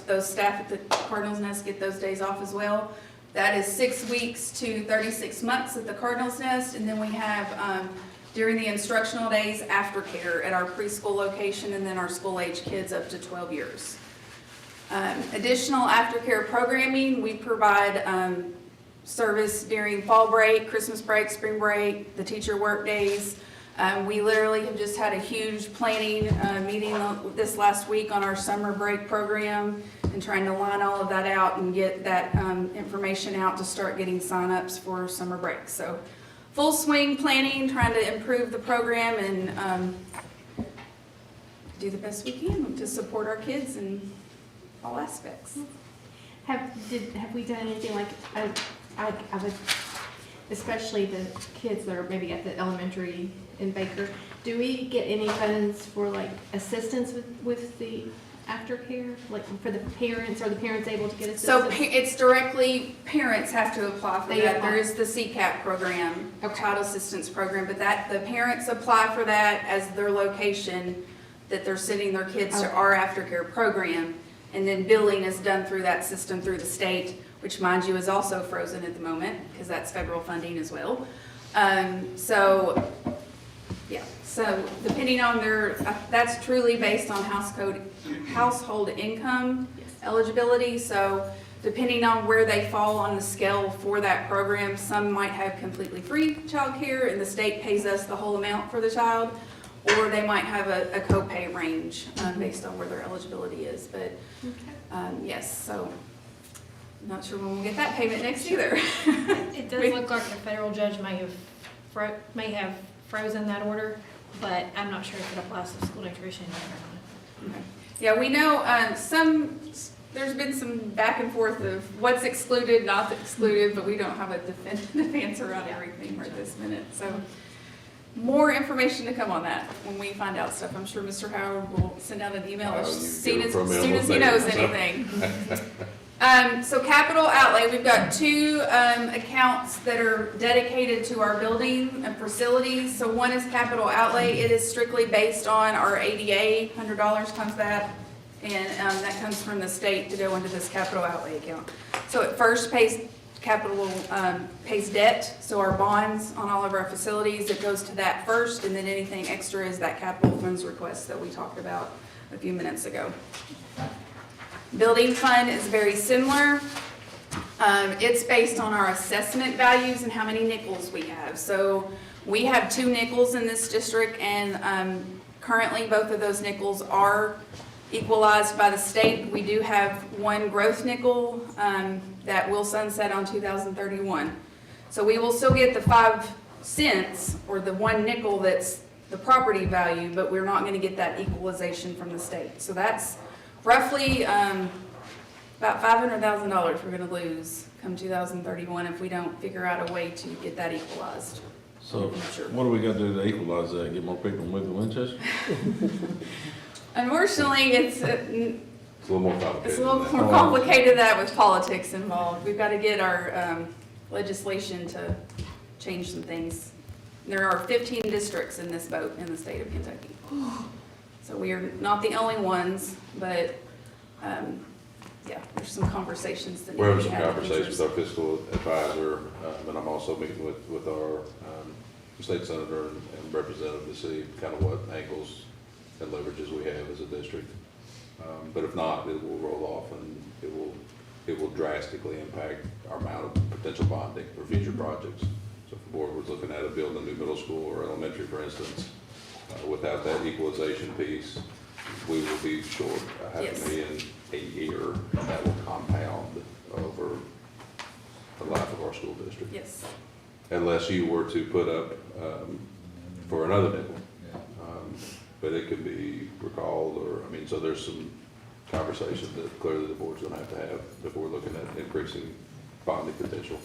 Speaker 12: Those staff at the Cardinal's Nest get those days off as well. That is 6 weeks to 36 months at the Cardinal's Nest. And then we have, during the instructional days, aftercare at our preschool location, and then our school-age kids up to 12 years. Additional aftercare programming, we provide service during fall break, Christmas break, spring break, the teacher work days. We literally have just had a huge planning meeting this last week on our summer break program and trying to line all of that out and get that information out to start getting signups for summer break. So full swing planning, trying to improve the program and do the best we can to support our kids in all aspects.
Speaker 1: Have we done anything like, I would, especially the kids that are maybe at the elementary in Baker, do we get any funds for like assistance with the aftercare, like for the parents? Are the parents able to get assistance?
Speaker 12: So it's directly, parents have to apply for
Speaker 1: They
Speaker 12: that.
Speaker 1: apply.
Speaker 12: There is the CCAP program,
Speaker 1: Okay.
Speaker 12: Child Assistance Program, but the parents apply for that as their location that they're sending their kids to
Speaker 1: Okay.
Speaker 12: our aftercare program. And then billing is done through that system through the state, which mind you is also frozen at the moment because that's federal funding as well. So depending on that's truly based on household income eligibility. So depending on where they fall on the scale for that program, some might have completely free childcare and the state pays us the whole amount for the child, or they might have a copay range based on where their eligibility is. But yes, so I'm not sure when we'll get that payment next either.
Speaker 14: It does look like the federal judge may have frozen that order, but I'm not sure if it applies to school nutrition or not.
Speaker 12: Okay. Yeah, we know there's been some back and forth of what's excluded, not excluded, but we don't have a definitive answer on everything right this minute. So more information to come on that when we find out stuff. I'm sure Mr. Howard will send out an email as soon as he knows anything. So capital outlay, we've got two accounts that are dedicated to our building and facilities. So one is capital outlay. It is strictly based on our ADA, $100 comes that, and that comes from the state to go into this capital outlay account. So it first pays pays debt, so our bonds on all of our facilities, it goes to that first, and then anything extra is that capital funds request that we talked about a few minutes ago. Building fund is very similar. It's based on our assessment values and how many nickels we have. So we have 2 nickels in this district, and currently both of those nickels are equalized by the state. We do have 1 growth nickel that will sunset on 2031. So we will still get the 5 cents or the 1 nickel that's the property value, but we're not going to get that equalization from the state. So that's roughly about $500,000 we're going to lose come 2031 if we don't figure out a way to get that equalized.
Speaker 19: So what do we got to do to equalize that? Get more people to move to Winchester?
Speaker 12: Unfortunately, it's
Speaker 19: a little more complicated.
Speaker 12: It's a little more complicated than that with politics involved. We've got to get our legislation to change some things. There are 15 districts in this boat in the state of Kentucky. So we are not the only ones, but yeah, there's some conversations that need
Speaker 18: We're
Speaker 12: to be
Speaker 18: having some
Speaker 12: had.
Speaker 18: conversations with our fiscal advisor, and I'm also meeting with our state senator and representative to see kind of what angles and leverages we have as a district. But if not, it will roll off, and it will drastically impact our amount of potential bonding for future projects. So if the board was looking at building a new middle school or elementary, for instance, without that equalization piece, we will be short $500,000 a year, and that will compound over the life of our school district.
Speaker 12: Yes.
Speaker 18: Unless you were to put up for another nickel. But it could be recalled, or, I mean, so there's some conversation that clearly the board's gonna have to have if we're looking at increasing bonding potential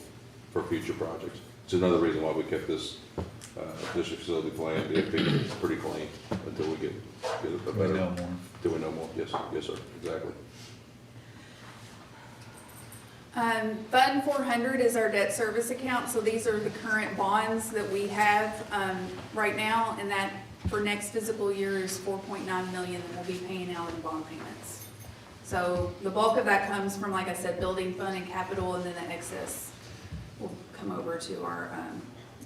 Speaker 18: for future projects. It's another reason why we kept this district facility plan DFP pretty clean until we get a better.
Speaker 3: We know more.
Speaker 18: Till we know more, yes, yes, sir, exactly.
Speaker 12: Fund 400 is our debt service account, so these are the current bonds that we have right now, and that for next fiscal year is $4.9 million that we'll be paying out in bond payments. So the bulk of that comes from, like I said, building fund and capital, and then the excess will come over to our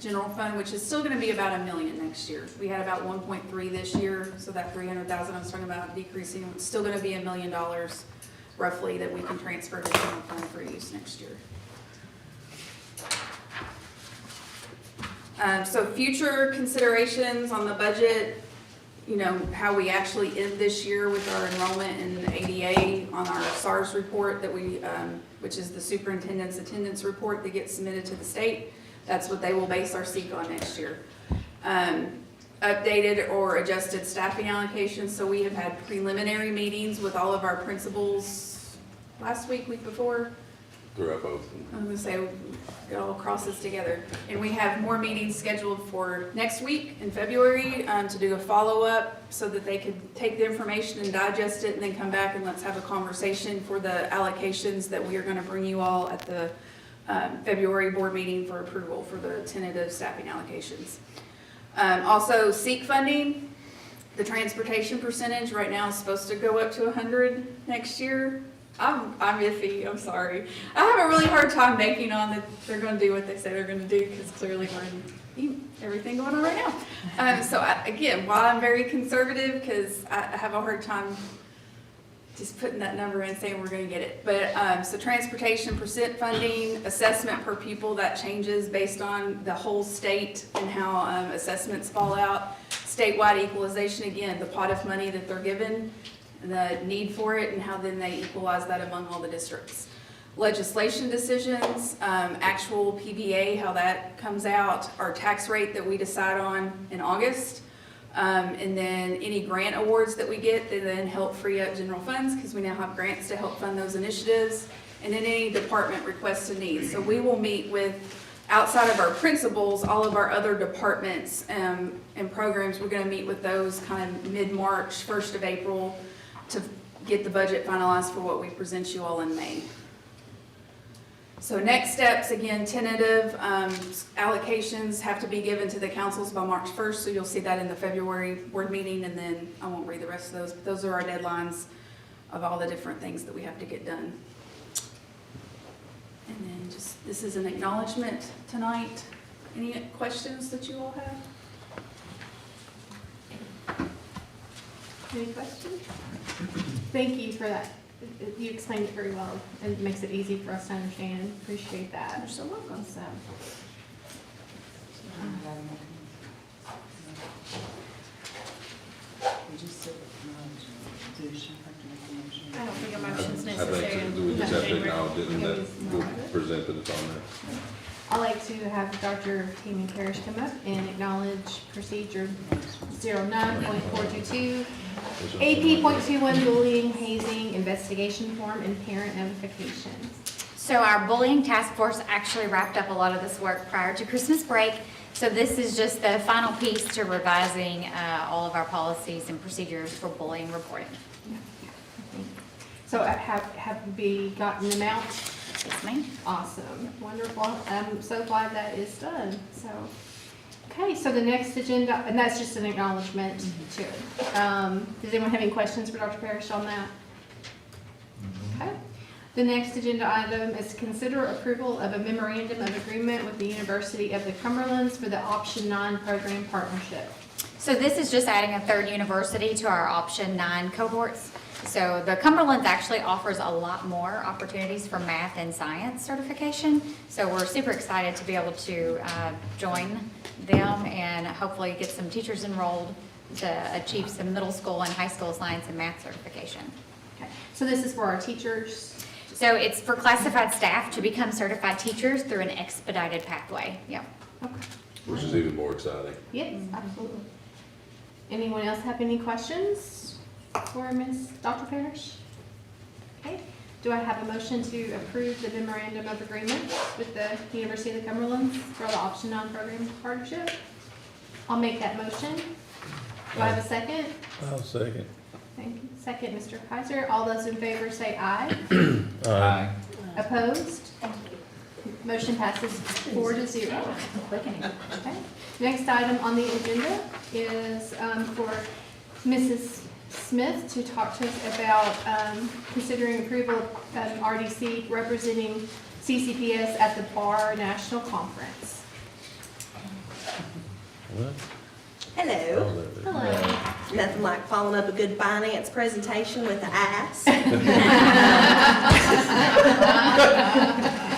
Speaker 12: general fund, which is still going to be about $1 million next year. We had about 1.3 this year, so that 300,000 I was talking about decreasing, it's still going to be $1 million roughly that we can transfer to general fund for use next year. So future considerations on the budget, you know, how we actually end this year with our enrollment in ADA on our SARS report that we, which is the superintendent's attendance report that gets submitted to the state. That's what they will base our SEEK on next year. Updated or adjusted staffing allocations. So we have had preliminary meetings with all of our principals last week before.
Speaker 18: Throughout both.
Speaker 12: I'm gonna say, get all crosses together. And we have more meetings scheduled for next week in February to do a follow-up so that they could take the information and digest it and then come back and let's have a conversation for the allocations that we are gonna bring you all at the February board meeting for approval for the tentative staffing allocations. Also, SEEK funding, the transportation percentage right now is supposed to go up to 100 next year. I'm iffy, I'm sorry. I have a really hard time making on that they're gonna do what they say they're gonna do, because clearly we're in everything going on right now. So again, while I'm very conservative, because I have a hard time just putting that number in saying we're gonna get it. But, so transportation percent funding, assessment per pupil, that changes based on the whole state and how assessments fall out. Statewide equalization, again, the pot of money that they're given, the need for it, and how then they equalize that among all the districts. Legislation decisions, actual PBA, how that comes out, our tax rate that we decide on in August, and then any grant awards that we get that then help free up general funds, because we now have grants to help fund those initiatives, and then any department requests and needs. So we will meet with, outside of our principals, all of our other departments and programs. We're going to meet with those kind of mid-March, 1st of April, to get the budget finalized for what we present you all in May. So next steps, again, tentative allocations have to be given to the councils by March 1st, so you'll see that in the February board meeting, and then I won't read the rest of those. But those are our deadlines of all the different things that we have to get done. And then just, this is an acknowledgement tonight. Any questions that you all have?
Speaker 1: Any questions? Thank you for that. You explained it very well, and it makes it easy for us to understand. Appreciate that.
Speaker 12: You're so welcome.
Speaker 1: So,
Speaker 14: I don't think a motion's
Speaker 19: I
Speaker 14: necessary.
Speaker 19: think so. We just have to acknowledge it and that we'll present that it's on there.
Speaker 1: I'd like to have Dr. Tammy Parrish come up and acknowledge procedure 09.422, AP.21 bullying, hazing, investigation form, and parent notifications.
Speaker 15: So our bullying task force actually wrapped up a lot of this work prior to Christmas break. So this is just the final piece to revising all of our policies and procedures for bullying reporting.
Speaker 1: So have we gotten them out?
Speaker 15: Yes, ma'am.
Speaker 1: Awesome, wonderful. I'm so glad that is done. So, okay, so the next agenda, and that's just an acknowledgement to it. Does anyone have any questions for Dr. Parrish on that? Okay. The next agenda item is consider approval of a memorandum of agreement with the University of the Cumberlands for the Option 9 program partnership.
Speaker 15: So this is just adding a third university to our Option 9 cohorts. So the Cumberlands actually offers a lot more opportunities for math and science certification. So we're super excited to be able to join them and hopefully get some teachers enrolled to achieve some middle school and high school science and math certification.
Speaker 1: Okay, so this is for our teachers?
Speaker 15: So it's for classified staff to become certified teachers through an expedited pathway. Yep.
Speaker 1: Okay.
Speaker 8: Which is even more exciting.
Speaker 1: Yes, absolutely. Anyone else have any questions for Dr. Parrish? Okay, do I have a motion to approve the memorandum of agreement with the University of the Cumberlands for the Option 9 program partnership? I'll make that motion. Do I have a second?
Speaker 19: I'll second.
Speaker 1: Thank you. Second, Mr. Kaiser. All those in favor say aye.
Speaker 3: Aye.
Speaker 1: Opposed? Motion passes 4-0. Okay. Next item on the agenda is for Mrs. Smith to talk to us about considering approval of RDC representing CCPS at the Bar National Conference.
Speaker 19: What?
Speaker 16: Hello.
Speaker 1: Hello.
Speaker 16: Nothing like following up a good finance presentation with an ass.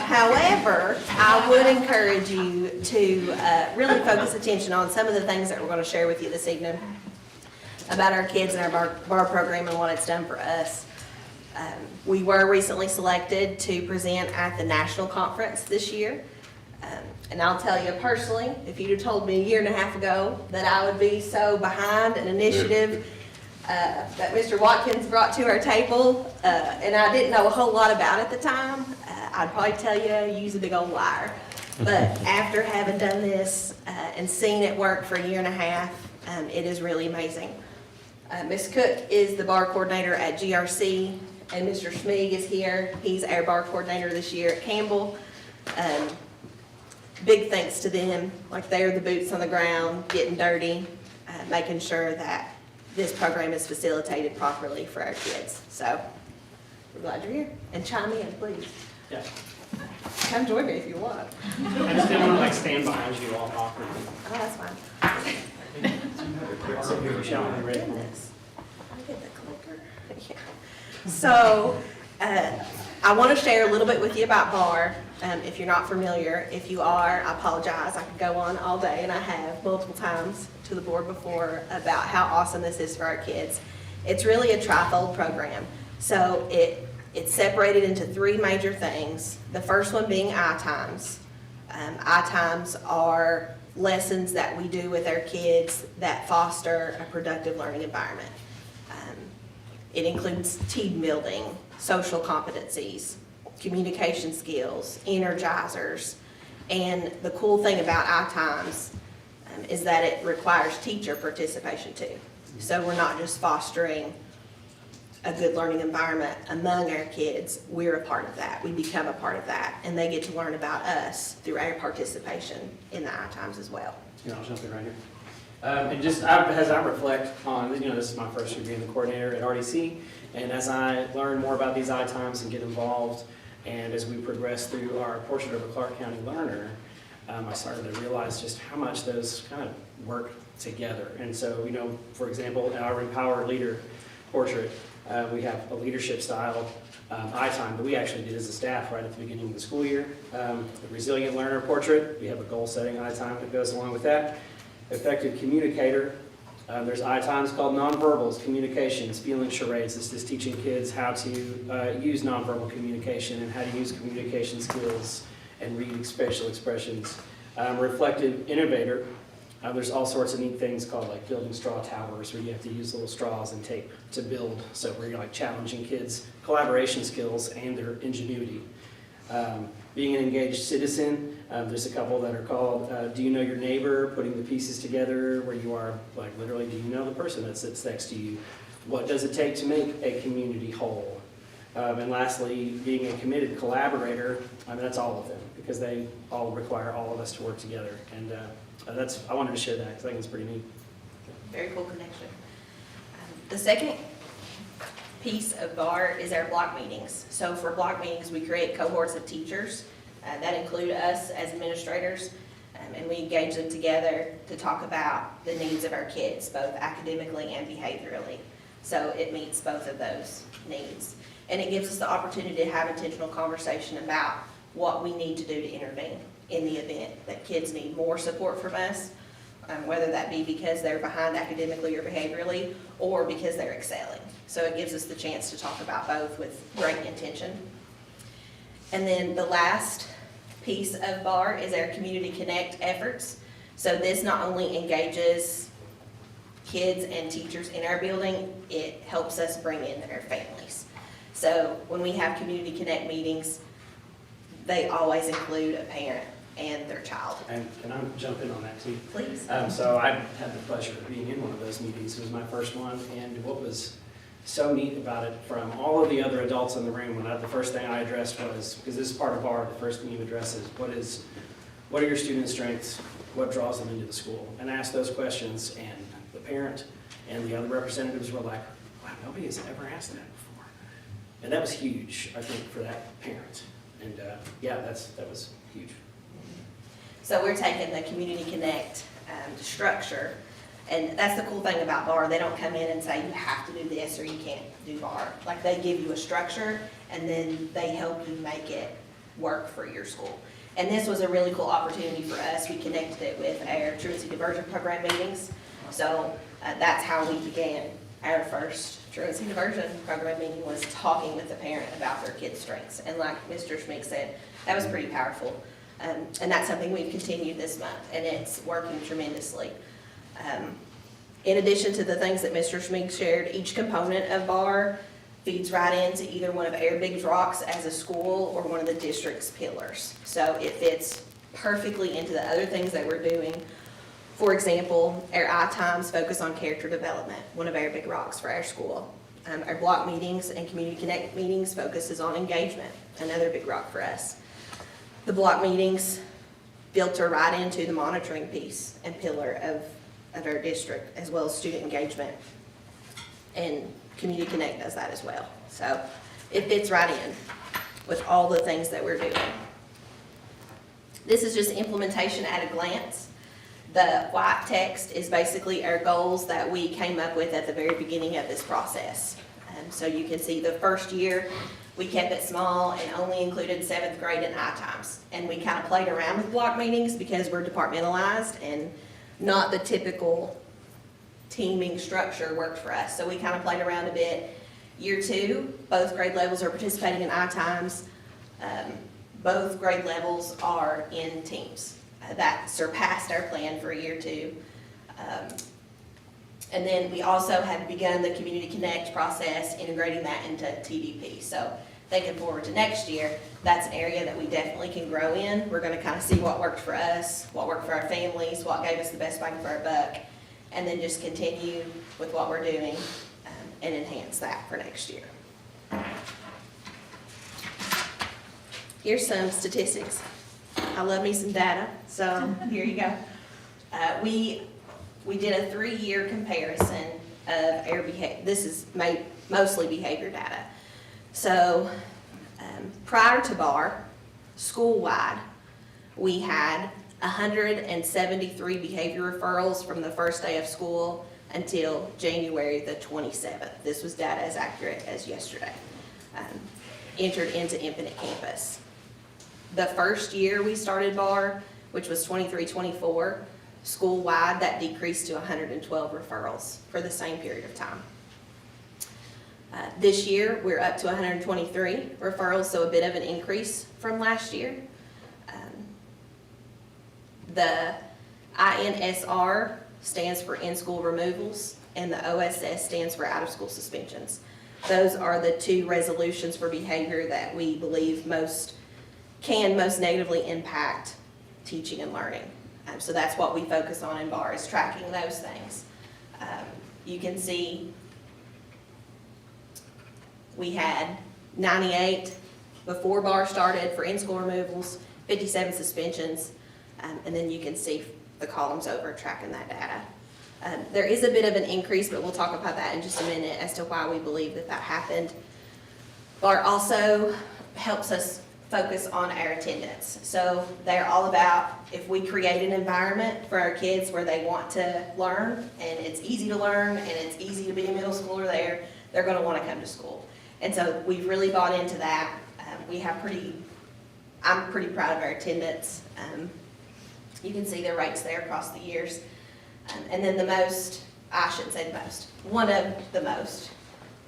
Speaker 16: However, I would encourage you to really focus attention on some of the things that we're going to share with you this evening about our kids and our bar program and what it's done for us. We were recently selected to present at the national conference this year. And I'll tell you personally, if you'd have told me a year and a half ago that I would be so behind an initiative that Mr. Watkins brought to our table, and I didn't know a whole lot about at the time, I'd probably tell you, use a big old liar. But after having done this and seen it work for a year and a half, it is really amazing. Ms. Cook is the bar coordinator at GRC, and Mr. Schmieg is here. He's our bar coordinator this year at Campbell. Big thanks to them, like they're the boots on the ground, getting dirty, making sure that this program is facilitated properly for our kids. So we're glad you're here. And chime in, please.
Speaker 23: Yeah.
Speaker 16: Come join me if you want.
Speaker 23: I just didn't want to like stand behind you all awkwardly.
Speaker 16: Oh, that's fine. Goodness. I get the clicker. Yeah. So, I want to share a little bit with you about BAR. If you're not familiar, if you are, I apologize. I could go on all day, and I have multiple times to the board before about how awesome this is for our kids. It's really a trifold program. So it's separated into three major things. The first one being I-Times. I-Times are lessons that we do with our kids that foster a productive learning environment. It includes team building, social competencies, communication skills, energizers, and the cool thing about I-Times is that it requires teacher participation too. So we're not just fostering a good learning environment among our kids, we're a part of that. We become a part of that, and they get to learn about us through our participation in the I-Times as well.
Speaker 23: You know, I'll jump in right here. And just as I reflect on, this is my first year being the coordinator at RDC, and as I learn more about these I-Times and get involved, and as we progress through our Portrait of a Clark County Learner, I started to realize just how much those kind of work together. And so, for example, our Empowered Leader portrait, we have a leadership style I-Time that we actually did as a staff right at the beginning of the school year. The Resilient Learner portrait, we have a goal-setting I-Time that goes along with that. Effective Communicator, there's I-Times called Nonverbals, Communications, Feeling Charades. This is teaching kids how to use nonverbal communication and how to use communication skills and read facial expressions. Reflective Innovator, there's all sorts of neat things called like building straw towers where you have to use little straws and tape to build. So where you're like challenging kids' collaboration skills and their ingenuity. Being an engaged citizen, there's a couple that are called Do You Know Your Neighbor? Putting the pieces together where you are like literally, do you know the person that sits next to you? What does it take to make a community whole? And lastly, being a committed collaborator, that's all of them because they all require all of us to work together. And I wanted to share that because I think it's pretty neat.
Speaker 16: Very cool connection. The second piece of BAR is our block meetings. So for block meetings, we create cohorts of teachers that include us as administrators, and we engage them together to talk about the needs of our kids, both academically and behaviorally. So it meets both of those needs. And it gives us the opportunity to have intentional conversation about what we need to do to intervene in the event that kids need more support from us, whether that be because they're behind academically or behaviorally, or because they're excelling. So it gives us the chance to talk about both with great intention. And then the last piece of BAR is our Community Connect efforts. So this not only engages kids and teachers in our building, it helps us bring in our families. So when we have Community Connect meetings, they always include a parent and their child.
Speaker 23: And can I jump in on that too?
Speaker 16: Please.
Speaker 23: So I had the pleasure of being in one of those meetings. It was my first one, and what was so neat about it from all of the other adults in the room, the first thing I addressed was, because this is part of the first thing you address is, what are your students' strengths? What draws them into the school? And I asked those questions, and the parent and the other representatives were like, wow, nobody has ever asked that before. And that was huge, I think, for that parent. And that was huge.
Speaker 16: So we're taking the Community Connect structure, and that's the cool thing about BAR. They don't come in and say you have to do this or you can't do BAR. Like they give you a structure and then they help you make it work for your school. And this was a really cool opportunity for us. We connected it with our truancy diversion program meetings. So that's how we began our first truancy diversion program meeting, was talking with the parent about their kids' strengths. And like Mr. Schmink said, that was pretty powerful. And that's something we've continued this month, and it's working tremendously. In addition to the things that Mr. Schmink shared, each component of BAR feeds right into either one of our big rocks as a school or one of the district's pillars. So it fits perfectly into the other things that we're doing. For example, our I-Times focus on character development, one of our big rocks for our school. Our block meetings and Community Connect meetings focuses on engagement, another big rock for us. The block meetings filter right into the monitoring piece and pillar of our district, as well as student engagement. And Community Connect does that as well. So it fits right in with all the things that we're doing. This is just implementation at a glance. The white text is basically our goals that we came up with at the very beginning of this process. So you can see the first year, we kept it small and only included 7th grade and I-Times. And we kind of played around with block meetings because we're departmentalized and not the typical teaming structure worked for us. So we kind of played around a bit. Year 2, both grade levels are participating in I-Times. Both grade levels are in teams. That surpassed our plan for year 2. And then we also have begun the Community Connect process, integrating that into TDP. So thinking forward to next year, that's an area that we definitely can grow in. We're going to kind of see what worked for us, what worked for our families, what gave us the best bang for our buck, and then just continue with what we're doing and enhance that for next year. Here's some statistics. I love me some data, so here you go. We did a 3-year comparison of our behavior. This is mostly behavior data. So prior to BAR, school-wide, we had 173 behavior referrals from the first day of school until January the 27th. This was data as accurate as yesterday. Entered into Infinite Campus. The first year we started BAR, which was 23-24, school-wide, that decreased to 112 referrals for the same period of time. This year, we're up to 123 referrals, so a bit of an increase from last year. The INSR stands for in-school removals, and the OSS stands for out-of-school suspensions. Those are the two resolutions for behavior that we believe can most negatively impact teaching and learning. So that's what we focus on in BAR, is tracking those things. You can see we had 98 before BAR started for in-school removals, 57 suspensions, and then you can see the columns over tracking that data. There is a bit of an increase, but we'll talk about that in just a minute as to why we believe that happened. BAR also helps us focus on our attendance. So they're all about, if we create an environment for our kids where they want to learn, and it's easy to learn, and it's easy to be a middle schooler there, they're going to want to come to school. And so we've really bought into that. I'm pretty proud of our attendance. You can see the rates there across the years. And then one of the most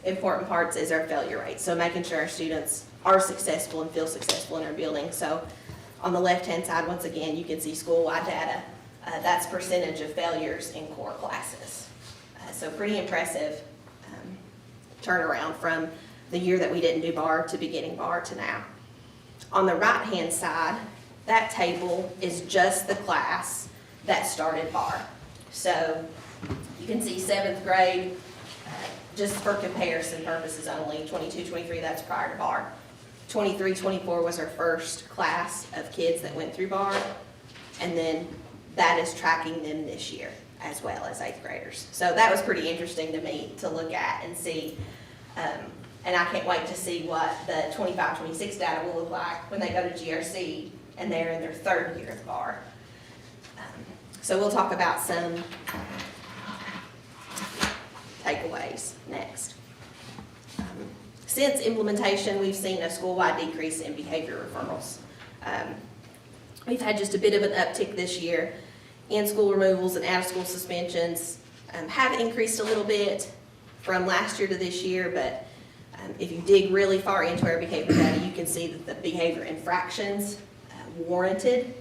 Speaker 16: important parts is our failure rate. So making sure our students are successful and feel successful in our building. So on the left-hand side, once again, you can see school-wide data. That's percentage of failures in core classes. So pretty impressive turnaround from the year that we didn't do BAR to beginning BAR to now. On the right-hand side, that table is just the class that started BAR. So you can see 7th grade, just for comparison purposes only, 22-23, that's prior to BAR. 23-24 was our first class of kids that went through BAR, and then that is tracking them this year as well as 8th graders. So that was pretty interesting to me to look at and see, and I can't wait to see what the 25-26 data will look like when they go to GRC and they're in their 3rd year of BAR. So we'll talk about some takeaways next. Since implementation, we've seen a school-wide decrease in behavior referrals. We've had just a bit of an uptick this year. In-school removals and out-of-school suspensions have increased a little bit from last year to this year, but if you dig really far into our behavior data, you can see that the behavior infractions warranted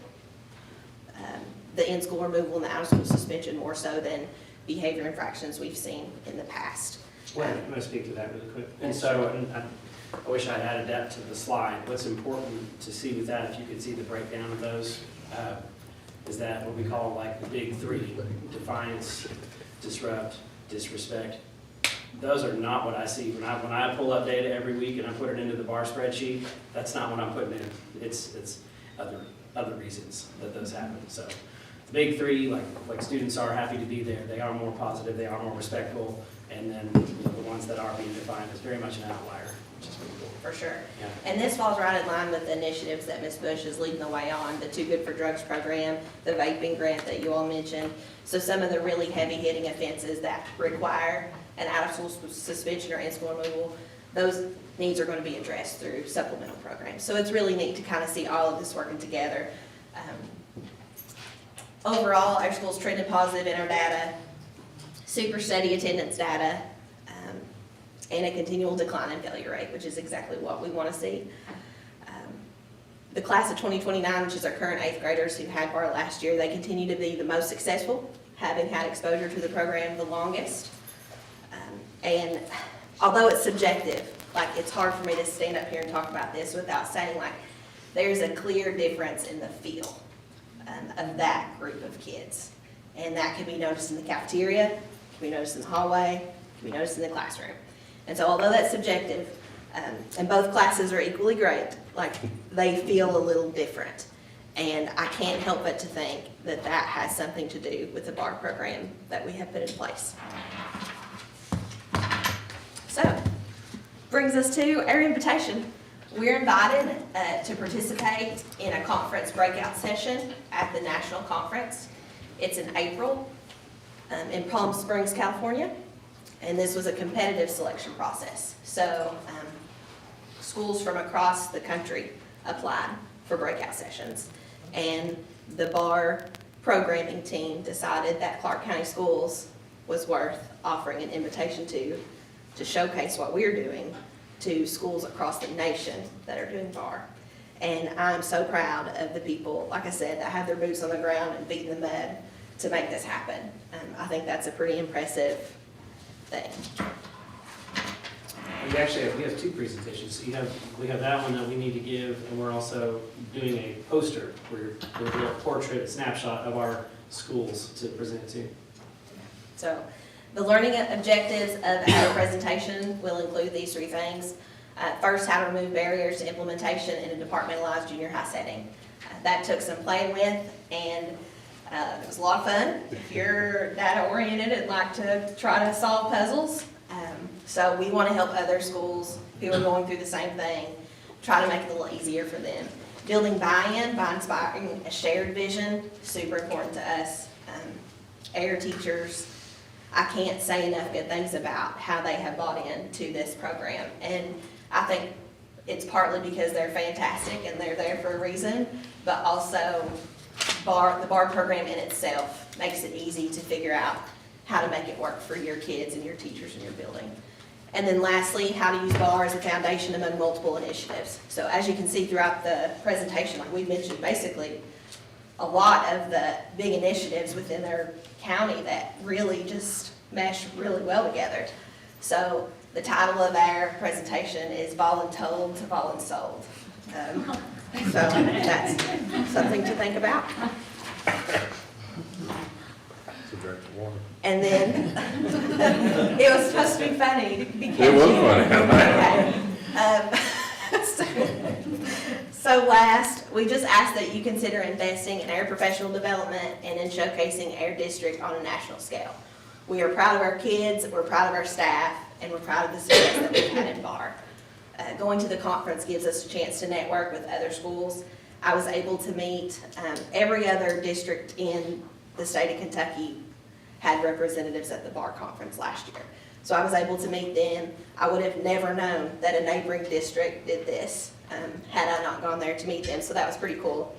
Speaker 16: the in-school removal and the out-of-school suspension more so than behavior infractions we've seen in the past.
Speaker 23: Well, I'm going to speak to that really quick. And so I wish I'd added that to the slide. What's important to see with that, if you could see the breakdown of those, is that what we call like the big 3: defiance, disrupt, disrespect. Those are not what I see. When I pull up data every week and I put it into the BAR spreadsheet, that's not what I'm putting in. It's other reasons that those happen. So the big 3, like students are happy to be there. They are more positive. They are more respectful. And then the ones that are being defined is very much an outlier, which is pretty cool.
Speaker 16: For sure.
Speaker 23: Yeah.
Speaker 16: And this falls right in line with the initiatives that Ms. Bush is leading the way on, the Too Good for Drugs program, the vaping grant that you all mentioned. So some of the really heavy-hitting offenses that require an out-of-school suspension or in-school removal, those needs are going to be addressed through supplemental programs. So it's really neat to kind of see all of this working together. Overall, our school's trending positive in our data, super steady attendance data, and a continual decline in failure rate, which is exactly what we want to see. The class of 2029, which is our current 8th graders who had BAR last year, they continue to be the most successful, having had exposure to the program the longest. And although it's subjective, like it's hard for me to stand up here and talk about this without saying like there's a clear difference in the feel of that group of kids. And that can be noticed in the cafeteria, can be noticed in the hallway, can be noticed in the classroom. And so although that's subjective, and both classes are equally great, like, they feel a little different. And I can't help but to think that that has something to do with the bar program that we have put in place. So, brings us to our invitation. We're invited to participate in a conference breakout session at the national conference. It's in April in Palm Springs, California. And this was a competitive selection process. So schools from across the country applied for breakout sessions. And the bar programming team decided that Clark County Schools was worth offering an invitation to showcase what we're doing to schools across the nation that are doing bar. And I'm so proud of the people, like I said, that have their boots on the ground and feet in the mud to make this happen. I think that's a pretty impressive thing.
Speaker 23: We actually have two presentations. We have that one that we need to give, and we're also doing a poster. We're doing a portrait, snapshot of our schools to present to.
Speaker 16: So the learning objectives of our presentation will include these three things. First, how to remove barriers to implementation in a departmentalized junior high setting. That took some playing with, and it was a lot of fun. If you're data oriented and like to try to solve puzzles, so we want to help other schools who are going through the same thing, try to make it a little easier for them. Building buy-in by inspiring a shared vision, super important to us. Our teachers, I can't say enough good things about how they have bought into this program. And I think it's partly because they're fantastic and they're there for a reason, but also the bar program in itself makes it easy to figure out how to make it work for your kids and your teachers in your building. And then lastly, how to use bar as a foundation among multiple initiatives. So as you can see throughout the presentation, like we mentioned, basically a lot of the big initiatives within their county that really just mesh really well together. So the title of our presentation is Voluntold to Volunsold. So that's something to think about. And then, it was supposed to be funny.
Speaker 8: It was
Speaker 16: funny. So last, we just ask that you consider investing in our professional development and in showcasing our district on a national scale. We are proud of our kids, we're proud of our staff, and we're proud of the success that we've had in bar. Going to the conference gives us a chance to network with other schools. I was able to meet every other district in the state of Kentucky had representatives at the bar conference last year. So I was able to meet them. I would have never known that a neighboring district did this had I not gone there to meet them, so that was pretty cool.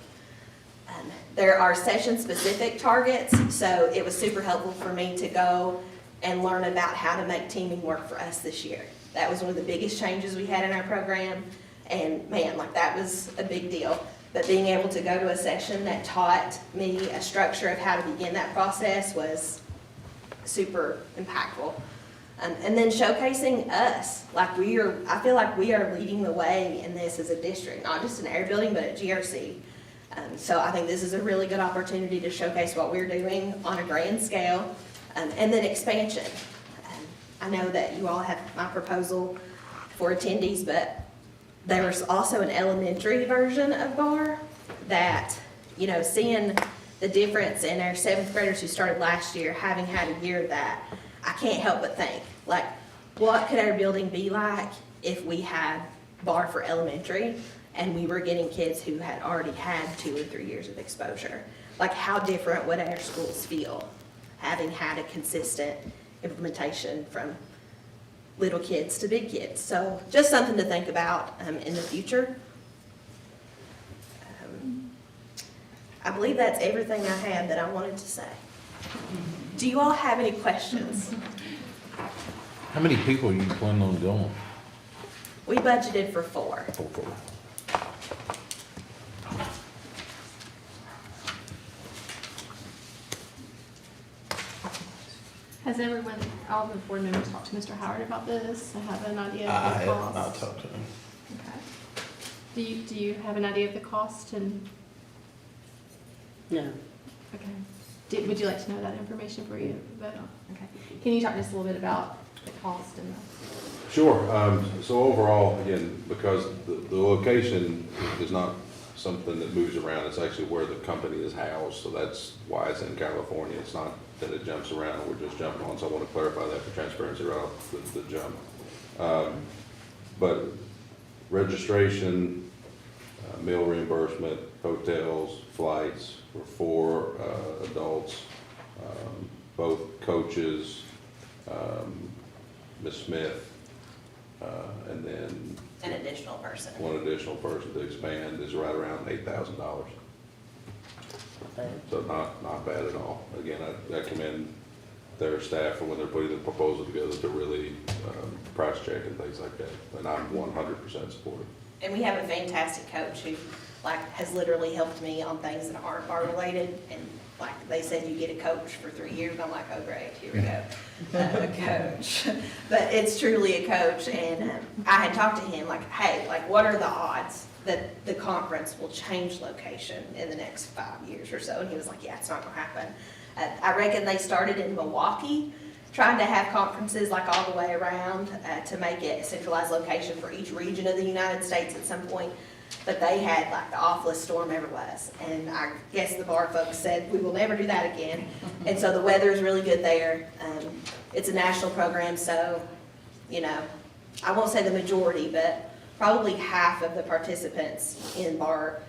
Speaker 16: There are session-specific targets, so it was super helpful for me to go and learn about how to make teaming work for us this year. That was one of the biggest changes we had in our program, and man, like that was a big deal. But being able to go to a session that taught me a structure of how to begin that process was super impactful. And then showcasing us, like I feel like we are leading the way in this as a district, not just in our building, but at GRC. So I think this is a really good opportunity to showcase what we're doing on a grand scale, and then expansion. I know that you all have my proposal for attendees, but there was also an elementary version of bar that, you know, seeing the difference in our 7th graders who started last year, having had a year of that, I can't help but think, like, what could our building be like if we had bar for elementary and we were getting kids who had already had 2 or 3 years of exposure? Like, how different would our schools feel having had a consistent implementation from little kids to big kids? So just something to think about in the future. I believe that's everything I had that I wanted to say. Do you all have any questions?
Speaker 19: How many people are you planning on going?
Speaker 16: We budgeted for 4.
Speaker 7: Has everyone, all the board members talked to Mr. Howard about this? I have an idea
Speaker 19: I
Speaker 7: of the
Speaker 19: have
Speaker 7: cost?
Speaker 19: not talked to him.
Speaker 7: Okay. Do you have an idea of the cost and?
Speaker 11: No.
Speaker 7: Okay. Would you like to know that information for you? But, okay. Can you talk just a little bit about cost and
Speaker 8: Sure. So overall, again, because the location is not something that moves around, it's actually where the company is housed, so that's why it's in California. It's not that it jumps around and we're just jumping on, so I want to clarify that for transparency right off the jump. But registration, meal reimbursement, hotels, flights for 4 adults, both coaches, Ms. Smith, and then
Speaker 16: An additional person.
Speaker 8: one additional person to expand is right around $8,000. So not bad at all. Again, I commend their staff for when they're putting the proposal together to really price check and things like that. And I'm 100% supportive.
Speaker 16: And we have a fantastic coach who, like, has literally helped me on things that aren't bar related. And like they said, you get a coach for 3 years. I'm like, oh great, here we go, a coach. But it's truly a coach. And I had talked to him like, hey, like, what are the odds that the conference will change location in the next 5 years or so? And he was like, yeah, it's not gonna happen. I reckon they started in Milwaukee, trying to have conferences like all the way around to make it a centralized location for each region of the United States at some point. But they had like the awfulest storm ever was. And I guess the bar folks said, we will never do that again. And so the weather is really good there. It's a national program, so, you know, I won't say the majority, but probably half of the participants in bar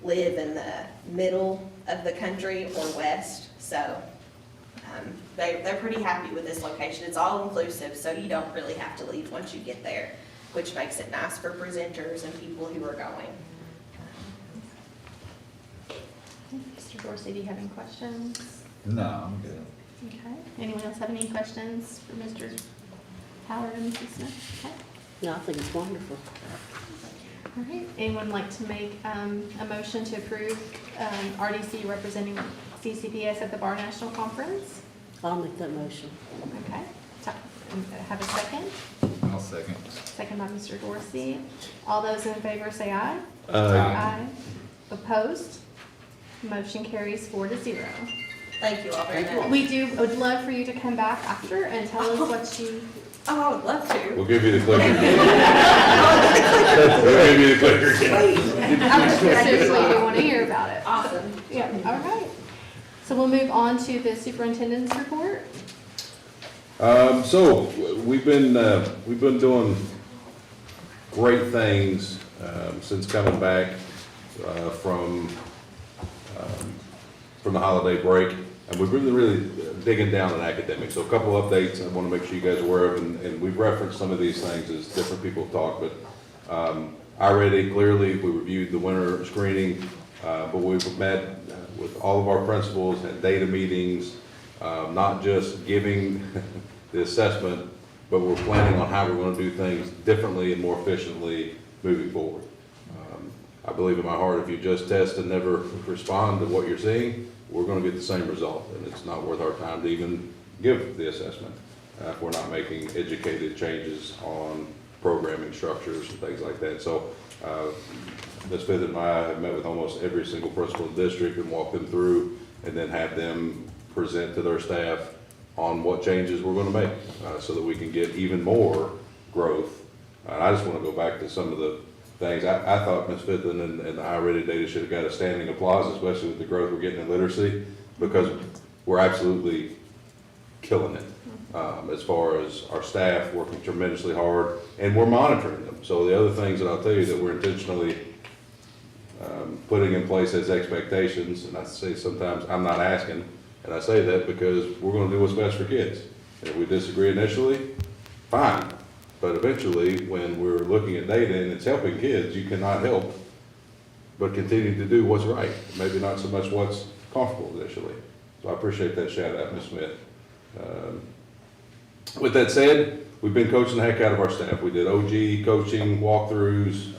Speaker 16: live in the middle of the country or west. So they're pretty happy with this location. It's all inclusive, so you don't really have to leave once you get there, which makes it nice for presenters and people who are going.
Speaker 7: Mr. Dorsey, do you have any questions?
Speaker 3: No, I'm good.
Speaker 7: Okay. Anyone else have any questions for Mr. Howard and Mrs. Smith? Okay.
Speaker 11: No, I think it's wonderful.
Speaker 7: All right. Anyone like to make a motion to approve RDC representing CCPS at the Bar National Conference?
Speaker 11: I'll make that motion.
Speaker 7: Okay. So, have a second?
Speaker 3: I'll second.
Speaker 7: Second by Mr. Dorsey. All those in favor say aye.
Speaker 3: Aye.
Speaker 7: Opposed? Motion carries 4-0.
Speaker 16: Thank you all very much.
Speaker 7: Would love for you to come back after and tell us what you.
Speaker 16: Oh, I would love to.
Speaker 8: We'll give you the clicker again. We'll give you the clicker again.
Speaker 7: I'm specifically you want to hear about it.
Speaker 16: Awesome.
Speaker 7: Yeah, all right. So we'll move on to the superintendent's report.
Speaker 8: So we've been doing great things since coming back from the holiday break, and we've really digging down on academics. So a couple of updates I want to make sure you guys are aware of, and we've referenced some of these things as different people have talked, but already clearly we reviewed the winter screening, but we've met with all of our principals and data meetings, not just giving the assessment, but we're planning on how we're going to do things differently and more efficiently moving forward. I believe in my heart, if you just test and never respond to what you're seeing, we're going to get the same result, and it's not worth our time to even give the assessment if we're not making educated changes on programming structures and things like that. So Ms. Fifth and I have met with almost every single principal in the district and walked them through, and then have them present to their staff on what changes we're going to make so that we can get even more growth. And I just want to go back to some of the things. I thought Ms. Fitton and the iReady data should have got a standing applause, especially with the growth we're getting in literacy, because we're absolutely killing it as far as our staff working tremendously hard, and we're monitoring them. So the other things that I'll tell you that we're intentionally putting in place as expectations, and I say sometimes I'm not asking, and I say that because we're going to do what's best for kids. And if we disagree initially, fine. But eventually, when we're looking at data and it's helping kids, you cannot help but continue to do what's right. Maybe not so much what's comfortable initially. So I appreciate that shout out, Ms. Smith. With that said, we've been coaching the heck out of our staff. We did OG coaching, walkthroughs,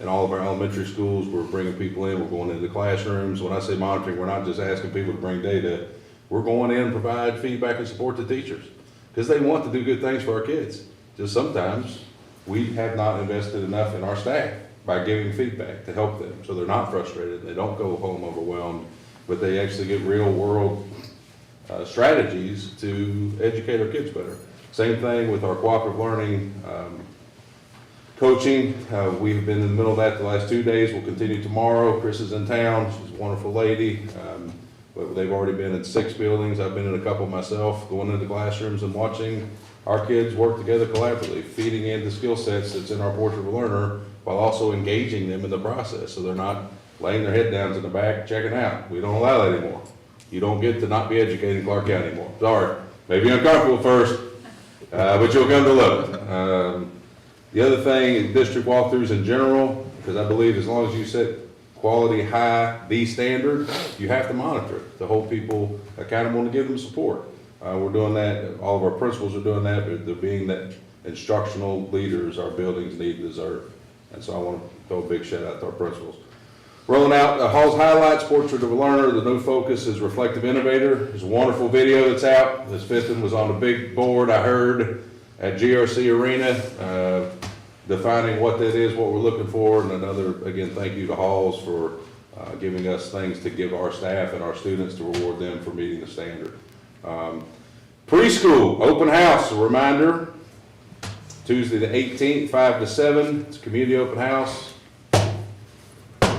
Speaker 8: in all of our elementary schools. We're bringing people in, we're going into classrooms. When I say monitoring, we're not just asking people to bring data. We're going in and provide feedback and support to teachers because they want to do good things for our kids. Just sometimes we have not invested enough in our staff by giving feedback to help them so they're not frustrated, they don't go home overwhelmed, but they actually get real world strategies to educate our kids better. Same thing with our cooperative learning coaching. We've been in the middle of that the last 2 days. We'll continue tomorrow. Chris is in town. She's a wonderful lady. But they've already been in 6 buildings. I've been in a couple myself, going into classrooms and watching our kids work together collaboratively, feeding in the skill sets that's in our portrait of a learner while also engaging them in the process. So they're not laying their head down in the back, checking out. We don't allow that anymore. You don't get to not be educated in Clark County anymore. Sorry. Maybe uncomfortable first, but you'll come to love it. The other thing is district walkthroughs in general, because I believe as long as you set quality high, the standard, you have to monitor it to hold people accountable and to give them support. We're doing that. All of our principals are doing that, but they're being that instructional leaders our buildings need and deserve. And so I want to throw a big shout out to our principals. Rolling out Hall's Highlights, Portrait of a Learner. The new focus is Reflective Innovator. There's a wonderful video that's out. This fifth one was on the big board, I heard, at GRC Arena, defining what that is, what we're looking for. And another, again, thank you to Halls for giving us things to give our staff and our students to reward them for meeting the standard. Preschool, open house, a reminder, Tuesday the 18th, 5 to 7. It's a community open house.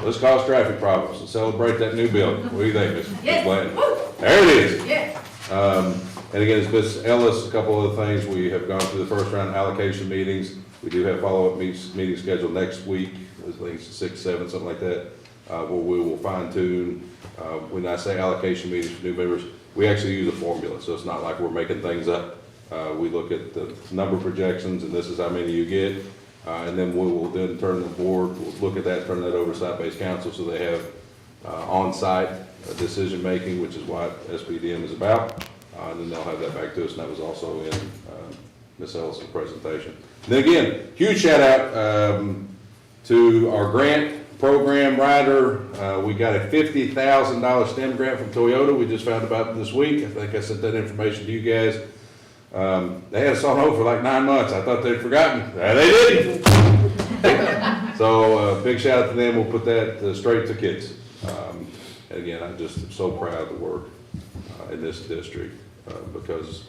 Speaker 8: Let's cause traffic problems and celebrate that new building. What do you think, Ms.
Speaker 2: Yes.
Speaker 8: Blanton? There it is.
Speaker 2: Yes.
Speaker 8: And again, it's Ms. Ellis, a couple other things. We have gone through the first round of allocation meetings. We do have follow-up meetings scheduled next week. I think it's 6, 7, something like that, where we will fine tune. When I say allocation meetings for new members, we actually use a formula. So it's not like we're making things up. We look at the number of projections and this is how many you get. And then we will then turn the board, we'll look at that, turn that over to site-based council so they have on-site decision-making, which is what SPDM is about. And then they'll have that back to us, and that was also in Ms. Ellis' presentation. And then again, huge shout-out to our grant program writer. We got a $50,000 STEM grant from Toyota. We just found about this week. I think I sent that information to you guys. They had us on hold for like 9 months. I thought they'd forgotten. They didn't. So big shout out to them. We'll put that straight to kids. And again, I'm just so proud to work in this district because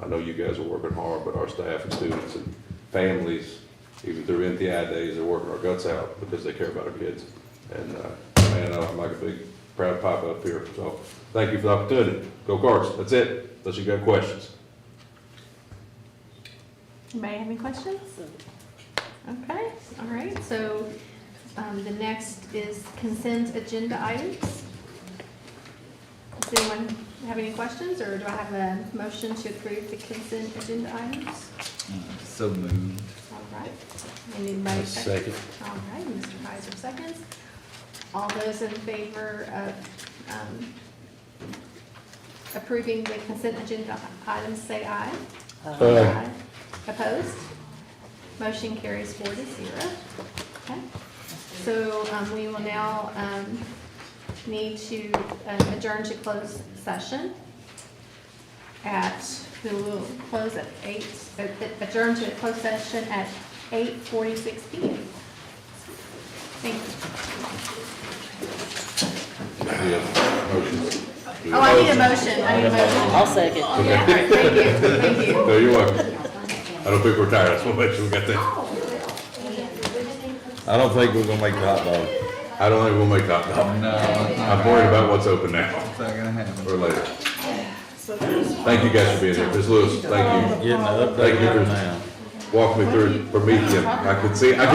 Speaker 8: I know you guys are working hard, but our staff and students and families, even through NTI days, they're working our guts out because they care about our kids. And man, I'm like a big proud papa up here. So thank you for the opportunity. Go Cards. That's it. Unless you got questions.
Speaker 1: Anybody have any questions? Okay, all right, so the next is consent agenda items. Does anyone have any questions, or do I have a motion to approve the consent agenda items?
Speaker 3: So moved.
Speaker 1: All right, anybody second?
Speaker 19: Second.
Speaker 1: All right, Mr. Kaiser seconds. All those in favor of approving the consent agenda items, say aye.
Speaker 19: Aye.
Speaker 1: Opposed? Motion carries 4 to 0. Okay. So we will now need to adjourn to closed session we will close at adjourn to closed session at 8:46 p.m. Thank
Speaker 8: Motion.
Speaker 1: you. Oh, I need a motion.
Speaker 11: I'll second.
Speaker 1: All right, thank you, thank you.
Speaker 8: No, you're welcome. I don't think we're tired. I just want to make sure we got that.
Speaker 19: I don't think we're gonna make the hot dog.
Speaker 8: I don't think we'll make hot dog.
Speaker 3: No.
Speaker 8: I'm worried about what's open now
Speaker 3: It's not gonna happen.
Speaker 8: or later. Thank you guys for being here. Ms. Lewis, thank you.
Speaker 19: Getting an
Speaker 8: Thank you
Speaker 19: update
Speaker 8: for
Speaker 19: now.
Speaker 8: walking me through Prometheus. I could see that.